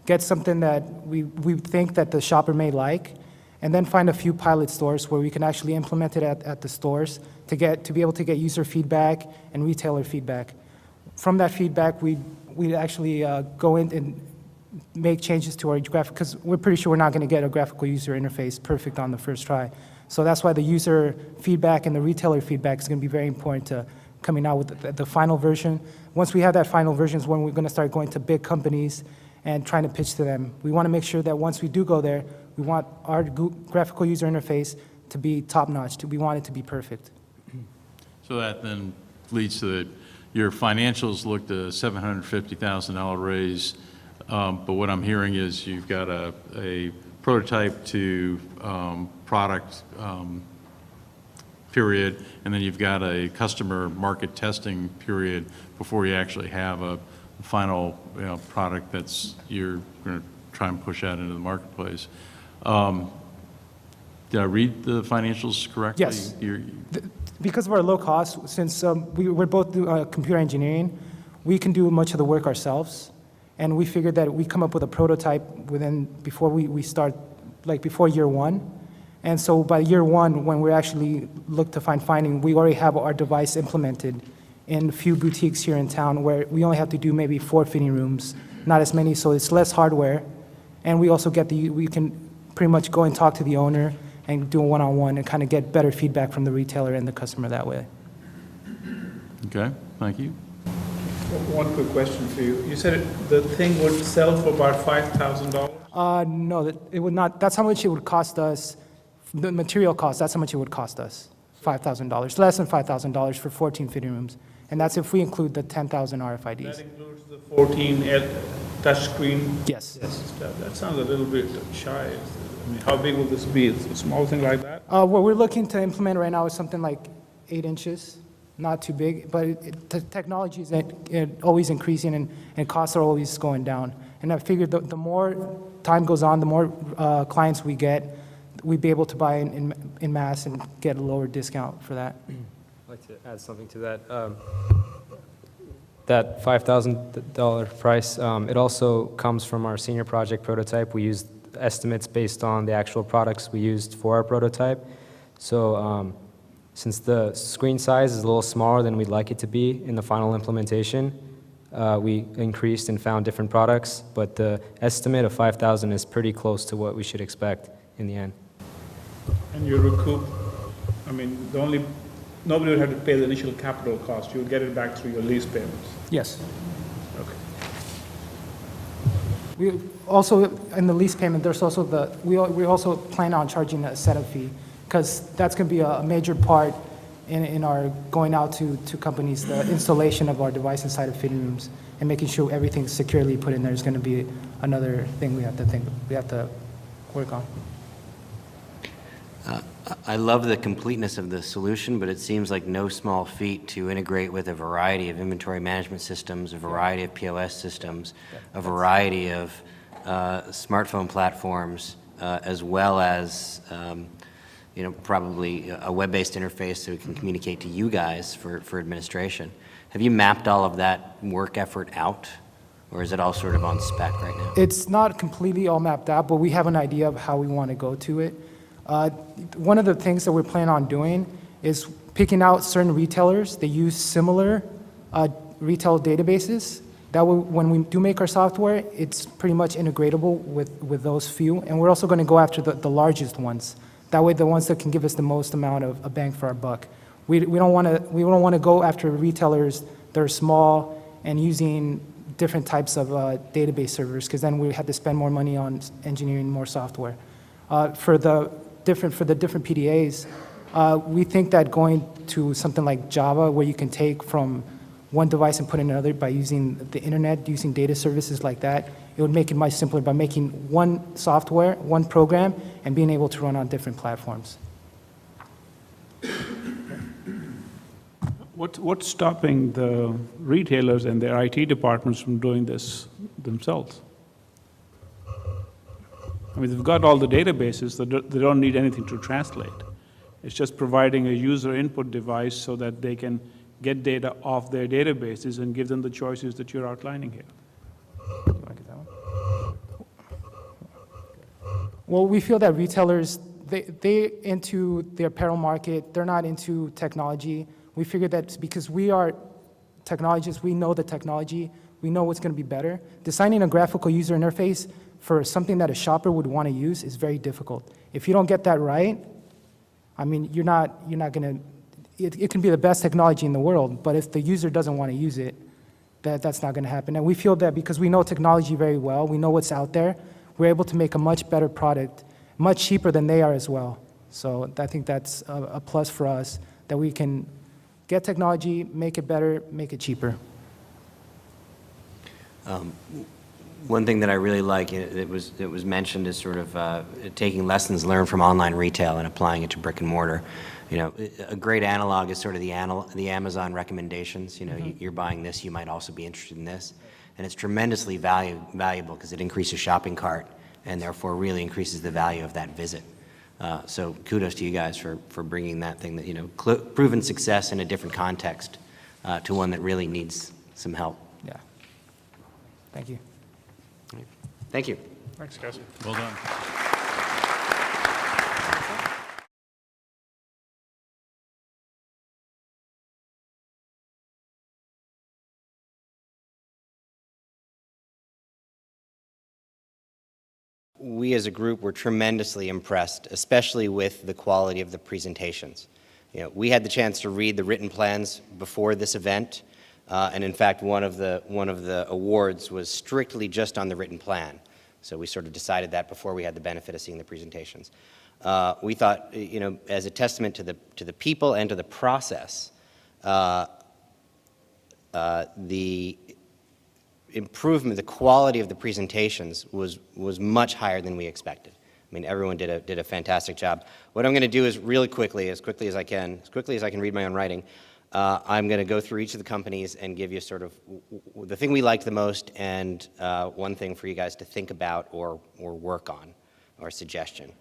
get something that we think that the shopper may like, and then find a few pilot stores where we can actually implement it at the stores to be able to get user feedback and retailer feedback. From that feedback, we actually go in and make changes to our graphic, because we're pretty sure we're not going to get a graphical user interface perfect on the first try. So that's why the user feedback and the retailer feedback is going to be very important to coming out with the final version. Once we have that final version is when we're going to start going to big companies and trying to pitch to them. We want to make sure that once we do go there, we want our graphical user interface to be top-notch. We want it to be perfect. So that then leads to your financials looked a $750,000 raise, but what I'm hearing is you've got a prototype to product period, and then you've got a customer market testing period before you actually have a final product that's you're going to try and push out into the marketplace. Did I read the financials correctly? Yes. Because of our low cost, since we're both computer engineering, we can do much of the work ourselves. And we figured that we come up with a prototype before we start, like before year one. And so by year one, when we actually look to find finding, we already have our device implemented in a few boutiques here in town where we only have to do maybe 4 fitting rooms, not as many, so it's less hardware. And we also we can pretty much go and talk to the owner and do a one-on-one and kind of get better feedback from the retailer and the customer that way. Okay, thank you. One quick question for you. You said the thing would sell for about $5,000? No, it would not. That's how much it would cost us. The material cost, that's how much it would cost us, $5,000, less than $5,000 for 14 fitting rooms. And that's if we include the 10,000 RFIDs. That includes the 14 touchscreen? Yes. That sounds a little bit shy. I mean, how big will this be? It's a small thing like that? What we're looking to implement right now is something like 8 inches, not too big, but the technology is always increasing and costs are always going down. And I figured the more time goes on, the more clients we get, we'd be able to buy in mass and get a lower discount for that. I'd like to add something to that. That $5,000 price, it also comes from our senior project prototype. We used estimates based on the actual products we used for our prototype. So since the screen size is a little smaller than we'd like it to be in the final implementation, we increased and found different products, but the estimate of 5,000 is pretty close to what we should expect in the end. And you recoup, I mean, nobody would have to pay the initial capital cost. You would get it back through your lease payments. Yes. Okay. We also, in the lease payment, there's also we also plan on charging a setup fee, because that's going to be a major part in our going out to companies, the installation of our device inside of fitting rooms and making sure everything's securely put in there is going to be another thing we have to work on. I love the completeness of the solution, but it seems like no small feat to integrate with a variety of inventory management systems, a variety of POS systems, a variety of smartphone platforms, as well as probably a web-based interface so we can communicate to you guys for administration. Have you mapped all of that work effort out, or is it all sort of on spec right now? It's not completely all mapped out, but we have an idea of how we want to go to it. One of the things that we're planning on doing is picking out certain retailers that use similar retail databases. That way, when we do make our software, it's pretty much integratable with those few. And we're also going to go after the largest ones. That way, the ones that can give us the most amount of a bang for our buck. We don't want to go after retailers that are small and using different types of database servers, because then we had to spend more money on engineering more software. For the different PDAs, we think that going to something like Java, where you can take from one device and put in another by using the internet, using data services like that, it would make it much simpler by making one software, one program, and being able to run on different platforms. What's stopping the retailers and their IT departments from doing this themselves? I mean, they've got all the databases, they don't need anything to translate. It's just providing a user input device so that they can get data off their databases and give them the choices that you're outlining here. Well, we feel that retailers, they into the apparel market, they're not into technology. We figured that because we are technologists, we know the technology, we know what's going to be better. Designing a graphical user interface for something that a shopper would want to use is very difficult. If you don't get that right, I mean, you're not going to, it can be the best technology in the world, but if the user doesn't want to use it, that's not going to happen. And we feel that because we know technology very well, we know what's out there, we're able to make a much better product, much cheaper than they are as well. So I think that's a plus for us, that we can get technology, make it better, make it cheaper. One thing that I really like, it was mentioned, is sort of taking lessons learned from online retail and applying it to brick and mortar. You know, a great analog is sort of the Amazon recommendations. You know, you're buying this, you might also be interested in this. And it's tremendously valuable because it increases shopping cart and therefore really increases the value of that visit. So kudos to you guys for bringing that thing that, you know, proven success in a different context to one that really needs some help. Yeah. Thank you. Thank you. Thanks, guys. Well done. We as a group were tremendously impressed, especially with the quality of the presentations. You know, we had the chance to read the written plans before this event, and in fact, one of the awards was strictly just on the written plan. So we sort of decided that before we had the benefit of seeing the presentations. We thought, you know, as a testament to the people and to the process, the improvement, the quality of the presentations was much higher than we expected. I mean, everyone did a fantastic job. What I'm going to do is really quickly, as quickly as I can read my own writing, I'm going to go through each of the companies and give you sort of the thing we liked the most and one thing for you guys to think about or work on, or suggestion.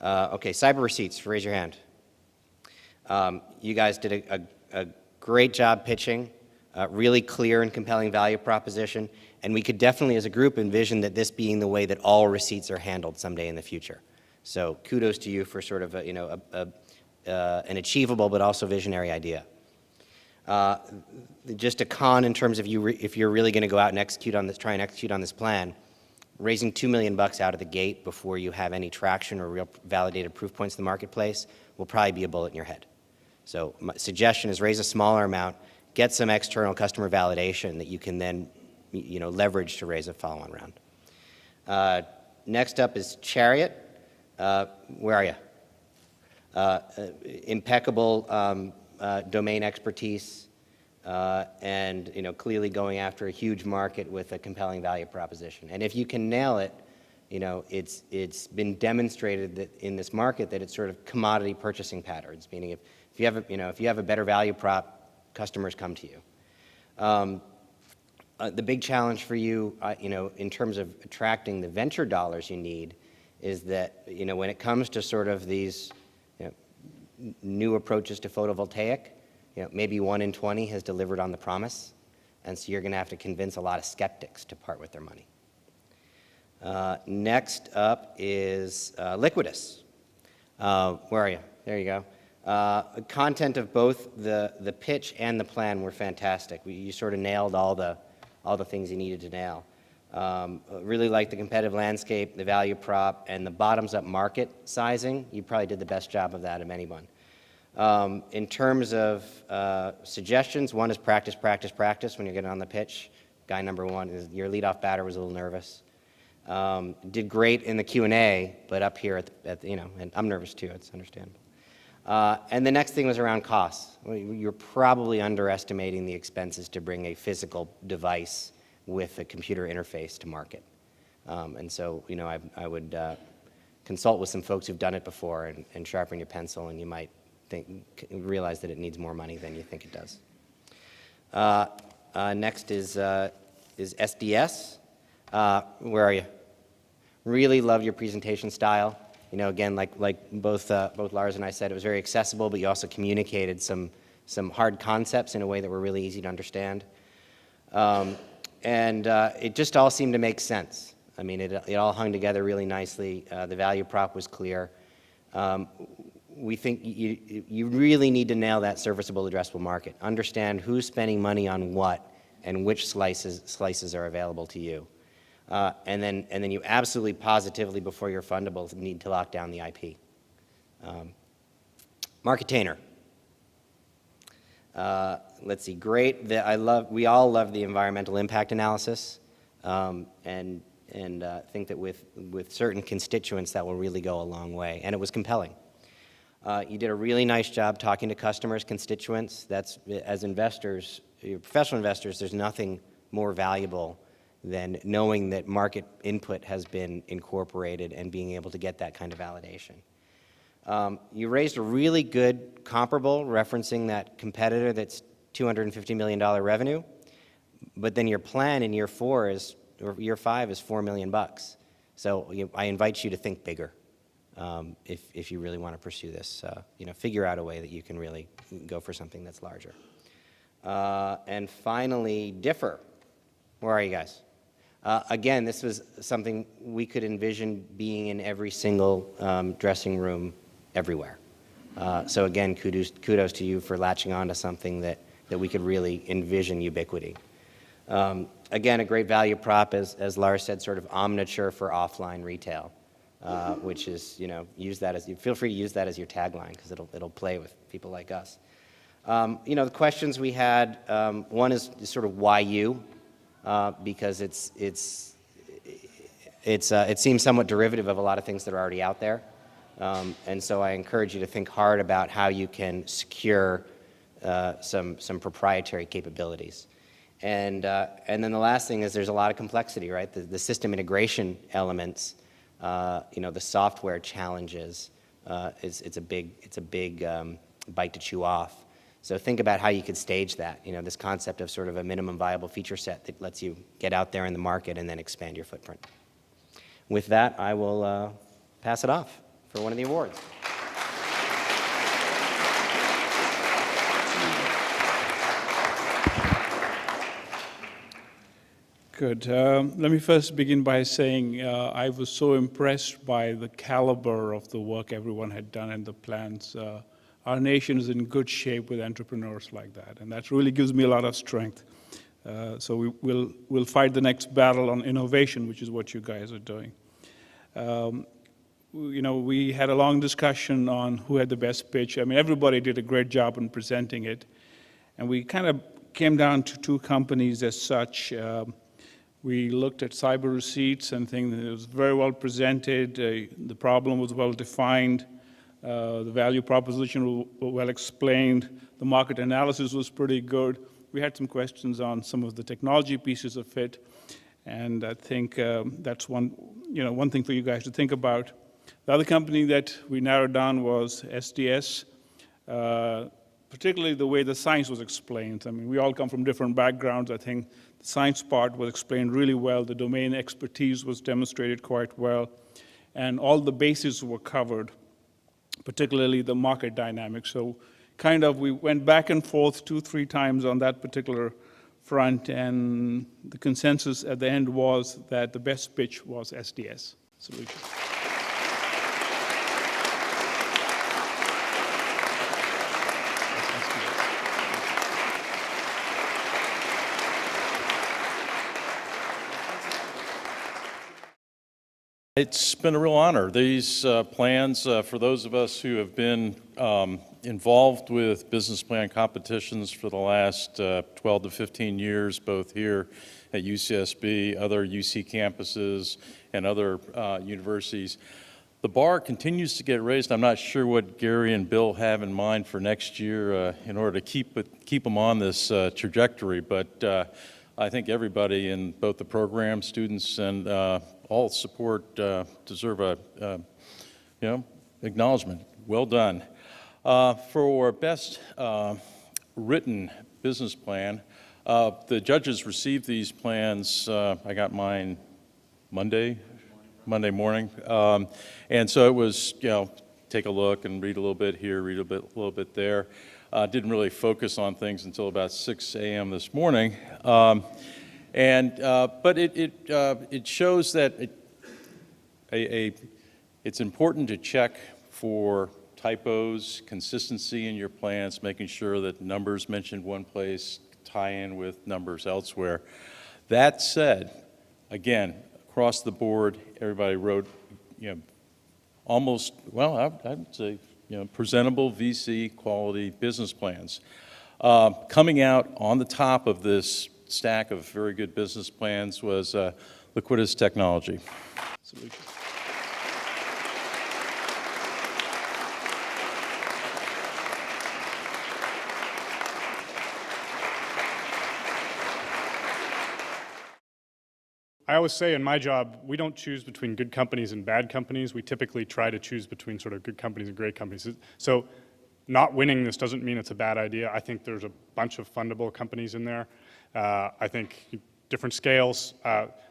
Okay, Cyber Receipts, raise your hand. You guys did a great job pitching. Really clear and compelling value proposition, and we could definitely as a group envision that this being the way that all receipts are handled someday in the future. So kudos to you for sort of an achievable but also visionary idea. Just a con in terms of if you're really going to go out and execute on this, try and execute on this plan, raising $2 million out of the gate before you have any traction or real validated proof points in the marketplace will probably be a bullet in your head. So my suggestion is raise a smaller amount, get some external customer validation that you can then, you know, leverage to raise a follow-on round. Next up is Chariot. Where are you? Impeccable domain expertise, and, you know, clearly going after a huge market with a compelling value proposition. And if you can nail it, you know, it's been demonstrated that in this market that it's sort of commodity purchasing patterns, meaning if you have a better value prop, customers come to you. The big challenge for you, you know, in terms of attracting the venture dollars you need is that, you know, when it comes to sort of these, you know, new approaches to photovoltaic, you know, maybe 1 in 20 has delivered on the promise, and so you're going to have to convince a lot of skeptics to part with their money. Next up is Liquidus. Where are you? There you go. Content of both the pitch and the plan were fantastic. You sort of nailed all the things you needed to nail. Really liked the competitive landscape, the value prop, and the bottoms-up market sizing. You probably did the best job of that of anyone. In terms of suggestions, one is practice, practice, practice when you're getting on the pitch. guy number one, your leadoff batter was a little nervous. Did great in the Q&A, but up here and I'm nervous too, it's understandable. And the next thing was around costs. You're probably underestimating the expenses to bring a physical device with a computer interface to market. And so, I would consult with some folks who've done it before and sharpen your pencil, and you might realize that it needs more money than you think it does. Next is SDS. Where are you? Really love your presentation style. Again, like both Lars and I said, it was very accessible, but you also communicated some hard concepts in a way that were really easy to understand. And it just all seemed to make sense. I mean, it all hung together really nicely. The value prop was clear. We think you really need to nail that serviceable addressable market. Understand who's spending money on what and which slices are available to you. And then you absolutely positively, before you're fundable, need to lock down the IP. Marketainer. Let's see, great. We all love the environmental impact analysis, and think that with certain constituents that will really go a long way. And it was compelling. You did a really nice job talking to customers, constituents. That's, as investors, professional investors, there's nothing more valuable than knowing that market input has been incorporated and being able to get that kind of validation. You raised a really good comparable referencing that competitor that's $250 million revenue, but then your plan in year 4 is, or year 5 is $4 million. So I invite you to think bigger if you really want to pursue this. Figure out a way that you can really go for something that's larger. And finally, differ. Where are you guys? Again, this was something we could envision being in every single dressing room everywhere. So again, kudos to you for latching on to something that we could really envision ubiquity. Again, a great value prop, as Lars said, sort of omniture for offline retail, which is, use that as, feel free to use that as your tagline, because it'll play with people like us. The questions we had, one is sort of why you? Because it seems somewhat derivative of a lot of things that are already out there. And so I encourage you to think hard about how you can secure some proprietary capabilities. And then the last thing is there's a lot of complexity, right? The system integration elements, the software challenges, it's a big bite to chew off. So think about how you could stage that, this concept of sort of a minimum viable feature set that lets you get out there in the market and then expand your footprint. With that, I will pass it off for one of the awards. Good. Let me first begin by saying I was so impressed by the caliber of the work everyone had done and the plans. Our nation is in good shape with entrepreneurs like that, and that really gives me a lot of strength. So we'll fight the next battle on innovation, which is what you guys are doing. We had a long discussion on who had the best pitch. I mean, everybody did a great job in presenting it, and we kind of came down to 2 companies as such. We looked at cyber receipts and think that it was very well presented. The problem was well defined. The value proposition was well explained. The market analysis was pretty good. We had some questions on some of the technology pieces of it, and I think that's one thing for you guys to think about. The other company that we narrowed down was SDS, particularly the way the science was explained. I mean, we all come from different backgrounds. I think the science part was explained really well. The domain expertise was demonstrated quite well, and all the bases were covered, particularly the market dynamics. So we went back and forth 2-3 times on that particular front, and the consensus at the end was that the best pitch was SDS solution. It's been a real honor. These plans, for those of us who have been involved with business plan competitions for the last 12 to 15 years, both here at UCSB, other UC campuses, and other universities. The bar continues to get raised. I'm not sure what Gary and Bill have in mind for next year in order to keep them on this trajectory, but I think everybody in both the program, students, and all support deserve a acknowledgement. Well done. For best written business plan, the judges received these plans. I got mine Monday morning, and so it was, take a look and read a little bit here, read a little bit there. Didn't really focus on things until about 6 a.m. this morning, but it shows that it's important to check for typos, consistency in your plans, making sure that numbers mentioned one place tie in with numbers elsewhere. That said, again, across the board, everybody wrote, almost, well, I'd say, presentable VC quality business plans. Coming out on the top of this stack of very good business plans was Liquidus Technology Solutions. I always say in my job, we don't choose between good companies and bad companies. We typically try to choose between sort of good companies and great companies. So not winning this doesn't mean it's a bad idea. I think there's a bunch of fundable companies in there. I think different scales.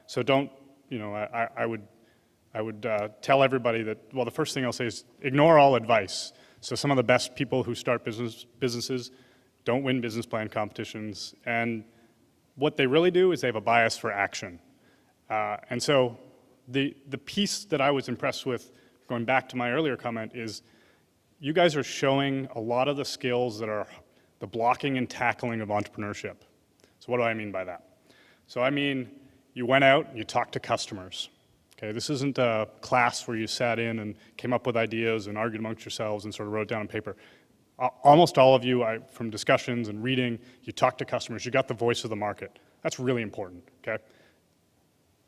So don't, I would tell everybody that, well, the first thing I'll say is ignore all advice. So some of the best people who start businesses don't win business plan competitions. And what they really do is they have a bias for action. And so the piece that I was impressed with, going back to my earlier comment, is you guys are showing a lot of the skills that are the blocking and tackling of entrepreneurship. So what do I mean by that? So I mean, you went out and you talked to customers. Okay, this isn't a class where you sat in and came up with ideas and argued amongst yourselves and sort of wrote down on paper. Almost all of you, from discussions and reading, you talked to customers, you got the voice of the market. That's really important, okay?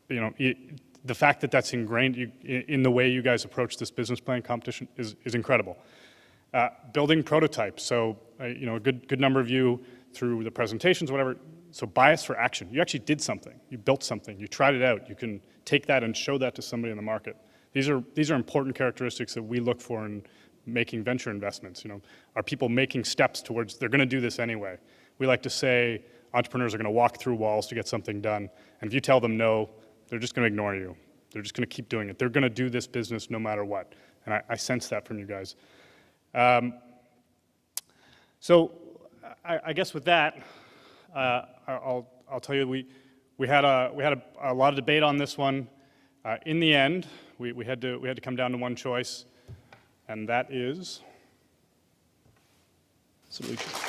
The fact that that's ingrained in the way you guys approach this business plan competition is incredible. Building prototypes, so a good number of you through the presentations, whatever, so bias for action. You actually did something, you built something, you tried it out, you can take that and show that to somebody in the market. These are important characteristics that we look for in making venture investments. Are people making steps towards, they're gonna do this anyway. We like to say entrepreneurs are gonna walk through walls to get something done, and if you tell them no, they're just going to ignore you. They're just going to keep doing it. They're going to do this business no matter what. And I sense that from you guys. So I guess with that, I'll tell you we had a lot of debate on this one. In the end, we had to come down to one choice, and that is solutions.